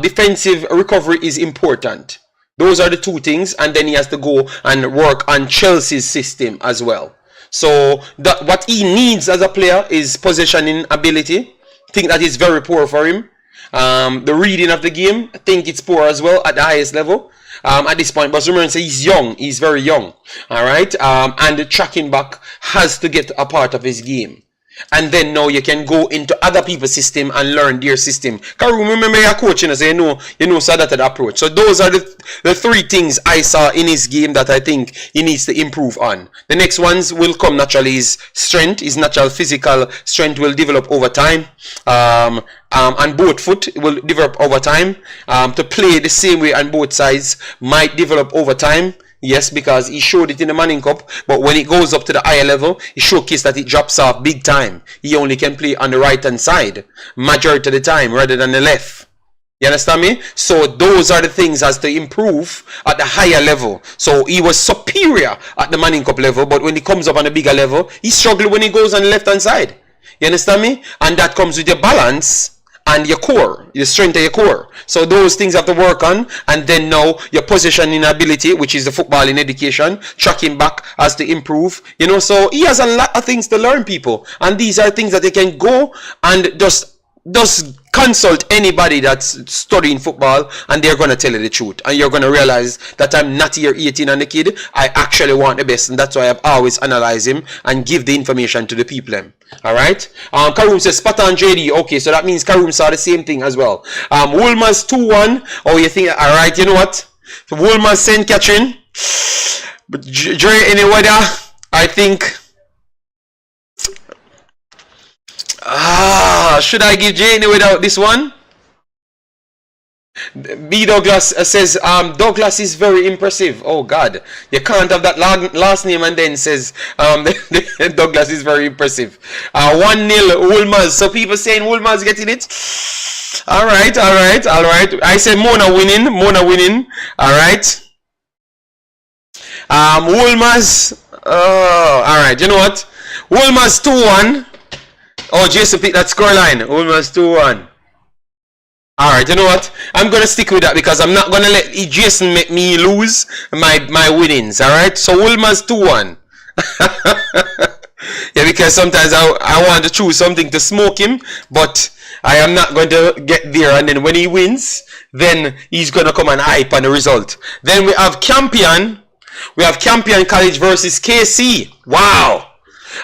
Defensive recovery is important. Those are the two things, and then he has to go and work on Chelsea's system as well. So what he needs as a player is positioning ability. I think that is very poor for him. The reading of the game, I think it's poor as well at the highest level at this point. But remember, he's young. He's very young. All right. And the tracking back has to get a part of his game. And then now you can go into other people's system and learn their system. Karoom, remember you're coaching, so you know so that approach. So those are the three things I saw in his game that I think he needs to improve on. The next ones will come naturally. His strength, his natural physical strength will develop over time. And both foot will develop over time. To play the same way on both sides might develop over time. Yes, because he showed it in the Manning Cup, but when it goes up to the higher level, he showcased that it drops off big time. He only can play on the right hand side majority of the time rather than the left. You understand me? So those are the things as to improve at the higher level. So he was superior at the Manning Cup level, but when he comes up on a bigger level, he struggles when he goes on the left hand side. You understand me? And that comes with the balance and your core, the strength of your core. So those things have to work on, and then now your positioning ability, which is the footballing education, tracking back has to improve. You know, so he has a lot of things to learn, people, and these are things that they can go and just consult anybody that's studying football, and they're going to tell you the truth, and you're going to realize that I'm not here 18 on the kid. I actually want the best, and that's why I've always analyzed him and give the information to the people. All right. Karoom says spot on JD. Okay, so that means Karoom saw the same thing as well. Woolmer's 2-1. Oh, you think? All right. You know what? So Woolmer's St. Catherine, but Dre any weather. I think. Should I give Jay any without this one? B Douglas says Douglas is very impressive. Oh God, you can't have that last name and then says Douglas is very impressive. 1-0 Woolmers. So people saying Woolmers getting it. All right. I said Mona winning. All right. Woolmers. All right. You know what? Woolmers 2-1. Oh, Jason picked that scoreline. Woolmers 2-1. Alright, you know what? I'm going to stick with that because I'm not going to let Jason make me lose my winnings. Alright? So Woolmers 2-1. Yeah, because sometimes I want to choose something to smoke him, but I am not going to get there. And then when he wins, then he's going to come and hype on the result. Then we have Campion. We have Campion College versus KC. Wow.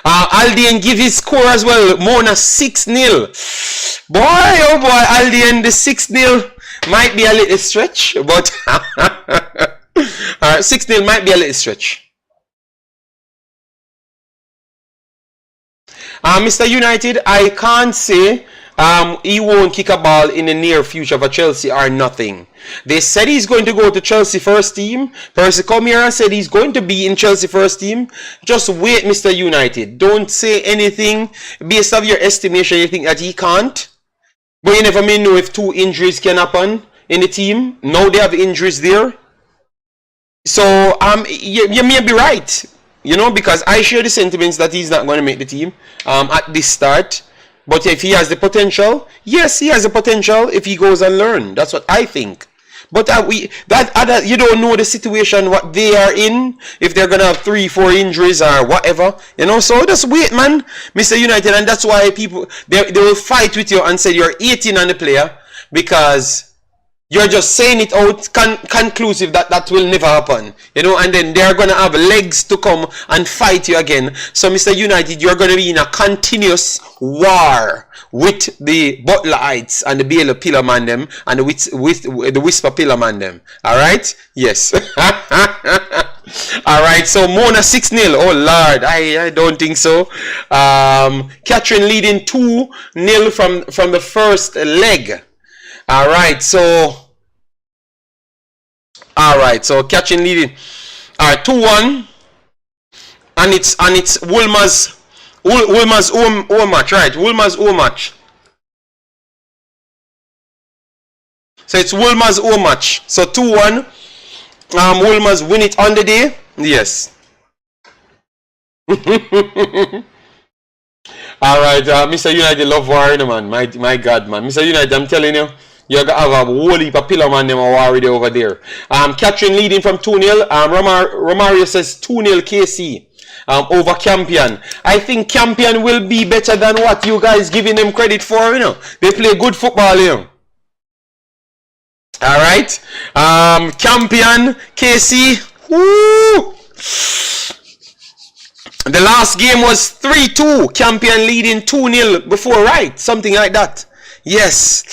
Aldian give his score as well. Mona 6-0. Boy, oh boy, Aldian the 6-0 might be a little stretch, but 6-0 might be a little stretch. Mr. United, I can't say he won't kick a ball in the near future for Chelsea or nothing. They said he's going to go to Chelsea first team. Percy come here and said he's going to be in Chelsea first team. Just wait, Mr. United. Don't say anything based on your estimation. You think that he can't. But you never may know if 2 injuries can happen in the team. Now they have injuries there. So you may be right. You know, because I share the sentiments that he's not going to make the team at this start. But if he has the potential, yes, he has the potential if he goes and learn. That's what I think. But you don't know the situation, what they are in, if they're going to have 3-4 injuries or whatever. You know, so just wait, man, Mr. United. And that's why people, they will fight with you and say you're 18 on the player because you're just saying it out conclusive that will never happen. You know, and then they're going to have legs to come and fight you again. So, Mr. United, you're going to be in a continuous war with the Butlerites and the Baylor Pillar man them and with the Whisper Pillar man them. Alright? Yes. Alright, so Mona 6-0. Oh Lord, I don't think so. Catherine leading 2-0 from the first leg. Alright, so Catherine leading. Alright, 2-1. And it's Woolmer's home match, right? Woolmer's home match. So it's Woolmer's home match. So 2-1. Woolmer's win it on the day. Yes. Alright, Mr. United love war, man. My God, man. Mr. United, I'm telling you, you're going to have a whole heap of pillar man them already over there. Catherine leading from 2-0. Romario says 2-0 KC. Over Campion. I think Campion will be better than what you guys giving them credit for, you know. They play good football, you know. Alright. Campion, KC. Woo! The last game was 3-2. Campion leading 2-0 before, right? Something like that. Yes.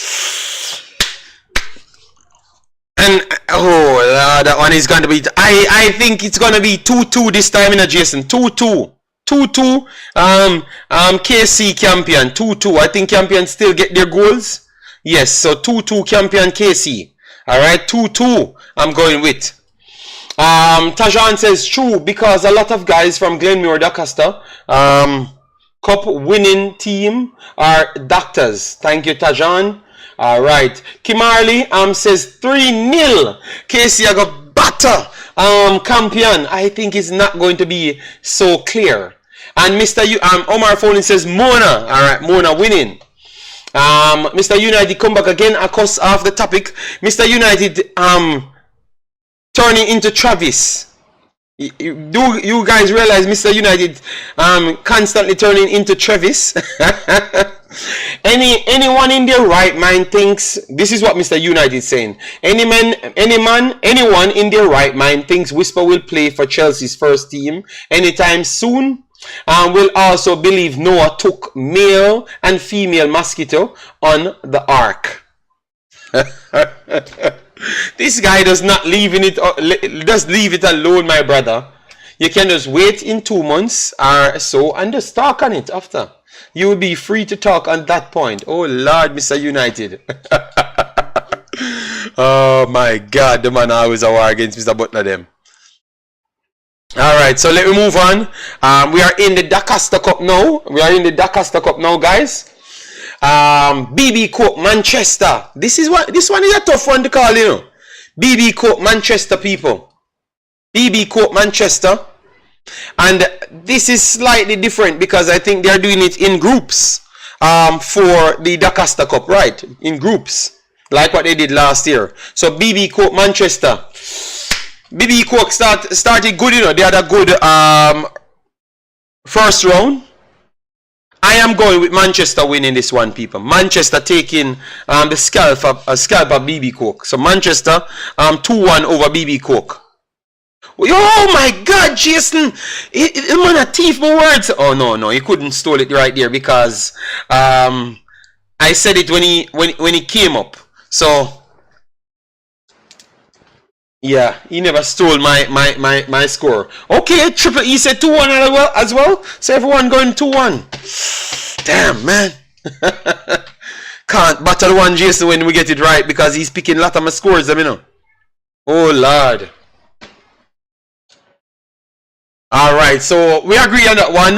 And oh, that one is going to be. I think it's going to be 2-2 this time, in Jason. 2-2. 2-2. KC Campion 2-2. I think Campion still get their goals. Yes. So 2-2 Campion KC. All right. 2-2. I'm going with. Tajan says true because a lot of guys from Glenmore Dacosta Cup winning team are doctors. Thank you, Tajan. All right. Kimarley says 3-0. KC I got batter. Campion. I think it's not going to be so clear. And Mr. Omar Foley says Mona. All right, Mona winning. Mr. United come back again, of course, off the topic. Mr. United turning into Travis. Do you guys realize Mr. United constantly turning into Travis? Anyone in their right mind thinks this is what Mr. United is saying. Anyone in their right mind thinks Whisper will play for Chelsea's first team anytime soon. Will also believe Noah took male and female mosquito on the ark. This guy does not leave it alone, my brother. You can just wait in 2 months or so and just talk on it after. You will be free to talk on that point. Oh Lord, Mr. United. Oh my God, the man always a war against Mr. Butler them. Alright, so let me move on. We are in the Dacosta Cup now. Guys. BB Cook, Manchester. This one is a tough one to call, you know. BB Cook, Manchester, people. BB Cook, Manchester. And this is slightly different because I think they are doing it in groups for the Dacosta Cup, right? In groups, like what they did last year. So BB Cook, Manchester. BB Cook started good, you know. They had a good first round. I am going with Manchester winning this one, people. Manchester taking the scalp of BB Cook. So Manchester 2-1 over BB Cook. Oh my God, Jason! The man a thief my words. Oh no, he couldn't stole it right there because I said it when he came up. So yeah, he never stole my score. Okay, Triple E said 2-1 as well. So everyone going 2-1. Damn, man. Can't battle one Jason when we get it right because he's picking a lot of my scores, you know. Oh Lord. Alright, so we agree on that one.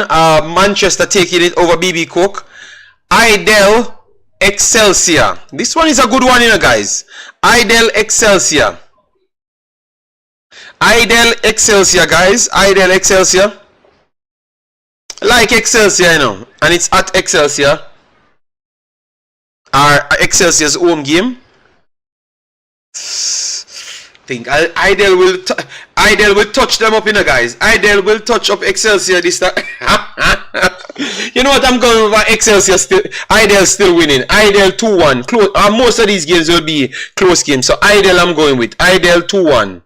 Manchester taking it over BB Cook. Idel Excelsior. This one is a good one, you know, guys. Idel Excelsior. Idel Excelsior, guys. Idel Excelsior. Like Excelsior, you know. And it's at Excelsior. Our Excelsior's home game. Think Idel will touch them up, you know, guys. Idel will touch up Excelsior this time. You know what, I'm going with Excelsior still. Idel still winning. Idel 2-1. Close. Most of these games will be close games. So Idel I'm going with. Idel 2-1.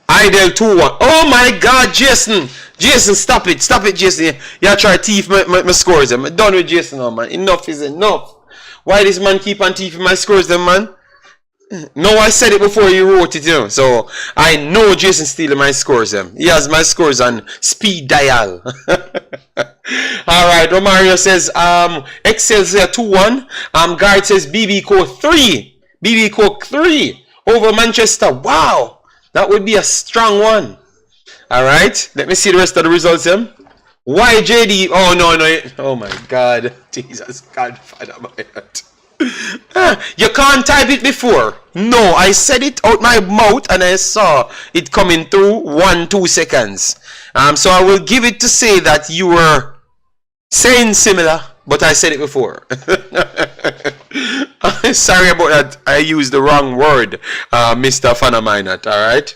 Idel 2-1. Oh my God, Jason. Jason, stop it. Stop it, Jason. You try to thief my scores. I'm done with Jason now, man. Enough is enough. Why this man keep on thieving my scores, then, man? No, I said it before you wrote it, you know. So I know Jason stealing my scores. He has my scores on speed dial. Alright, Romario says Excelsior 2-1. Guard says BB Cook 3. BB Cook 3 over Manchester. Wow. That would be a strong one. Alright. Let me see the rest of the results then. YJD. Oh no. Oh my God. Jesus God, Father my heart. You can't type it before. No, I said it out my mouth and I saw it coming through 1-2 seconds. So I will give it to say that you were saying similar, but I said it before. Sorry about that. I used the wrong word, Mr. Fanaminat. Alright.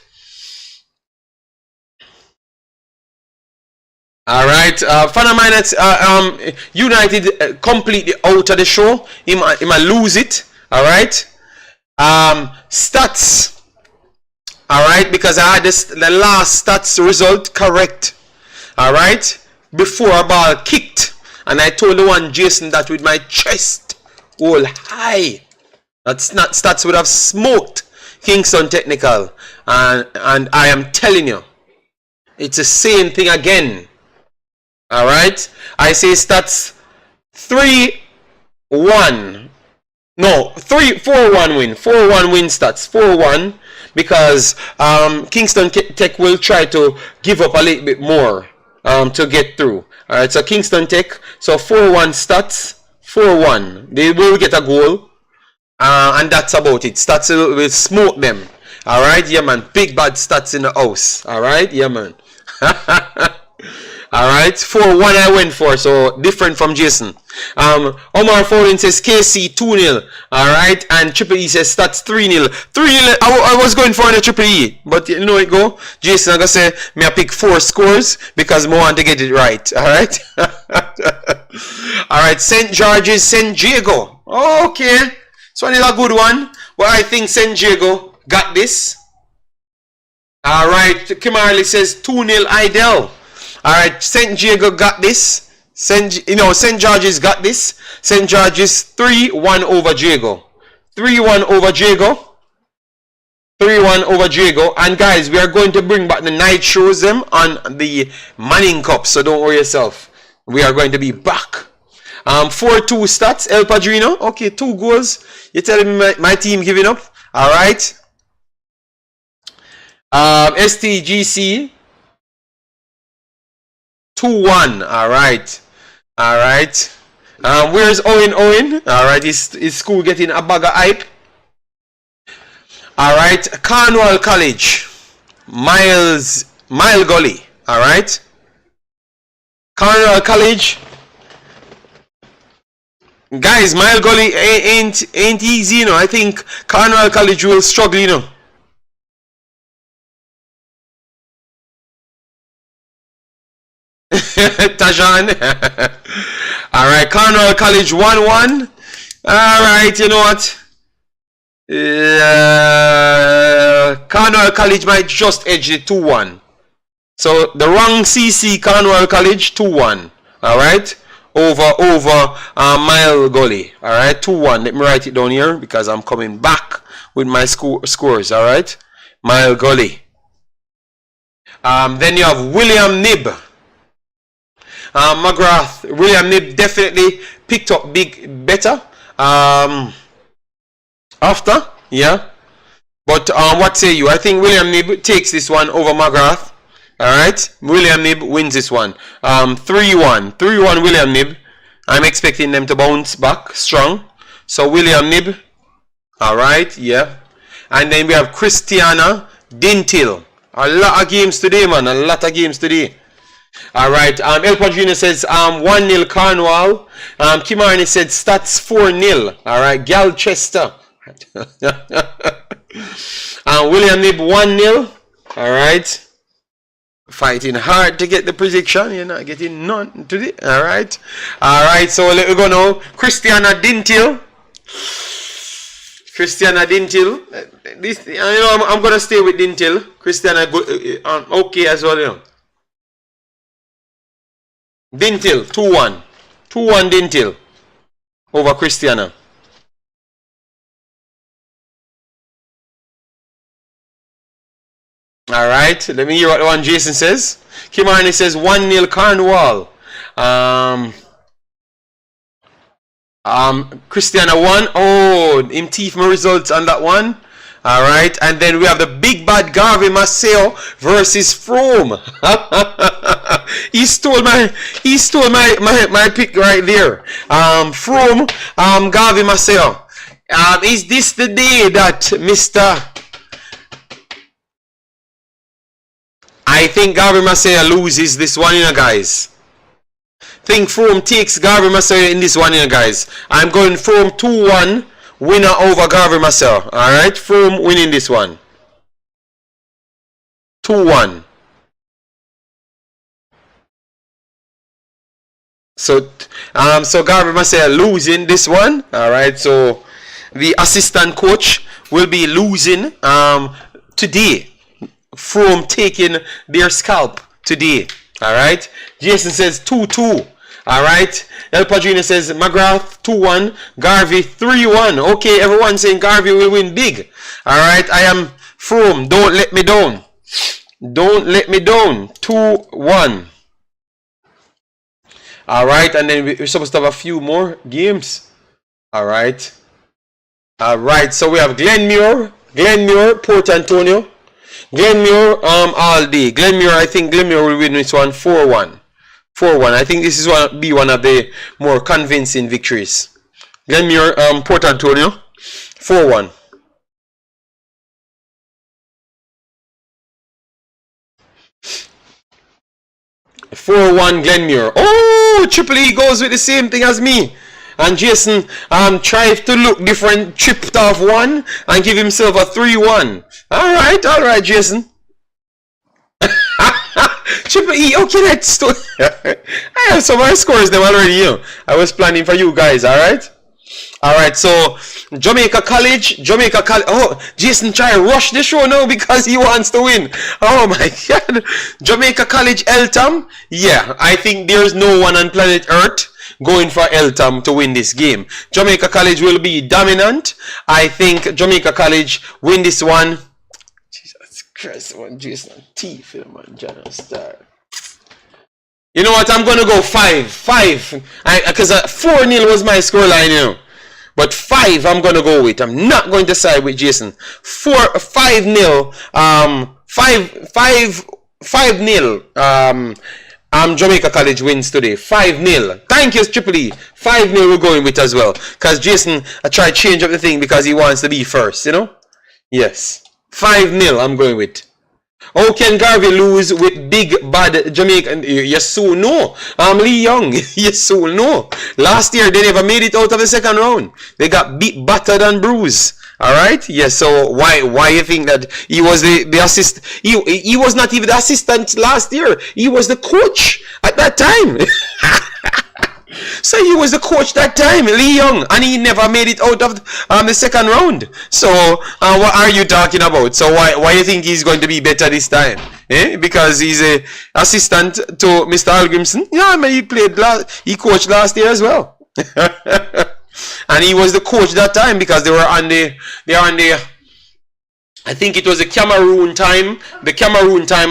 Alright, Fanaminat, United completely out of the show. He might lose it. Alright. Stats. Alright, because I had the last stats result correct. Alright. Before a ball kicked. And I told the one Jason that with my chest all high. That's not stats would have smoked Kingston Technical. And I am telling you, it's the same thing again. Alright, I say stats 3-1. No, 4-1 win. 4-1 win stats. 4-1 because Kingston Tech will try to give up a little bit more to get through. Alright, so Kingston Tech, so 4-1 stats, 4-1. They will get a goal. And that's about it. Stats will smoke them. Alright, yeah man. Big bad stats in the house. Alright, yeah man. Alright, 4-1 I went for, so different from Jason. Omar Foden says KC 2-0. Alright, and Triple E says stats 3-0. 3-0, I was going for the Triple E, but you know it go. Jason, I'm gonna say, me I pick 4 scores because I want to get it right. Alright? Alright, St. George's, St. Diego. Okay, this one is a good one, but I think St. Diego got this. Alright, Kimarley says 2-0 Idel. Alright, St. Diego got this. St. George's got this. St. George's 3-1 over Diego. 3-1 over Diego. 3-1 over Diego. And guys, we are going to bring back the night shows them on the Manning Cup. So don't worry yourself. We are going to be back. 4-2 stats. El Padrino. Okay, 2 goals. You're telling me my team giving up. Alright. STGC 2-1. Alright. Alright. Where's Owen? Alright, is school getting a bag of hype? Alright. Cornwall College. Mile Gully. Alright. Cornwall College. Guys, Mile Gully ain't easy, you know. I think Cornwall College will struggle, you know. Tajan. Alright, Cornwall College 1-1. Alright, you know what? Cornwall College might just edge it 2-1. So the wrong CC Cornwall College 2-1. Alright? Over Mile Gully. Alright, 2-1. Let me write it down here because I'm coming back with my scores. Alright? Mile Gully. Then you have William Nib. McGrath, William Nib definitely picked up better after, yeah. But what say you? I think William Nib takes this one over McGrath. Alright, William Nib wins this one. 3-1. 3-1 William Nib. I'm expecting them to bounce back strong. So William Nib. Alright, yeah. And then we have Christiana Dintil. A lot of games today, man. A lot of games today. Alright, El Padrino says 1-0 Cornwall. Kimarni said stats 4-0. Alright, Galchester. William Nib 1-0. Alright. Fighting hard to get the prediction. You're not getting none today. Alright. Alright, so let me go now. Christiana Dintil. This, you know, I'm gonna stay with Dintil. Christiana okay as well, you know. Dintil, 2-1. 2-1 Dintil over Christiana. Alright, let me hear what the one Jason says. Kimarni says 1-0 Cornwall. Christiana 1. Oh, him teeth my results on that one. Alright, and then we have the big bad Garvey Maceo versus Frome. He stole my pick right there. Frome, Garvey Maceo. Is this the day that Mr. I think Garvey Maceo loses this one, you know, guys. Think Frome takes Garvey Maceo in this one, you know, guys. I'm going Frome 2-1. Winner over Garvey Maceo. Alright, Frome winning this one. 2-1. So Garvey Maceo losing this one. Alright, so the assistant coach will be losing today. Frome taking their scalp today. Alright. Jason says 2-2. Alright. El Padrino says McGrath 2-1. Garvey 3-1. Okay, everyone saying Garvey will win big. Alright. I am Frome. Don't let me down. Don't let me down. 2-1. Alright. And then we're supposed to have a few more games. Alright. Alright. So we have Glenmuir, Port Antonio. Glenmuir all day. I think Glenmuir will win this one 4-1. 4-1. I think this is one of the more convincing victories. Glenmuir, Port Antonio, 4-1. 4-1 Glenmuir. Oh, Triple E goes with the same thing as me. And Jason tried to look different, chipped off one and give himself a 3-1. All right, Jason. Triple E, okay, that's I have some more scores them already, you know. I was planning for you guys, all right? All right, so Jamaica College. Oh, Jason try to rush the show now because he wants to win. Oh my God. Jamaica College Eltham. Yeah, I think there's no one on planet Earth going for Eltham to win this game. Jamaica College will be dominant. I think Jamaica College win this one. Jesus Christ, one Jason T film man, Jana Star. You know what? I'm gonna go 5. Because 4-0 was my scoreline, you know. But 5 I'm gonna go with. I'm not going to side with Jason. 5-0. 5-0. Jamaica College wins today. 5-0. Thank you, Triple E. 5-0 we're going with as well. Because Jason I try to change up the thing because he wants to be first, you know? Yes. 5-0 I'm going with. How can Garvey lose with big bad Jamaican? You soon know. Lee Young, you soon know. Last year they never made it out of the second round. They got beat, battered, and bruised. All right. Yes. So why you think that he was the assist? He was not even the assistant last year. He was the coach at that time. So he was the coach that time, Lee Young, and he never made it out of the second round. So what are you talking about? So why you think he's going to be better this time? Because he's a assistant to Mr. Algrimson. Yeah, I mean, he coached last year as well. And he was the coach that time because they are on the I think it was the Cameroon time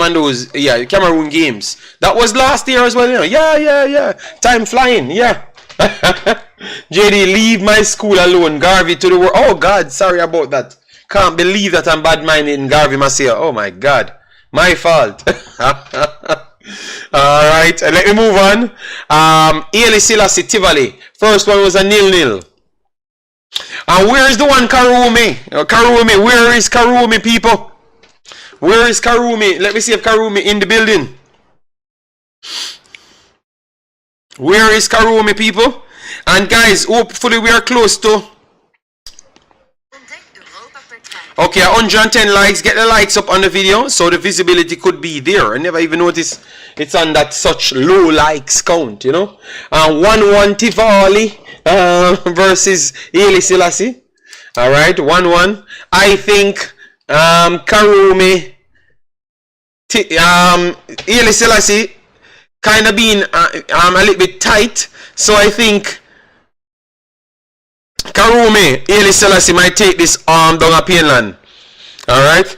and those, Cameroon games. That was last year as well, you know. Yeah. Time flying, yeah. JD, leave my school alone. Garvey to the world. Oh, God, sorry about that. Can't believe that I'm bad-minded in Garvey Masia. Oh, my God. My fault. All right, let me move on. Haile Selassie Tivoli. First one was a 0-0. And where is the one Karumi? Karumi, where is Karumi, people? Where is Karumi? Let me see if Karumi in the building. Where is Karumi, people? And guys, hopefully we are close to. Okay, 110 likes. Get the likes up on the video so the visibility could be there. I never even noticed it's on that such low likes count, you know. 1-1 Tivoli versus Haile Selassie. All right, 1-1. I think Karumi, Haile Selassie kind of being a little bit tight. So I think Karumi, Haile Selassie might take this down a Painland. Alright.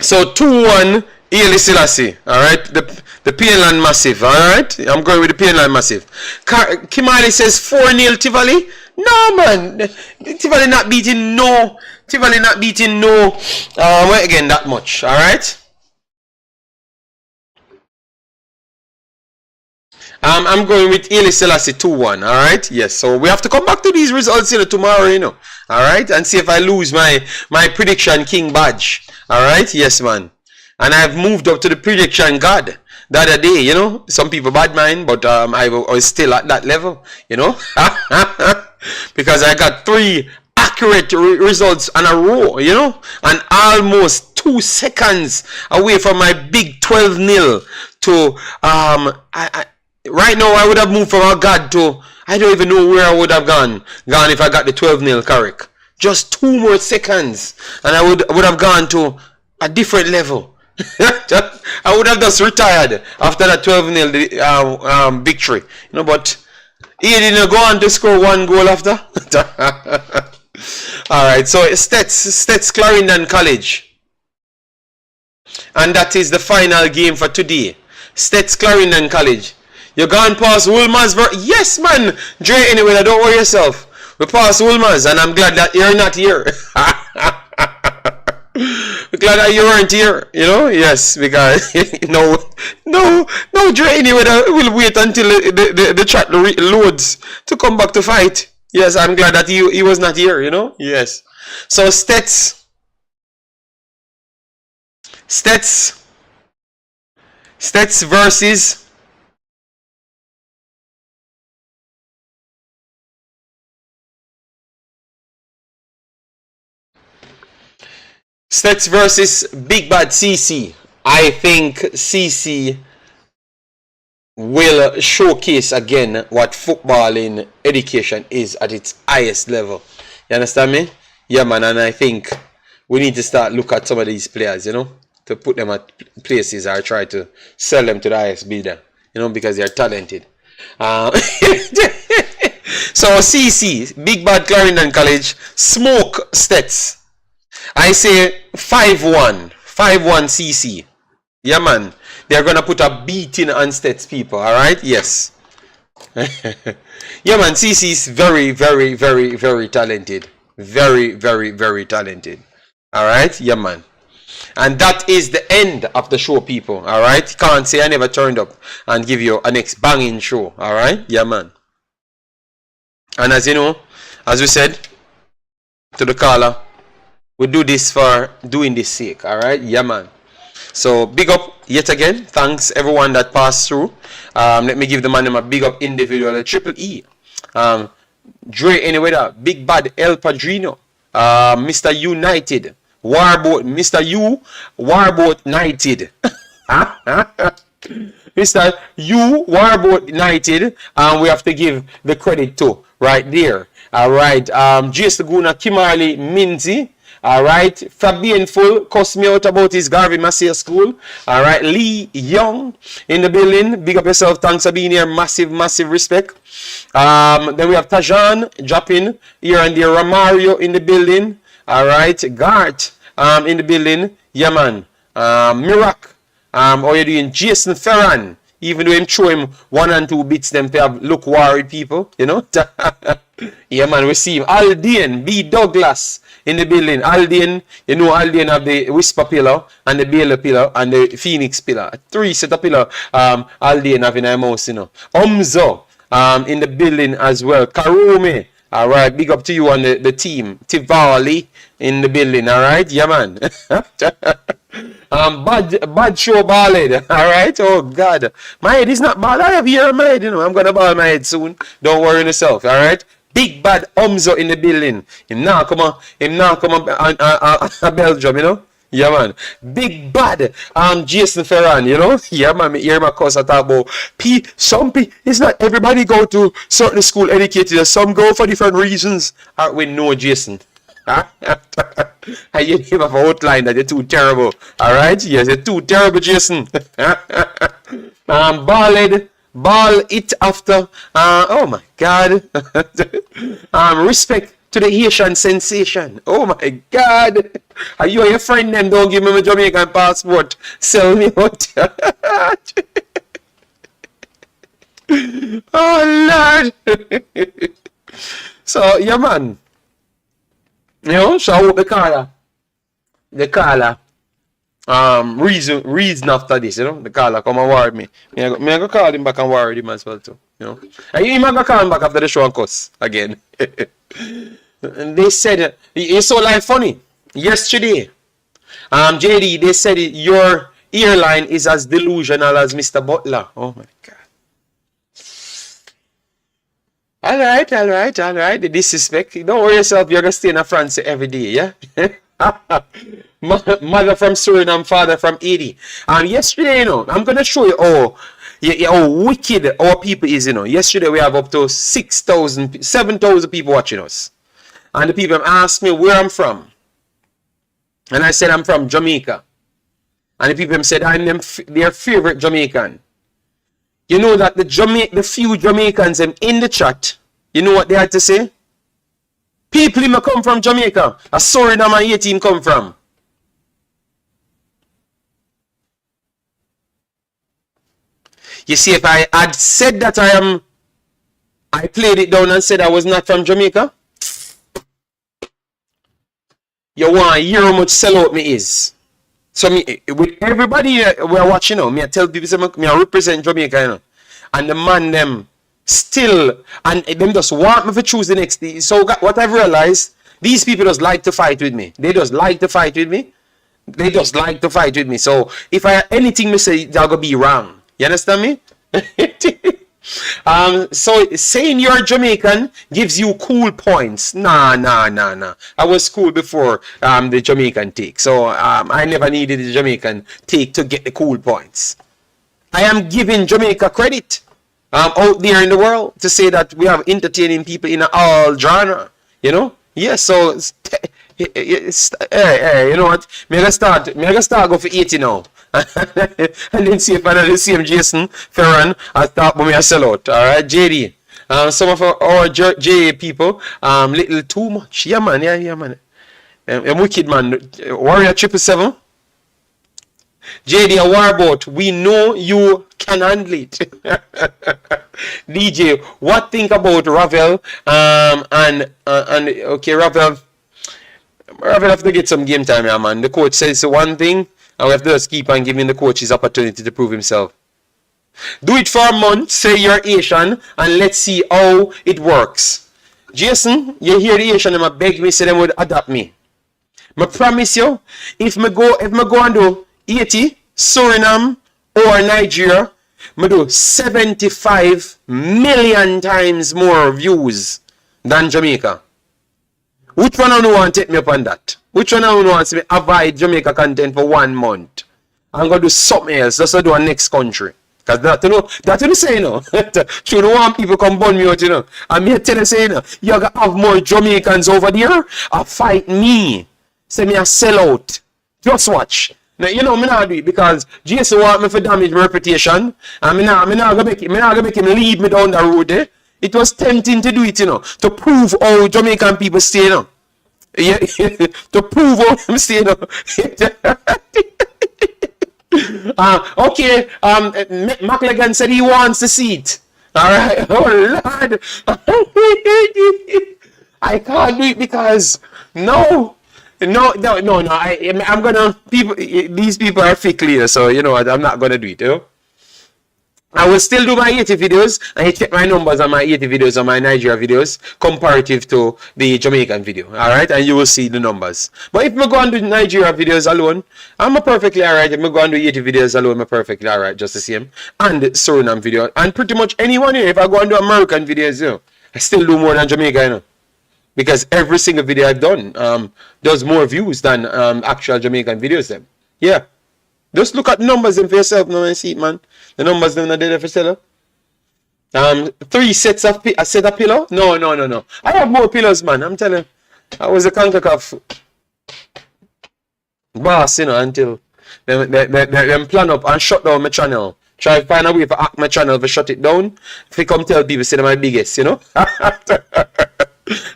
So 2-1 Haile Selassie. Alright. The Painland Massive. Alright. I'm going with the Painland Massive. Kimali says 4-0 Tivoli. No, man. Tivoli not beating no. Wait again that much. Alright. I'm going with Haile Selassie 2-1, alright? Yes, so we have to come back to these results tomorrow, you know. Alright? And see if I lose my prediction king badge. Alright? Yes, man. And I've moved up to the prediction god the other day, you know. Some people bad mind, but I was still at that level, you know. Because I got 3 accurate results in a row, you know. And almost 2 seconds away from my big 12-0 to right now, I would have moved from a god to, I don't even know where I would have gone if I got the 12-0 correct. Just 2 more seconds, and I would have gone to a different level. I would have just retired after that 12-0 victory. You know, but he didn't go on to score 1 goal after. Alright, so Stets Clarendon College. And that is the final game for today. Stets Clarendon College. You gone past Woolmers? Yes, man. Dre, anyway, don't worry yourself. We passed Woolmers, and I'm glad that you're not here. We're glad that you weren't here, you know? Yes, because, no, Dre, anyway, we'll wait until the chat loads to come back to fight. Yes, I'm glad that he was not here, you know? Yes. So, Stets Stets versus Big Bad CC. I think CC will showcase again what footballing education is at its highest level. You understand me? Yeah, man. And I think we need to start look at some of these players, you know, to put them at places or try to sell them to the highest bidder, you know, because they're talented. So CC, Big Bad Clarendon College, smoke Stets. I say 5-1. 5-1 CC. Yeah, man. They're going to put a beating on Stets people, all right? Yes. Yeah, man. CC is very, very, very, very talented. Very, very, very talented. All right? Yeah, man. And that is the end of the show, people. All right? Can't say I never turned up and give you a next banging show. All right? Yeah, man. And as you know, as we said to the caller, we do this for doing this sake. All right? Yeah, man. So big up yet again. Thanks everyone that passed through. Let me give the man a big up individual. Triple E. Dre Anyway, Big Bad El Padrino. Mr. United. Warboat. Mr. U. Warboat United. Mr. U. Warboat United. We have to give the credit to right there. All right. J.S. Laguna, Kimali Minzy. All right, Fabian Full cussed me out about his Garvey Massey School. All right, Lee Young in the building. Big up yourself. Thanks for being here. Massive, massive respect. Then we have Tajan dropping here and there. Ramario in the building. All right, Gart in the building. Yeah, man. Mirak. How you doing? Jason Ferran. Even though him throw him 1 and 2 bits, them to have look worried people, you know. Yeah, man, we see him. Aldean B. Douglas in the building. Aldean, you know, Aldean have the Whisper pillar and the Baylor pillar and the Phoenix pillar. 3 set of pillar. Aldean having a mouse, you know. Omzo in the building as well. Karume. All right, big up to you and the team. Tivali in the building. All right, yeah, man. Bad show ballad. All right. Oh God, my head is not bad. I have here my head. You know, I'm gonna ball my head soon. Don't worry yourself. All right. Big Bad Omzo in the building. Him now come on. Belgium. You know. Yeah, man. Big Bad Jason Ferran. You know. Yeah, man. Me hear my cousin talk about some P. It's not everybody go to certain school educated. Some go for different reasons. We know Jason. You give up a outline that you're too terrible. Alright? Yes, you're too terrible, Jason. Ball it after. Oh my God. Respect to the Haitian sensation. Oh my God. Are you and your friend them don't give me my Jamaican passport? Sell me out. Oh Lord. So yeah, man. You know, so I hope the caller reason after this, you know, the caller come and worry me. I go call him back and worry him as well too, you know. And you might go call him back after the show and cuss again. And they said it's so like funny. Yesterday, JD, they said your airline is as delusional as Mr. Butler. Oh my God. All right. The disrespect. Don't worry yourself. You're going to stay in France every day, yeah? Mother from Suriname, father from Haiti. Yesterday, you know, I'm going to show you how wicked our people is, you know. Yesterday, we have up to 6,000, 7,000 people watching us. And the people asked me where I'm from. And I said, I'm from Jamaica. And the people said, I'm their favorite Jamaican. You know that the few Jamaicans in the chat, you know what they had to say? People who come from Jamaica. A Suriname and Haiti come from. You see, if I had said that I played it down and said I was not from Jamaica, you want to hear how much sellout me is. So me, with everybody we're watching now, me I tell people me I represent Jamaica, you know. And the man them still, and them just want me to choose the next day. So what I've realized, these people just like to fight with me. They just like to fight with me. They just like to fight with me. So if anything me say, they're gonna be wrong. You understand me? So saying you're Jamaican gives you cool points. Nah. I was cool before the Jamaican take. So I never needed the Jamaican take to get the cool points. I am giving Jamaica credit out there in the world to say that we have entertaining people in all genre. You know? Yeah, so hey, you know what? Me gonna start go for 80 now. And then see if I know the same Jason Ferran I thought when I sell out. Alright, JD. Some of our JA people, little too much. Yeah man. I'm wicked man. Warrior 777. JD a warboat. We know you can handle it. DJ, what think about Ravel? And okay, Ravel have to get some game time, yeah, man. The coach says one thing, and we have to just keep on giving the coach his opportunity to prove himself. Do it for a month, say you're Asian, and let's see how it works. Jason, you hear the Asian, and beg me, say them would adapt me. I promise you, if me go and do 80, Suriname or Nigeria, I do 75 million times more views than Jamaica. Which one of you want to take me up on that? Which one of you wants me avoid Jamaica content for 1 month? I'm going to do something else. Just to do a next country. Because that's what you say, you know. You don't want people come burn me out, you know. And me tell you, say, you know, you're going to have more Jamaicans over there fight me. Say me a sell out. Just watch. Now, you know, me not do it because Jason want me to damage my reputation. And me not gonna make him lead me down the road, eh? It was tempting to do it, you know, to prove how Jamaican people stay, you know. Yeah, to prove how them stay, you know. Okay, McLagan said he wants the seat. Alright, oh Lord. I can't do it because, no. I'm gonna, these people are fake leaders, so you know what, I'm not gonna do it, you know. I will still do my 80 videos, and I check my numbers on my 80 videos on my Nigeria videos comparative to the Jamaican video. Alright, and you will see the numbers. But if I go and do Nigeria videos alone, I'm perfectly alright. If I go and do 80 videos alone, I'm perfectly alright, just the same. And the Suriname video, and pretty much anyone here, if I go and do American videos, you know, I still do more than Jamaica, you know. Because every single video I've done does more views than actual Jamaican videos them. Yeah. Just look at the numbers them for yourself now and see it, man. The numbers them not there for seller. 3 sets of a set of pillow? No. I have more pillows, man. I'm telling you. I was a Concacaf boss, you know, until them plan up and shut down my channel. Try to find a way to hack my channel to shut it down. If you come tell people say they're my biggest, you know.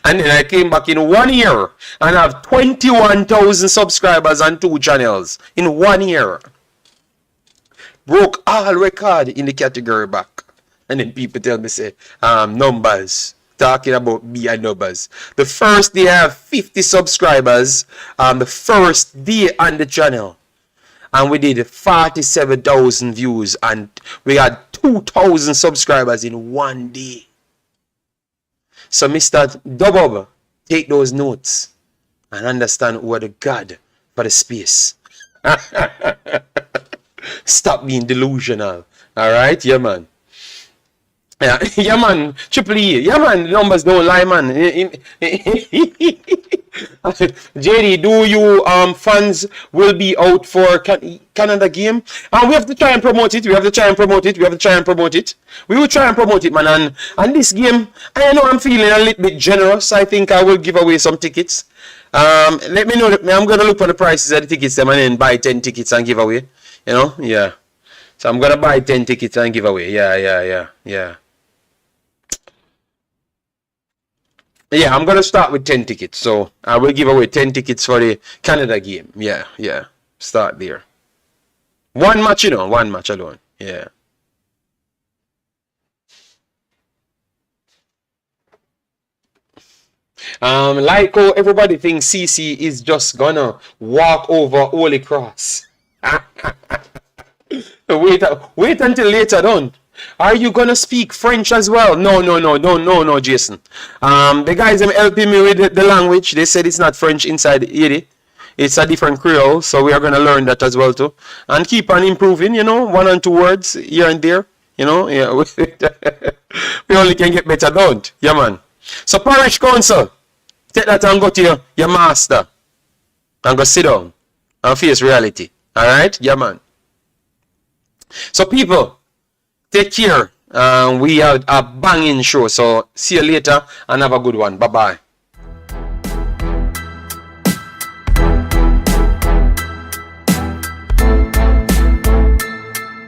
And then I came back in 1 year and have 21,000 subscribers on 2 channels in 1 year. Broke all record in the category back. And then people tell me, say, numbers. Talking about me and numbers. The first day I have 50 subscribers. The first day on the channel. And we did 47,000 views. And we had 2,000 subscribers in 1 day. So Mr. Dubbob, take those notes and understand who are the God for the space. Stop being delusional. Alright? Yeah, man. Yeah, man. Triple E. Yeah, man. The numbers don't lie, man. JD, do you fans will be out for Canada game? We have to try and promote it. We will try and promote it, man. And this game, I know I'm feeling a little bit generous. I think I will give away some tickets. Let me know. I'm gonna look for the prices of the tickets and then buy 10 tickets and give away. You know, yeah. So I'm gonna buy 10 tickets and give away. Yeah. Yeah, I'm gonna start with 10 tickets. So I will give away 10 tickets for the Canada game. Yeah. Start there. One match, you know, one match alone. Yeah. Like how everybody thinks CC is just gonna walk over Holy Cross. Wait until later on. Are you gonna speak French as well? No, Jason. The guys them helping me with the language. They said it's not French inside 80. It's a different Creole, so we are going to learn that as well too. And keep on improving, you know, 1 and 2 words here and there, you know. Yeah, we only can get better, don't? Yeah, man. So parish council, take that and go to your master and go sit down and face reality. All right? Yeah, man. So people, take care. We have a banging show. So see you later and have a good one. Bye-bye.